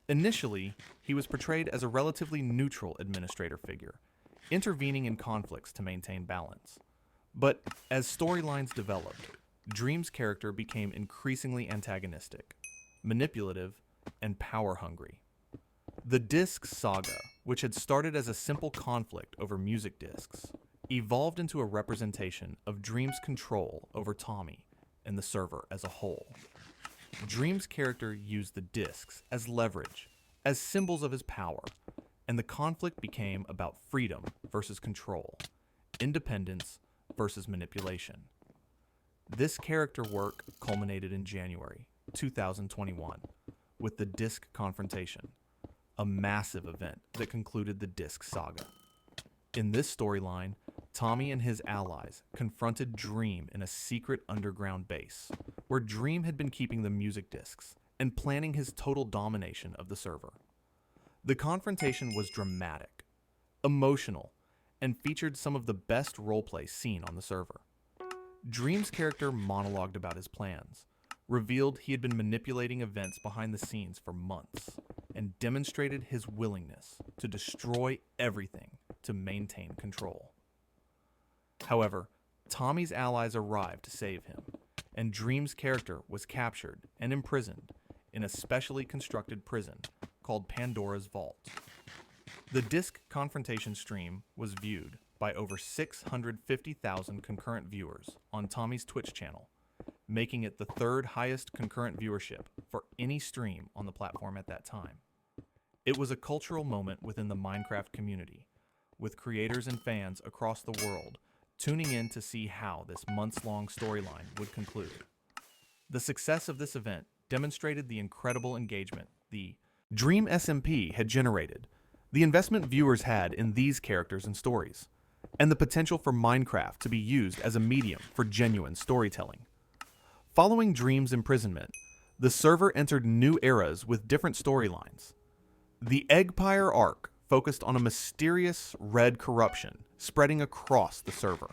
Initially, he was portrayed as a relatively neutral administrator figure, intervening in conflicts to maintain balance. But as storylines developed, Dream's character became increasingly antagonistic, manipulative, and power-hungry. The Discs saga, which had started as a simple conflict over music discs, evolved into a representation of Dream's control over Tommy and the server as a whole. Dream's character used the discs as leverage, as symbols of his power, and the conflict became about freedom versus control, independence versus manipulation. This character work culminated in January 2021 with the Disc Confrontation, a massive event that concluded the Disc saga. In this storyline, Tommy and his allies confronted Dream in a secret underground base, where Dream had been keeping the music discs and planning his total domination of the server. The confrontation was dramatic, emotional, and featured some of the best roleplay seen on the server. Dream's character monologued about his plans, revealed he had been manipulating events behind the scenes for months, and demonstrated his willingness to destroy everything to maintain control. However, Tommy's allies arrived to save him, and Dream's character was captured and imprisoned in a specially constructed prison called Pandora's Vault. The Disc Confrontation stream was viewed by over 650,000 concurrent viewers on Tommy's Twitch channel, making it the third highest concurrent viewership for any stream on the platform at that time. It was a cultural moment within the Minecraft community, with creators and fans across the world tuning in to see how this months-long storyline would conclude. The success of this event demonstrated the incredible engagement the Dream SMP had generated, the investment viewers had in these characters and stories, and the potential for Minecraft to be used as a medium for genuine storytelling. Following Dream's imprisonment, the server entered new eras with different storylines. The Eggpire arc focused on a mysterious red corruption spreading across the server.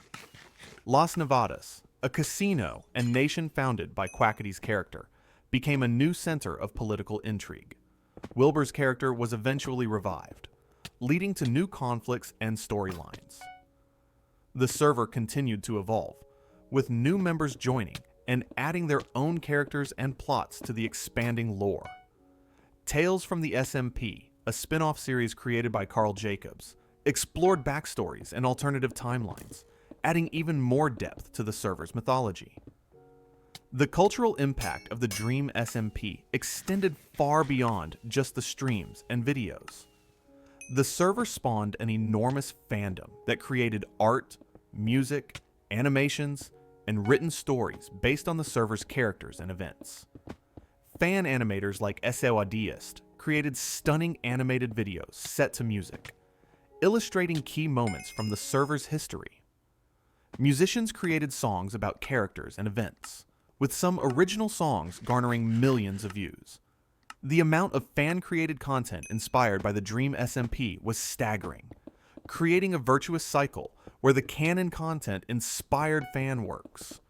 Las Nevadas, a casino and nation founded by Quackity's character, became a new center of political intrigue. Wilbur's character was eventually revived, leading to new conflicts and storylines. The server continued to evolve, with new members joining and adding their own characters and plots to the expanding lore. Tales from the SMP, a spin-off series created by Carl Jacobs, explored backstories and alternative timelines, adding even more depth to the server's mythology. The cultural impact of the Dream SMP extended far beyond just the streams and videos. The server spawned an enormous fandom that created art, music, animations, and written stories based on the server's characters and events. Fan animators like SEOADeist created stunning animated videos set to music, illustrating key moments from the server's history. Musicians created songs about characters and events, with some original songs garnering millions of views. The amount of fan-created content inspired by the Dream SMP was staggering, creating a virtuous cycle where the canon content inspired fan works,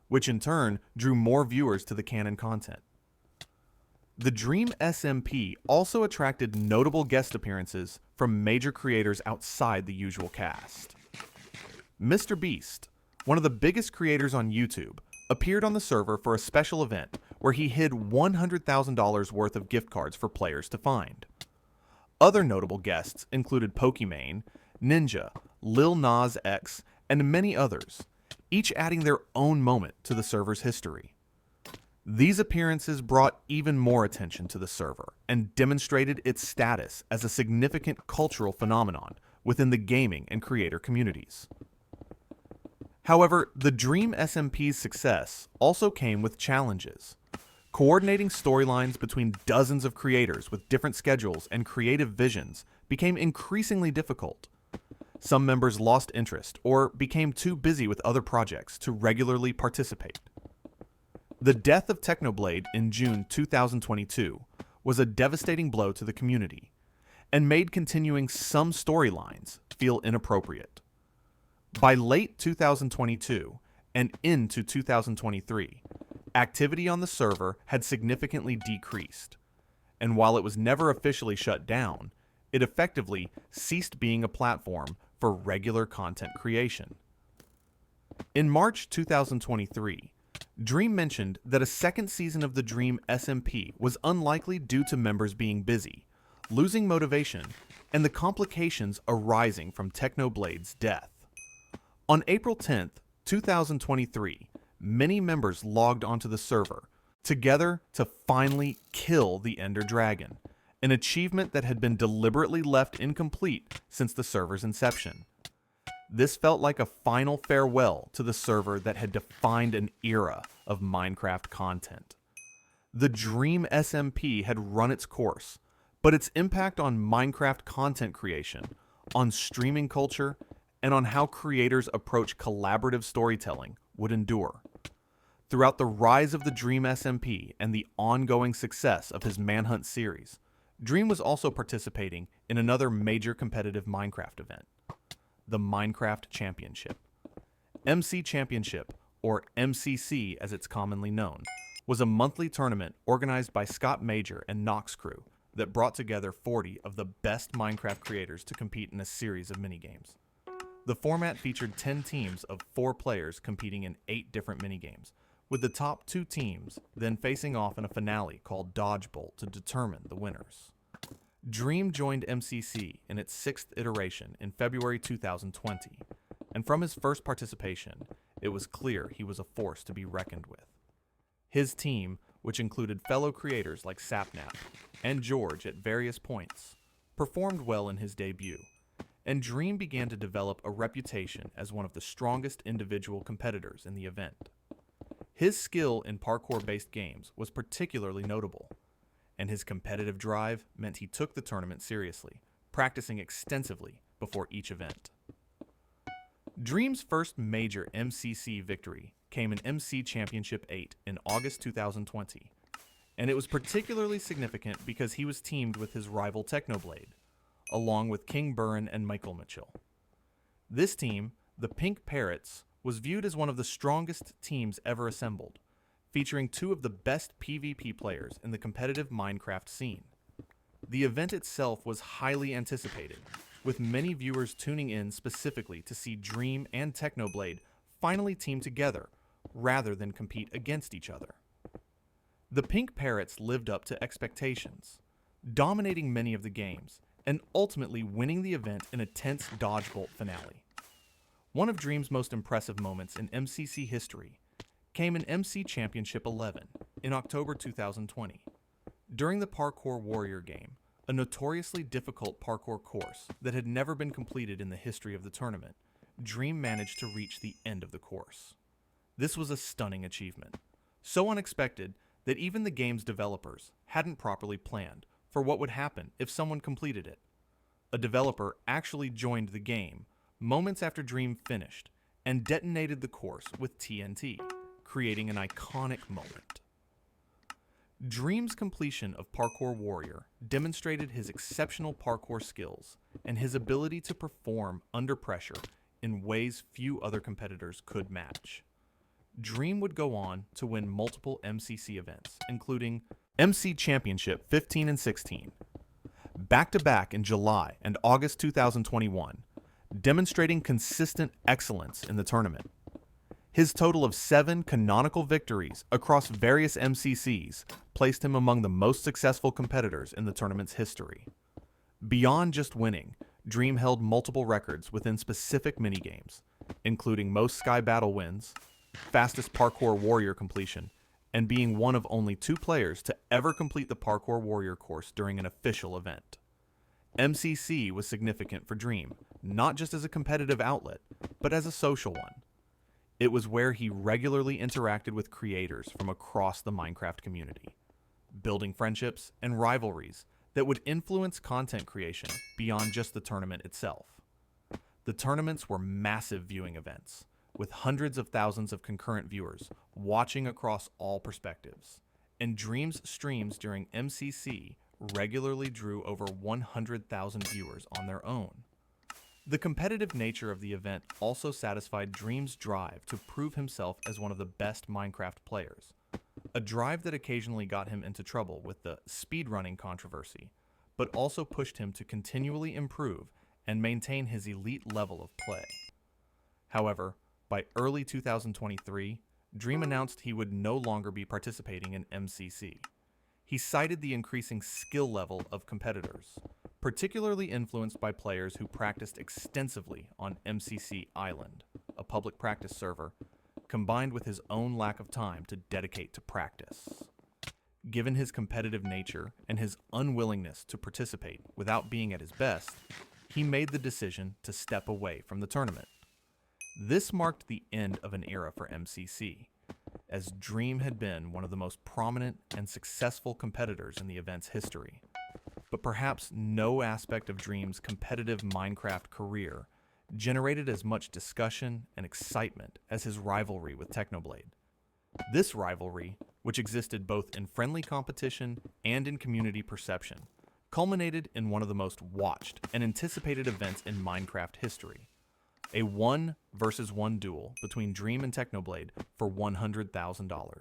which in turn drew more viewers to the canon content. The Dream SMP also attracted notable guest appearances from major creators outside the usual cast. Mr. Beast, one of the biggest creators on YouTube, appeared on the server for a special event where he hid $100,000 worth of gift cards for players to find. Other notable guests included Pokimane, Ninja, Lil Nas X, and many others, each adding their own moment to the server's history. These appearances brought even more attention to the server and demonstrated its status as a significant cultural phenomenon within the gaming and creator communities. However, the Dream SMP's success also came with challenges. Coordinating storylines between dozens of creators with different schedules and creative visions became increasingly difficult. Some members lost interest or became too busy with other projects to regularly participate. The death of Technoblade in June 2022 was a devastating blow to the community and made continuing some storylines feel inappropriate. By late 2022 and into 2023, activity on the server had significantly decreased, and while it was never officially shut down, it effectively ceased being a platform for regular content creation. In March 2023, Dream mentioned that a second season of the Dream SMP was unlikely due to members being busy, losing motivation, and the complications arising from Technoblade's death. On April 10th, 2023, many members logged onto the server, together to finally kill the Ender Dragon, an achievement that had been deliberately left incomplete since the server's inception. This felt like a final farewell to the server that had defined an era of Minecraft content. The Dream SMP had run its course, but its impact on Minecraft content creation, on streaming culture, and on how creators approach collaborative storytelling would endure. Throughout the rise of the Dream SMP and the ongoing success of his Manhunt series, Dream was also participating in another major competitive Minecraft event, the Minecraft Championship. MC Championship, or MCC as it's commonly known, was a monthly tournament organized by Scott Major and Nox Crew that brought together 40 of the best Minecraft creators to compete in a series of minigames. The format featured 10 teams of 4 players competing in 8 different minigames, with the top 2 teams then facing off in a finale called Dodgeball to determine the winners. Dream joined MCC in its 6th iteration in February 2020, and from his first participation, it was clear he was a force to be reckoned with. His team, which included fellow creators like Sapnap and George at various points, performed well in his debut, and Dream began to develop a reputation as one of the strongest individual competitors in the event. His skill in parkour-based games was particularly notable, and his competitive drive meant he took the tournament seriously, practicing extensively before each event. Dream's first major MCC victory came in MC Championship 8 in August 2020, and it was particularly significant because he was teamed with his rival Technoblade, along with King Burren and Michael Mitchell. This team, the Pink Parrots, was viewed as one of the strongest teams ever assembled, featuring 2 of the best PvP players in the competitive Minecraft scene. The event itself was highly anticipated, with many viewers tuning in specifically to see Dream and Technoblade finally team together rather than compete against each other. The Pink Parrots lived up to expectations, dominating many of the games and ultimately winning the event in a tense dodgeball finale. One of Dream's most impressive moments in MCC history came in MC Championship 11 in October 2020. During the Parkour Warrior game, a notoriously difficult parkour course that had never been completed in the history of the tournament, Dream managed to reach the end of the course. This was a stunning achievement, so unexpected that even the game's developers hadn't properly planned for what would happen if someone completed it. A developer actually joined the game moments after Dream finished and detonated the course with TNT, creating an iconic moment. Dream's completion of Parkour Warrior demonstrated his exceptional parkour skills and his ability to perform under pressure in ways few other competitors could match. Dream would go on to win multiple MCC events, including MC Championship 15 and 16, back-to-back in July and August 2021, demonstrating consistent excellence in the tournament. His total of 7 canonical victories across various MCCs placed him among the most successful competitors in the tournament's history. Beyond just winning, Dream held multiple records within specific minigames, including most Sky Battle wins, fastest Parkour Warrior completion, and being one of only 2 players to ever complete the Parkour Warrior course during an official event. MCC was significant for Dream, not just as a competitive outlet, but as a social one. It was where he regularly interacted with creators from across the Minecraft community, building friendships and rivalries that would influence content creation beyond just the tournament itself. The tournaments were massive viewing events, with hundreds of thousands of concurrent viewers watching across all perspectives. And Dream's streams during MCC regularly drew over 100,000 viewers on their own. The competitive nature of the event also satisfied Dream's drive to prove himself as one of the best Minecraft players, a drive that occasionally got him into trouble with the speedrunning controversy, but also pushed him to continually improve and maintain his elite level of play. However, by early 2023, Dream announced he would no longer be participating in MCC. He cited the increasing skill level of competitors, particularly influenced by players who practiced extensively on MCC Island, a public practice server, combined with his own lack of time to dedicate to practice. Given his competitive nature and his unwillingness to participate without being at his best, he made the decision to step away from the tournament. This marked the end of an era for MCC, as Dream had been one of the most prominent and successful competitors in the event's history. But perhaps no aspect of Dream's competitive Minecraft career generated as much discussion and excitement as his rivalry with Technoblade. This rivalry, which existed both in friendly competition and in community perception, culminated in one of the most watched and anticipated events in Minecraft history, a 1-versus-1 duel between Dream and Technoblade for $100,000,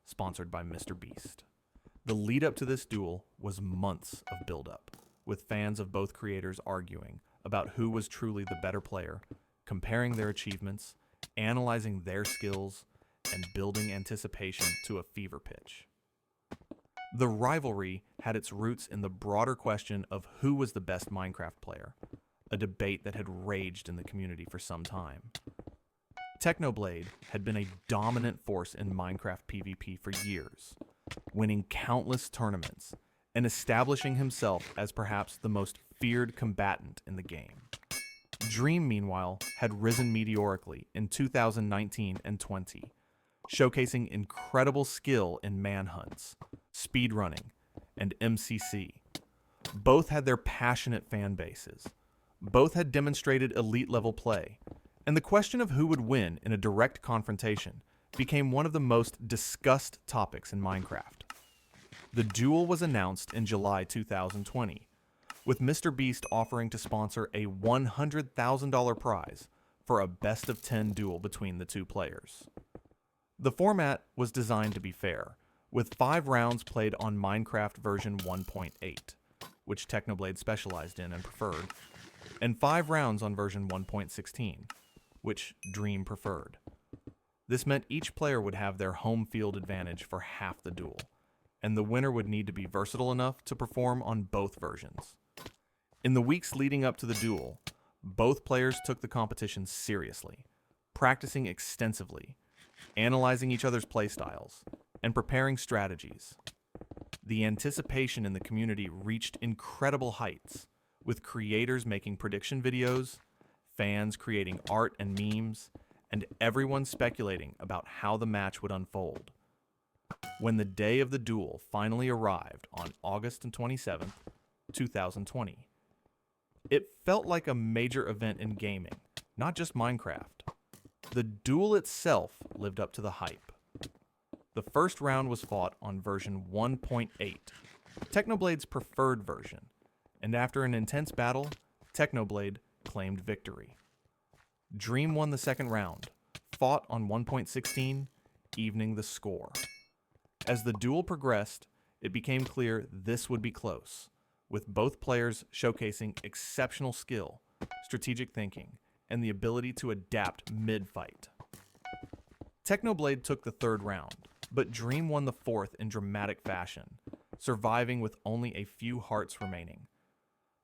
sponsored by MrBeast. The lead up to this duel was months of build-up, with fans of both creators arguing about who was truly the better player, comparing their achievements, analyzing their skills, and building anticipation to a fever pitch. The rivalry had its roots in the broader question of who was the best Minecraft player, a debate that had raged in the community for some time. Technoblade had been a dominant force in Minecraft PvP for years, winning countless tournaments and establishing himself as perhaps the most feared combatant in the game. Dream, meanwhile, had risen meteorically in 2019 and 20, showcasing incredible skill in manhunts, speedrunning, and MCC. Both had their passionate fan bases. Both had demonstrated elite-level play, and the question of who would win in a direct confrontation became one of the most discussed topics in Minecraft. The duel was announced in July 2020, with MrBeast offering to sponsor a $100,000 prize for a best-of-10 duel between the two players. The format was designed to be fair, with 5 rounds played on Minecraft version 1.8, which Technoblade specialized in and preferred, and 5 rounds on version 1.16, which Dream preferred. This meant each player would have their home field advantage for half the duel, and the winner would need to be versatile enough to perform on both versions. In the weeks leading up to the duel, both players took the competition seriously, practicing extensively, analyzing each other's playstyles, and preparing strategies. The anticipation in the community reached incredible heights, with creators making prediction videos, fans creating art and memes, and everyone speculating about how the match would unfold. When the day of the duel finally arrived on August 27th, 2020, it felt like a major event in gaming, not just Minecraft. The duel itself lived up to the hype. The first round was fought on version 1.8, Technoblade's preferred version, and after an intense battle, Technoblade claimed victory. Dream won the second round, fought on 1.16, evening the score. As the duel progressed, it became clear this would be close, with both players showcasing exceptional skill, strategic thinking, and the ability to adapt mid-fight. Technoblade took the third round, but Dream won the fourth in dramatic fashion, surviving with only a few hearts remaining.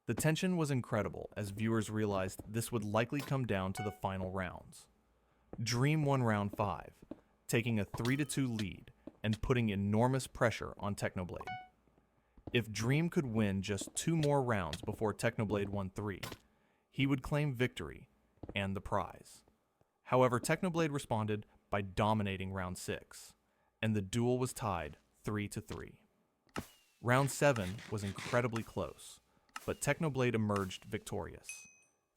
The tension was incredible as viewers realized this would likely come down to the final rounds. Dream won round 5, taking a 3-2 lead and putting enormous pressure on Technoblade. If Dream could win just 2 more rounds before Technoblade won 3, he would claim victory and the prize. However, Technoblade responded by dominating round 6, and the duel was tied 3-3. Round 7 was incredibly close, but Technoblade emerged victorious,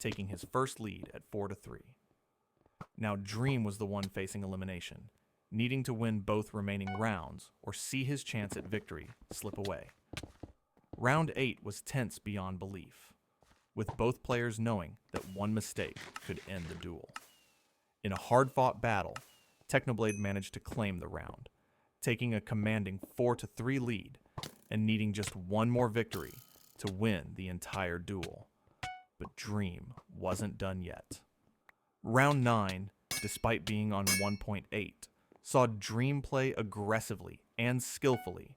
taking his first lead at 4-3. Now Dream was the one facing elimination, needing to win both remaining rounds or see his chance at victory slip away. Round 8 was tense beyond belief, with both players knowing that one mistake could end the duel. In a hard-fought battle, Technoblade managed to claim the round, taking a commanding 4-3 lead and needing just one more victory to win the entire duel. But Dream wasn't done yet. Round 9, despite being on 1.8, saw Dream play aggressively and skillfully,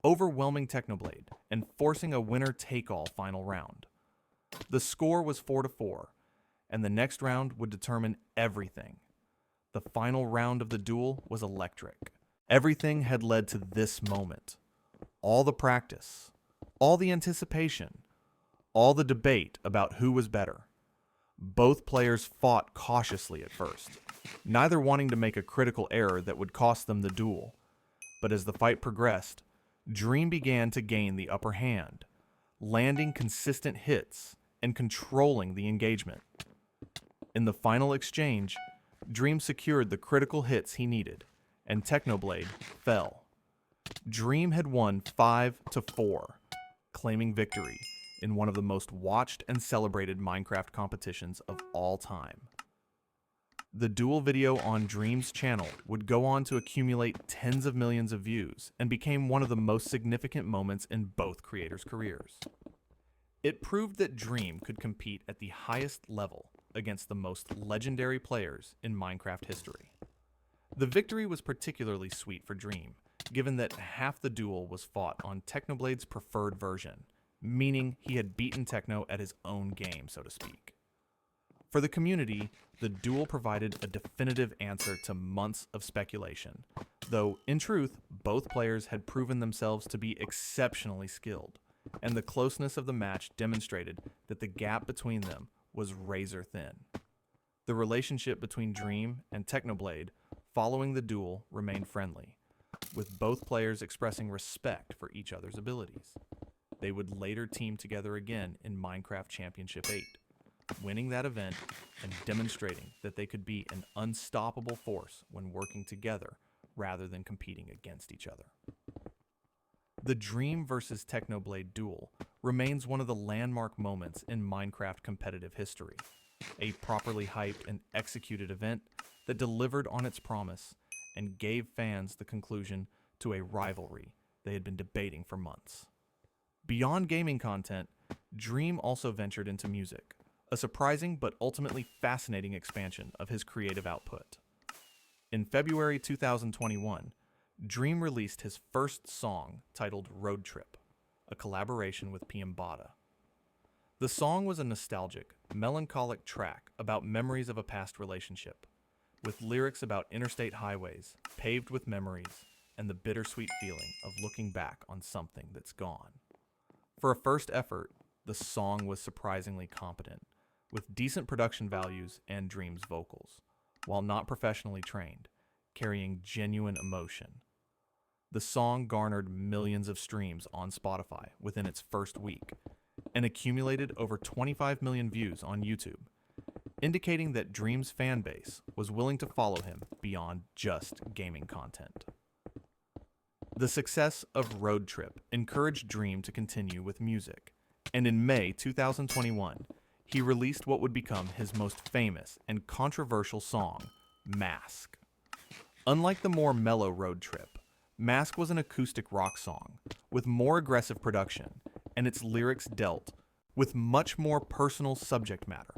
overwhelming Technoblade and forcing a winner-take-all final round. The score was 4-4, and the next round would determine everything. The final round of the duel was electric. Everything had led to this moment. All the practice, all the anticipation, all the debate about who was better. Both players fought cautiously at first, neither wanting to make a critical error that would cost them the duel. But as the fight progressed, Dream began to gain the upper hand, landing consistent hits and controlling the engagement. In the final exchange, Dream secured the critical hits he needed, and Technoblade fell. Dream had won 5-4, claiming victory in one of the most watched and celebrated Minecraft competitions of all time. The duel video on Dream's channel would go on to accumulate tens of millions of views and became one of the most significant moments in both creators' careers. It proved that Dream could compete at the highest level against the most legendary players in Minecraft history. The victory was particularly sweet for Dream, given that half the duel was fought on Technoblade's preferred version, meaning he had beaten Techno at his own game, so to speak. For the community, the duel provided a definitive answer to months of speculation, though in truth, both players had proven themselves to be exceptionally skilled, and the closeness of the match demonstrated that the gap between them was razor thin. The relationship between Dream and Technoblade following the duel remained friendly, with both players expressing respect for each other's abilities. They would later team together again in Minecraft Championship 8, winning that event and demonstrating that they could be an unstoppable force when working together rather than competing against each other. The Dream vs. Technoblade duel remains one of the landmark moments in Minecraft competitive history, a properly hyped and executed event that delivered on its promise and gave fans the conclusion to a rivalry they had been debating for months. Beyond gaming content, Dream also ventured into music, a surprising but ultimately fascinating expansion of his creative output. In February 2021, Dream released his first song titled Road Trip, a collaboration with Piambada. The song was a nostalgic, melancholic track about memories of a past relationship, with lyrics about interstate highways, paved with memories, and the bittersweet feeling of looking back on something that's gone. For a first effort, the song was surprisingly competent, with decent production values and Dream's vocals, while not professionally trained, carrying genuine emotion. The song garnered millions of streams on Spotify within its first week, and accumulated over 25 million views on YouTube, indicating that Dream's fanbase was willing to follow him beyond just gaming content. The success of Road Trip encouraged Dream to continue with music, and in May 2021, he released what would become his most famous and controversial song, Mask. Unlike the more mellow Road Trip, Mask was an acoustic rock song with more aggressive production, and its lyrics dealt with much more personal subject matter.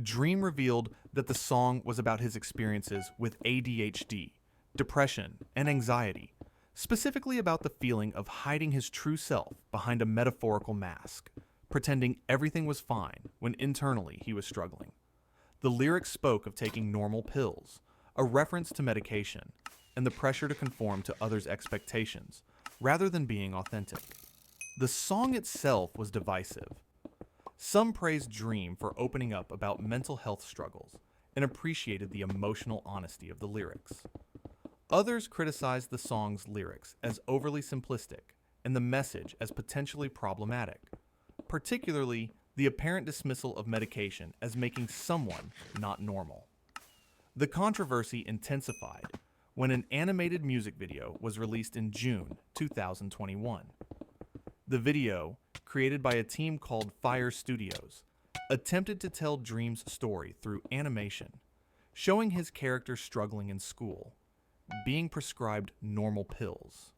Dream revealed that the song was about his experiences with ADHD, depression, and anxiety, specifically about the feeling of hiding his true self behind a metaphorical mask, pretending everything was fine when internally he was struggling. The lyrics spoke of taking normal pills, a reference to medication, and the pressure to conform to others' expectations, rather than being authentic. The song itself was divisive. Some praised Dream for opening up about mental health struggles and appreciated the emotional honesty of the lyrics. Others criticized the song's lyrics as overly simplistic and the message as potentially problematic, particularly the apparent dismissal of medication as making someone not normal. The controversy intensified when an animated music video was released in June 2021. The video, created by a team called Fire Studios, attempted to tell Dream's story through animation, showing his character struggling in school, being prescribed normal pills,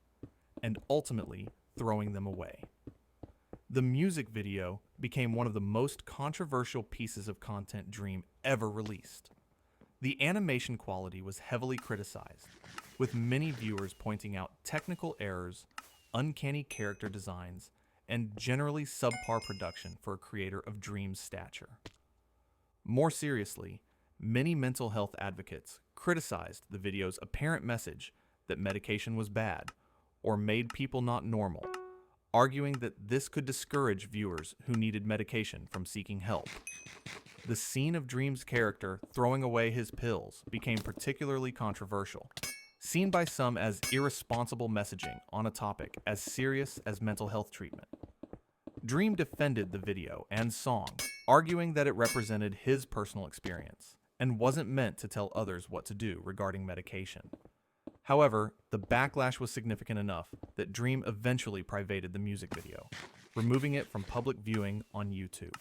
and ultimately throwing them away. The music video became one of the most controversial pieces of content Dream ever released. The animation quality was heavily criticized, with many viewers pointing out technical errors, uncanny character designs, and generally subpar production for a creator of Dream's stature. More seriously, many mental health advocates criticized the video's apparent message that medication was bad or made people not normal, arguing that this could discourage viewers who needed medication from seeking help. The scene of Dream's character throwing away his pills became particularly controversial, seen by some as irresponsible messaging on a topic as serious as mental health treatment. Dream defended the video and song, arguing that it represented his personal experience and wasn't meant to tell others what to do regarding medication. However, the backlash was significant enough that Dream eventually privated the music video, removing it from public viewing on YouTube.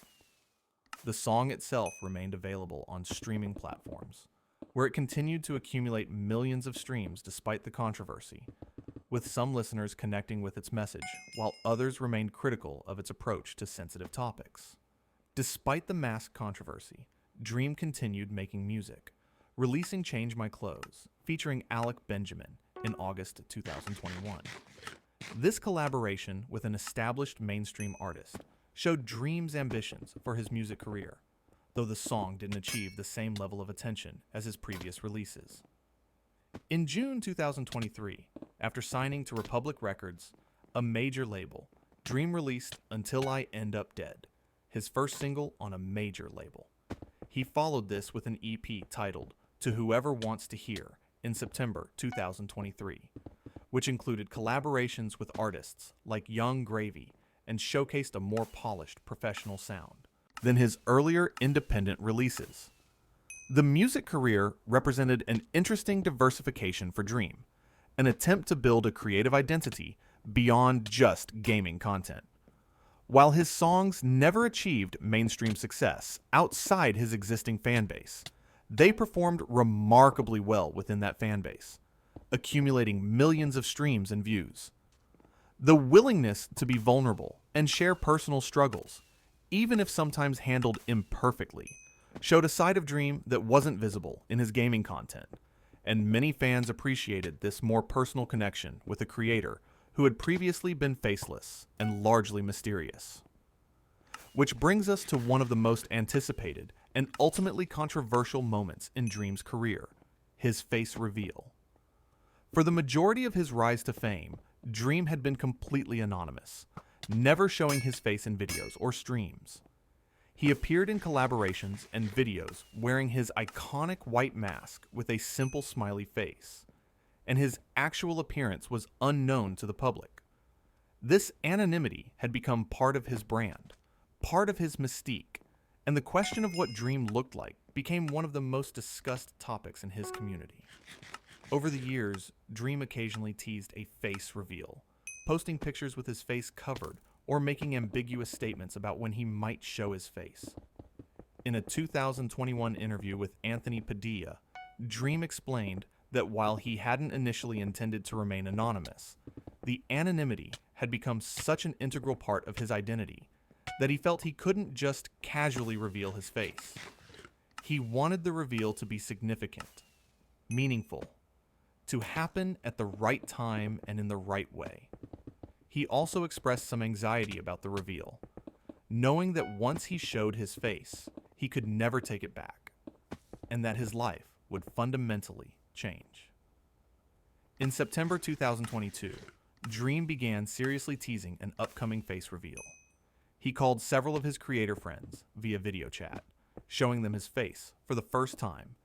The song itself remained available on streaming platforms, where it continued to accumulate millions of streams despite the controversy, with some listeners connecting with its message, while others remained critical of its approach to sensitive topics. Despite the mask controversy, Dream continued making music, releasing Change My Clothes, featuring Alec Benjamin, in August 2021. This collaboration with an established mainstream artist showed Dream's ambitions for his music career, though the song didn't achieve the same level of attention as his previous releases. In June 2023, after signing to Republic Records, a major label, Dream released Until I End Up Dead, his first single on a major label. He followed this with an EP titled To Whoever Wants to Hear in September 2023, which included collaborations with artists like Young Gravy and showcased a more polished professional sound than his earlier independent releases. The music career represented an interesting diversification for Dream, an attempt to build a creative identity beyond just gaming content. While his songs never achieved mainstream success outside his existing fan base, they performed remarkably well within that fan base, accumulating millions of streams and views. The willingness to be vulnerable and share personal struggles, even if sometimes handled imperfectly, showed a side of Dream that wasn't visible in his gaming content, and many fans appreciated this more personal connection with a creator who had previously been faceless and largely mysterious. Which brings us to one of the most anticipated and ultimately controversial moments in Dream's career, his face reveal. For the majority of his rise to fame, Dream had been completely anonymous, never showing his face in videos or streams. He appeared in collaborations and videos wearing his iconic white mask with a simple smiley face, and his actual appearance was unknown to the public. This anonymity had become part of his brand, part of his mystique, and the question of what Dream looked like became one of the most discussed topics in his community. Over the years, Dream occasionally teased a face reveal, posting pictures with his face covered or making ambiguous statements about when he might show his face. In a 2021 interview with Anthony Padilla, Dream explained that while he hadn't initially intended to remain anonymous, the anonymity had become such an integral part of his identity that he felt he couldn't just casually reveal his face. He wanted the reveal to be significant, meaningful, to happen at the right time and in the right way. He also expressed some anxiety about the reveal, knowing that once he showed his face, he could never take it back, and that his life would fundamentally change. In September 2022, Dream began seriously teasing an upcoming face reveal. He called several of his creator friends via video chat, showing them his face for the first time,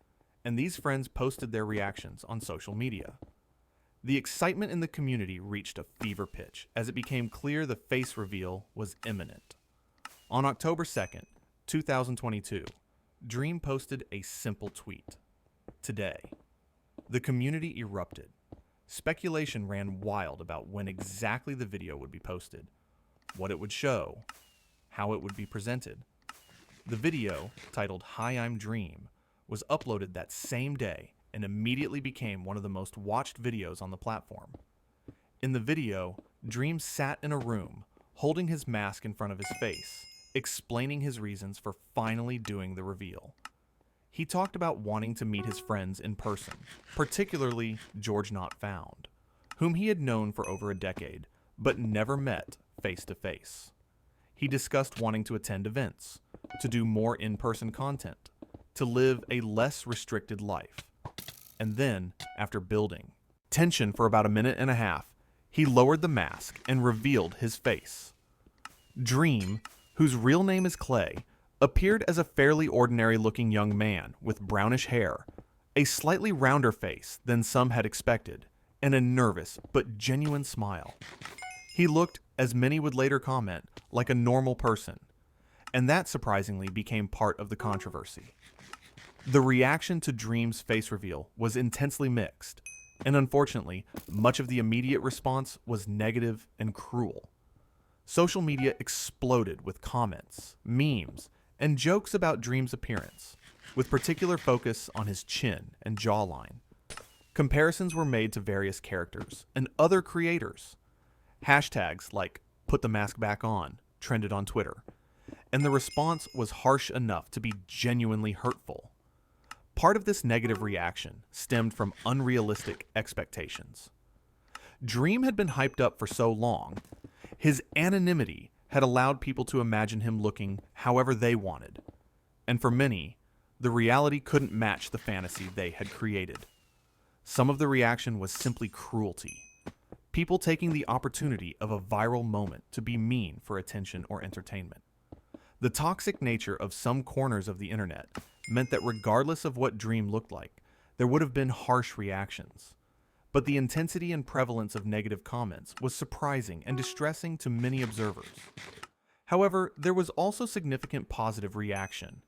and these friends posted their reactions on social media. The excitement in the community reached a fever pitch as it became clear the face reveal was imminent. On October 2nd, 2022, Dream posted a simple tweet. today. The community erupted. Speculation ran wild about when exactly the video would be posted, what it would show, how it would be presented. The video, titled Hi, I'm Dream, was uploaded that same day and immediately became one of the most watched videos on the platform. In the video, Dream sat in a room, holding his mask in front of his face, explaining his reasons for finally doing the reveal. He talked about wanting to meet his friends in person, particularly George Not Found, whom he had known for over a decade, but never met face to face. He discussed wanting to attend events, to do more in-person content, to live a less restricted life. And then, after building tension for about a minute and a half, he lowered the mask and revealed his face. Dream, whose real name is Clay, appeared as a fairly ordinary-looking young man with brownish hair, a slightly rounder face than some had expected, and a nervous but genuine smile. He looked, as many would later comment, like a normal person, and that surprisingly became part of the controversy. The reaction to Dream's face reveal was intensely mixed, and unfortunately, much of the immediate response was negative and cruel. Social media exploded with comments, memes, and jokes about Dream's appearance, with particular focus on his chin and jawline. Comparisons were made to various characters and other creators. Hashtags like "put the mask back on" trended on Twitter, and the response was harsh enough to be genuinely hurtful. Part of this negative reaction stemmed from unrealistic expectations. Dream had been hyped up for so long. His anonymity had allowed people to imagine him looking however they wanted. And for many, the reality couldn't match the fantasy they had created. Some of the reaction was simply cruelty. People taking the opportunity of a viral moment to be mean for attention or entertainment. The toxic nature of some corners of the internet meant that regardless of what Dream looked like, there would have been harsh reactions. But the intensity and prevalence of negative comments was surprising and distressing to many observers. However, there was also significant positive reaction.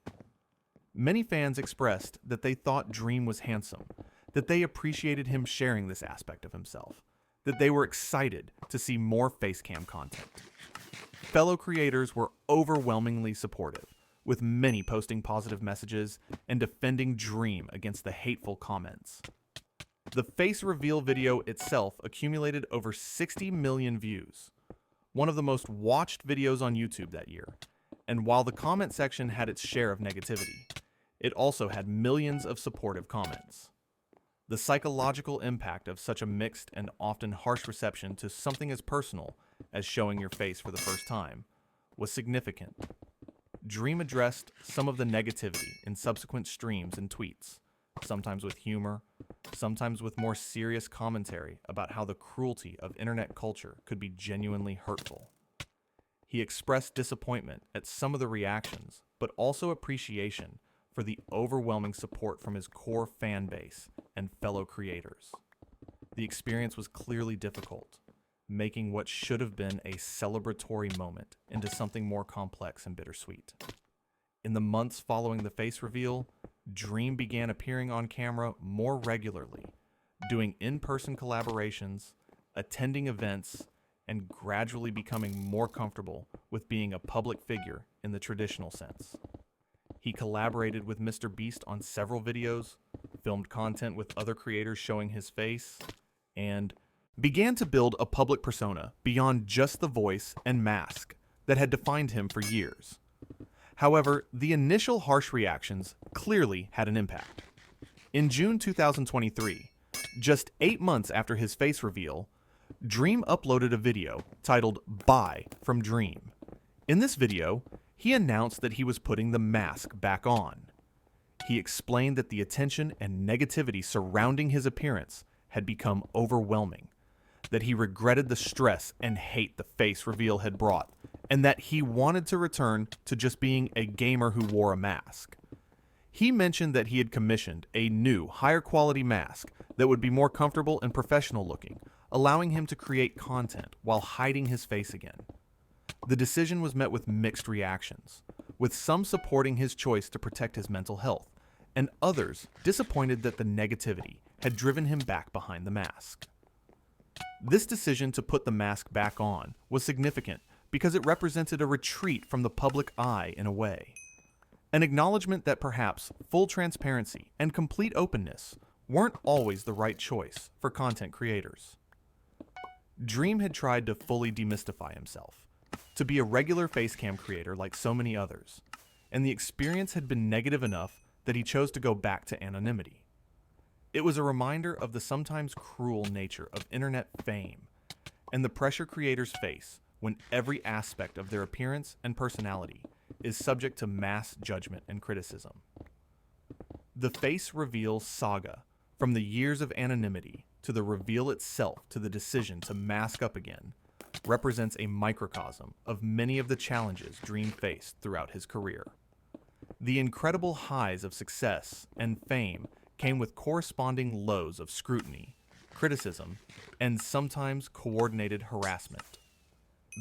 Many fans expressed that they thought Dream was handsome, that they appreciated him sharing this aspect of himself, that they were excited to see more facecam content. Fellow creators were overwhelmingly supportive, with many posting positive messages and defending Dream against the hateful comments. The face reveal video itself accumulated over 60 million views, one of the most watched videos on YouTube that year, and while the comment section had its share of negativity, it also had millions of supportive comments. The psychological impact of such a mixed and often harsh reception to something as personal as showing your face for the first time was significant. Dream addressed some of the negativity in subsequent streams and tweets, sometimes with humor, sometimes with more serious commentary about how the cruelty of internet culture could be genuinely hurtful. He expressed disappointment at some of the reactions, but also appreciation for the overwhelming support from his core fan base and fellow creators. The experience was clearly difficult, making what should have been a celebratory moment into something more complex and bittersweet. In the months following the face reveal, Dream began appearing on camera more regularly, doing in-person collaborations, attending events, and gradually becoming more comfortable with being a public figure in the traditional sense. He collaborated with Mr. Beast on several videos, filmed content with other creators showing his face, and began to build a public persona beyond just the voice and mask that had defined him for years. However, the initial harsh reactions clearly had an impact. In June 2023, just 8 months after his face reveal, Dream uploaded a video titled "Bye" from Dream. In this video, he announced that he was putting the mask back on. He explained that the attention and negativity surrounding his appearance had become overwhelming, that he regretted the stress and hate the face reveal had brought, and that he wanted to return to just being a gamer who wore a mask. He mentioned that he had commissioned a new, higher quality mask that would be more comfortable and professional looking, allowing him to create content while hiding his face again. The decision was met with mixed reactions, with some supporting his choice to protect his mental health, and others disappointed that the negativity had driven him back behind the mask. This decision to put the mask back on was significant because it represented a retreat from the public eye in a way. An acknowledgement that perhaps full transparency and complete openness weren't always the right choice for content creators. Dream had tried to fully demystify himself, to be a regular facecam creator like so many others, and the experience had been negative enough that he chose to go back to anonymity. It was a reminder of the sometimes cruel nature of internet fame and the pressure creators face when every aspect of their appearance and personality is subject to mass judgment and criticism. The face reveal saga, from the years of anonymity to the reveal itself to the decision to mask up again, represents a microcosm of many of the challenges Dream faced throughout his career. The incredible highs of success and fame came with corresponding lows of scrutiny, criticism, and sometimes coordinated harassment.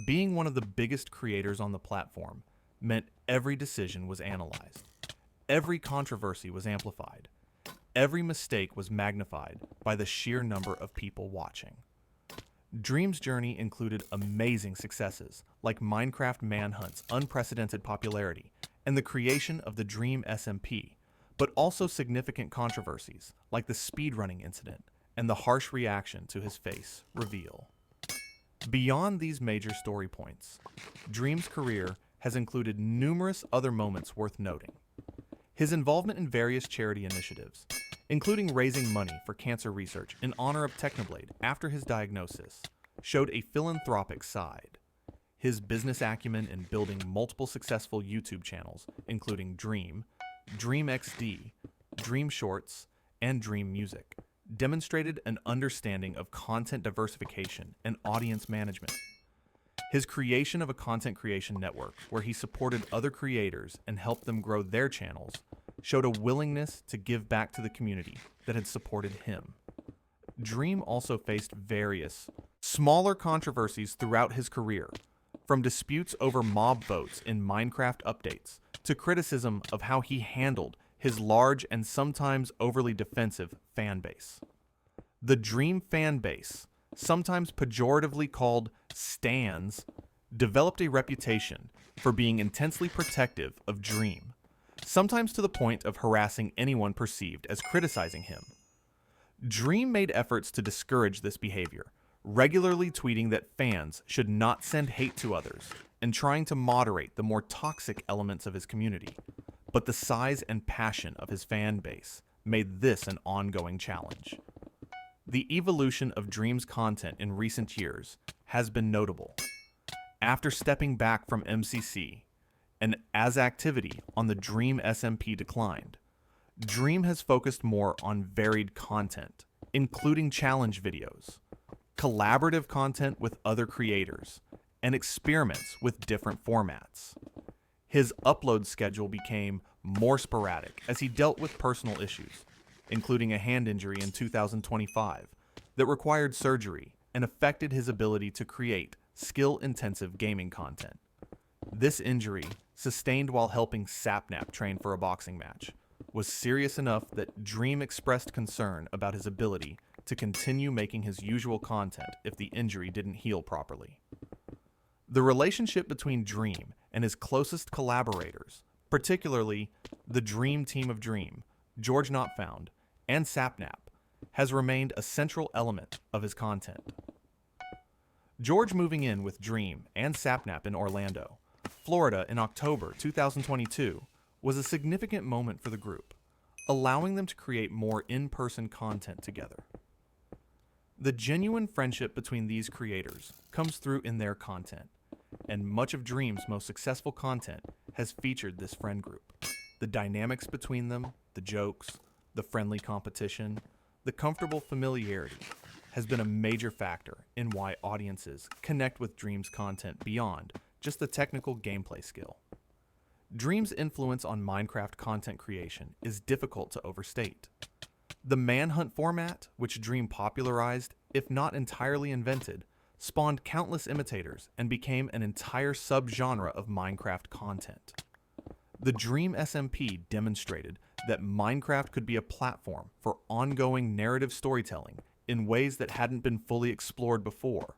Being one of the biggest creators on the platform meant every decision was analyzed, every controversy was amplified, every mistake was magnified by the sheer number of people watching. Dream's journey included amazing successes like Minecraft Manhunt's unprecedented popularity and the creation of the Dream SMP, but also significant controversies like the speedrunning incident and the harsh reaction to his face reveal. Beyond these major story points, Dream's career has included numerous other moments worth noting. His involvement in various charity initiatives, including raising money for cancer research in honor of Technoblade after his diagnosis, showed a philanthropic side. His business acumen in building multiple successful YouTube channels, including Dream, Dream XD, Dream Shorts, and Dream Music, demonstrated an understanding of content diversification and audience management. His creation of a content creation network where he supported other creators and helped them grow their channels showed a willingness to give back to the community that had supported him. Dream also faced various smaller controversies throughout his career, from disputes over mob votes in Minecraft updates to criticism of how he handled his large and sometimes overly defensive fan base. The Dream fan base, sometimes pejoratively called stans, developed a reputation for being intensely protective of Dream, sometimes to the point of harassing anyone perceived as criticizing him. Dream made efforts to discourage this behavior, regularly tweeting that fans should not send hate to others and trying to moderate the more toxic elements of his community. But the size and passion of his fan base made this an ongoing challenge. The evolution of Dream's content in recent years has been notable. After stepping back from MCC, and as activity on the Dream SMP declined, Dream has focused more on varied content, including challenge videos, collaborative content with other creators, and experiments with different formats. His upload schedule became more sporadic as he dealt with personal issues, including a hand injury in 2025 that required surgery and affected his ability to create skill-intensive gaming content. This injury, sustained while helping Sapnap train for a boxing match, was serious enough that Dream expressed concern about his ability to continue making his usual content if the injury didn't heal properly. The relationship between Dream and his closest collaborators, particularly the Dream Team of Dream, George Not Found, and Sapnap, has remained a central element of his content. George moving in with Dream and Sapnap in Orlando, Florida in October 2022 was a significant moment for the group, allowing them to create more in-person content together. The genuine friendship between these creators comes through in their content, and much of Dream's most successful content has featured this friend group. The dynamics between them, the jokes, the friendly competition, the comfortable familiarity has been a major factor in why audiences connect with Dream's content beyond just the technical gameplay skill. Dream's influence on Minecraft content creation is difficult to overstate. The Manhunt format, which Dream popularized, if not entirely invented, spawned countless imitators and became an entire subgenre of Minecraft content. The Dream SMP demonstrated that Minecraft could be a platform for ongoing narrative storytelling in ways that hadn't been fully explored before,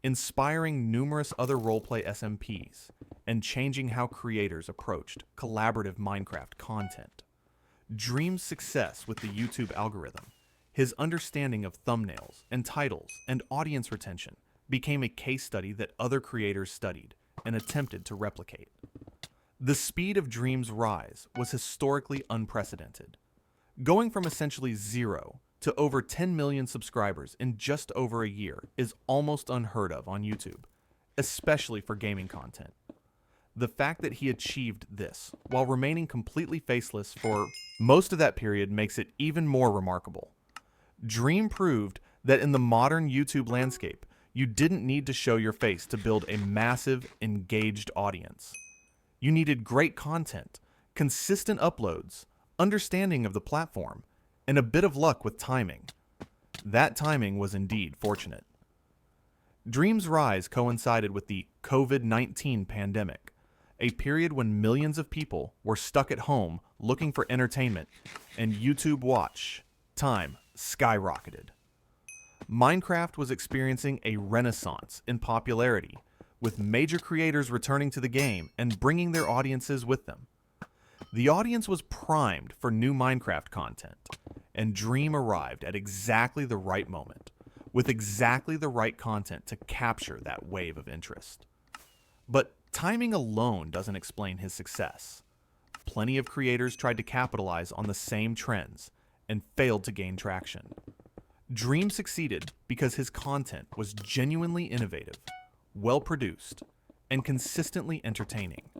inspiring numerous other roleplay SMPs, and changing how creators approached collaborative Minecraft content. Dream's success with the YouTube algorithm, his understanding of thumbnails and titles and audience retention became a case study that other creators studied and attempted to replicate. The speed of Dream's rise was historically unprecedented, going from essentially zero to over 10 million subscribers in just over a year is almost unheard of on YouTube, especially for gaming content. The fact that he achieved this while remaining completely faceless for most of that period makes it even more remarkable. Dream proved that in the modern YouTube landscape, you didn't need to show your face to build a massive, engaged audience. You needed great content, consistent uploads, understanding of the platform, and a bit of luck with timing. That timing was indeed fortunate. Dream's rise coincided with the COVID-19 pandemic, a period when millions of people were stuck at home looking for entertainment, and YouTube watch time skyrocketed. Minecraft was experiencing a renaissance in popularity, with major creators returning to the game and bringing their audiences with them. The audience was primed for new Minecraft content, and Dream arrived at exactly the right moment, with exactly the right content to capture that wave of interest. But timing alone doesn't explain his success. Plenty of creators tried to capitalize on the same trends and failed to gain traction. Dream succeeded because his content was genuinely innovative, well-produced, and consistently entertaining.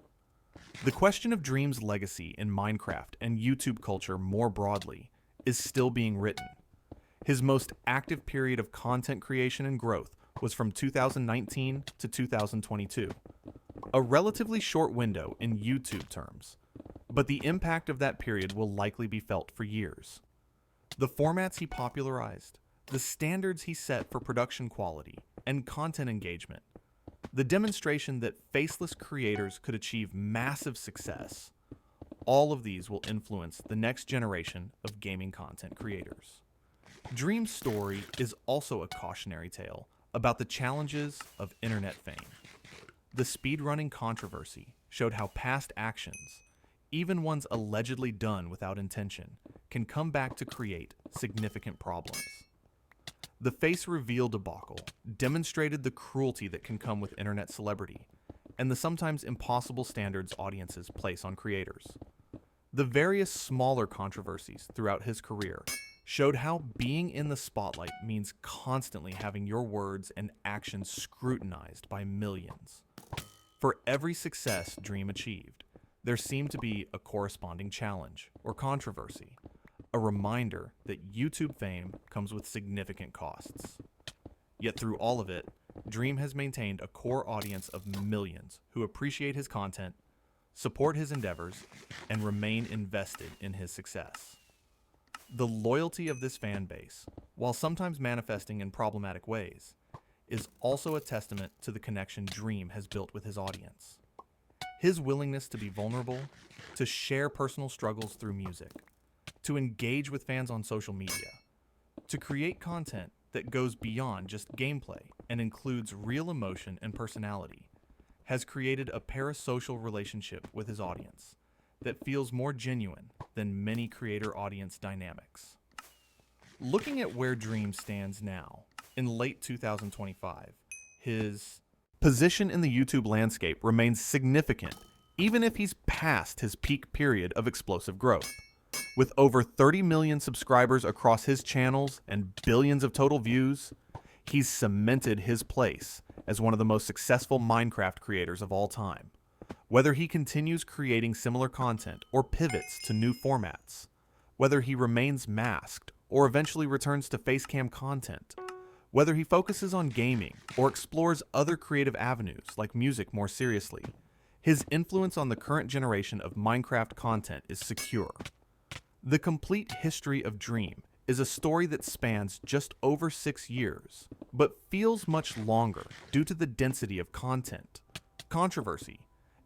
The question of Dream's legacy in Minecraft and YouTube culture more broadly is still being written. His most active period of content creation and growth was from 2019 to 2022, a relatively short window in YouTube terms, but the impact of that period will likely be felt for years. The formats he popularized, the standards he set for production quality and content engagement, the demonstration that faceless creators could achieve massive success, all of these will influence the next generation of gaming content creators. Dream's story is also a cautionary tale about the challenges of internet fame. The speedrunning controversy showed how past actions, even ones allegedly done without intention, can come back to create significant problems. The face reveal debacle demonstrated the cruelty that can come with internet celebrity and the sometimes impossible standards audiences place on creators. The various smaller controversies throughout his career showed how being in the spotlight means constantly having your words and actions scrutinized by millions. For every success Dream achieved, there seemed to be a corresponding challenge or controversy, a reminder that YouTube fame comes with significant costs. Yet through all of it, Dream has maintained a core audience of millions who appreciate his content, support his endeavors, and remain invested in his success. The loyalty of this fan base, while sometimes manifesting in problematic ways, is also a testament to the connection Dream has built with his audience. His willingness to be vulnerable, to share personal struggles through music, to engage with fans on social media, to create content that goes beyond just gameplay and includes real emotion and personality, has created a parasocial relationship with his audience that feels more genuine than many creator-audience dynamics. Looking at where Dream stands now, in late 2025, his position in the YouTube landscape remains significant even if he's past his peak period of explosive growth. With over 30 million subscribers across his channels and billions of total views, he's cemented his place as one of the most successful Minecraft creators of all time. Whether he continues creating similar content or pivots to new formats, whether he remains masked or eventually returns to facecam content, whether he focuses on gaming or explores other creative avenues like music more seriously, his influence on the current generation of Minecraft content is secure. The complete history of Dream is a story that spans just over 6 years, but feels much longer due to the density of content, controversy,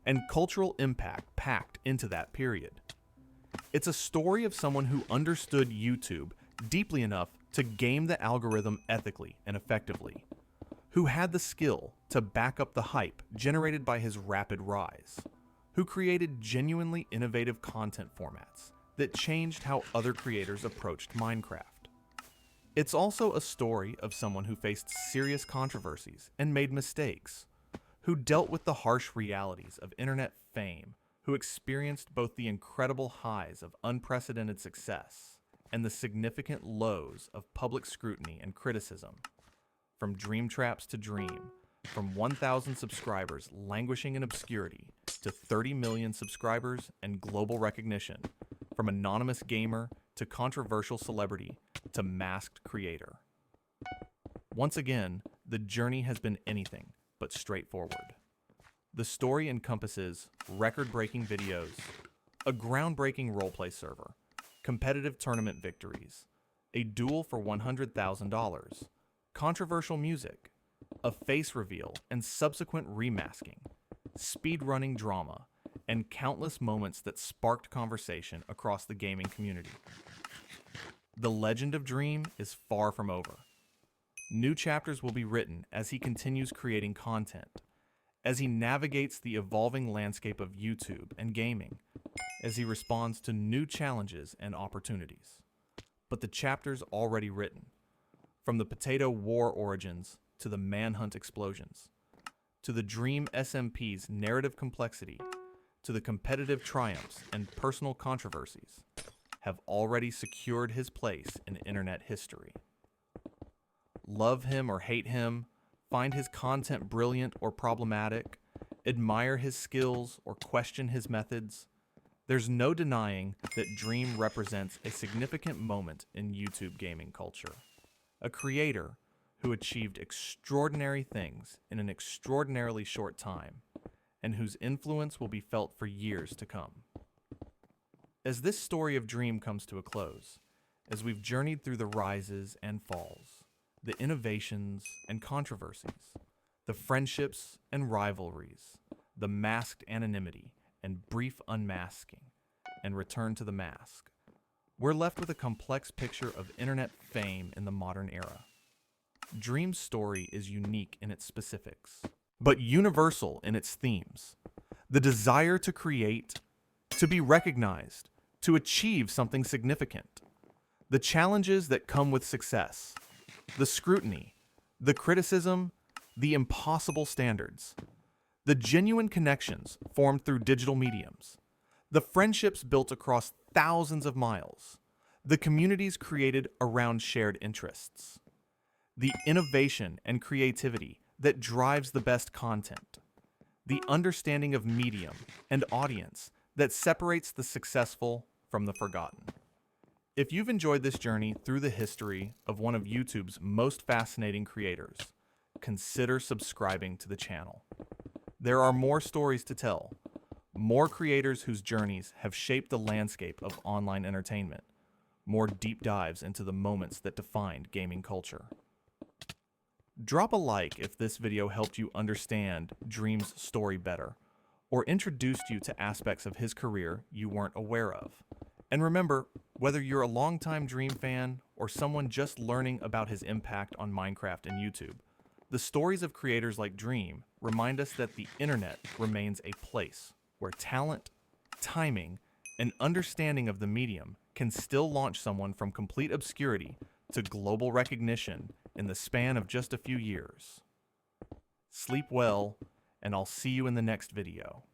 and cultural impact packed into that period. It's a story of someone who understood YouTube deeply enough to game the algorithm ethically and effectively, who had the skill to back up the hype generated by his rapid rise, who created genuinely innovative content formats that changed how other creators approached Minecraft. It's also a story of someone who faced serious controversies and made mistakes, who dealt with the harsh realities of internet fame, who experienced both the incredible highs of unprecedented success and the significant lows of public scrutiny and criticism. From Dream Traps to Dream, from 1,000 subscribers languishing in obscurity to 30 million subscribers and global recognition, from anonymous gamer to controversial celebrity to masked creator. Once again, the journey has been anything but straightforward. The story encompasses record-breaking videos, a groundbreaking roleplay server, competitive tournament victories, a duel for $100,000, controversial music, a face reveal and subsequent remasking, speedrunning drama, and countless moments that sparked conversation across the gaming community. The legend of Dream is far from over. New chapters will be written as he continues creating content, as he navigates the evolving landscape of YouTube and gaming, as he responds to new challenges and opportunities. But the chapters already written, from the Potato War origins to the Manhunt explosions, to the Dream SMP's narrative complexity, to the competitive triumphs and personal controversies, have already secured his place in internet history. Love him or hate him, find his content brilliant or problematic, admire his skills or question his methods, there's no denying that Dream represents a significant moment in YouTube gaming culture. A creator who achieved extraordinary things in an extraordinarily short time, and whose influence will be felt for years to come. As this story of Dream comes to a close, as we've journeyed through the rises and falls, the innovations and controversies, the friendships and rivalries, the masked anonymity and brief unmasking, and return to the mask, we're left with a complex picture of internet fame in the modern era. Dream's story is unique in its specifics, but universal in its themes. The desire to create, to be recognized, to achieve something significant. The challenges that come with success, the scrutiny, the criticism, the impossible standards, the genuine connections formed through digital mediums, the friendships built across thousands of miles, the communities created around shared interests, the innovation and creativity that drives the best content, the understanding of medium and audience that separates the successful from the forgotten. If you've enjoyed this journey through the history of one of YouTube's most fascinating creators, consider subscribing to the channel. There are more stories to tell, more creators whose journeys have shaped the landscape of online entertainment, more deep dives into the moments that defined gaming culture. Drop a like if this video helped you understand Dream's story better, or introduced you to aspects of his career you weren't aware of. And remember, whether you're a longtime Dream fan or someone just learning about his impact on Minecraft and YouTube, the stories of creators like Dream remind us that the internet remains a place where talent, timing, and understanding of the medium can still launch someone from complete obscurity to global recognition in the span of just a few years. Sleep well, and I'll see you in the next video.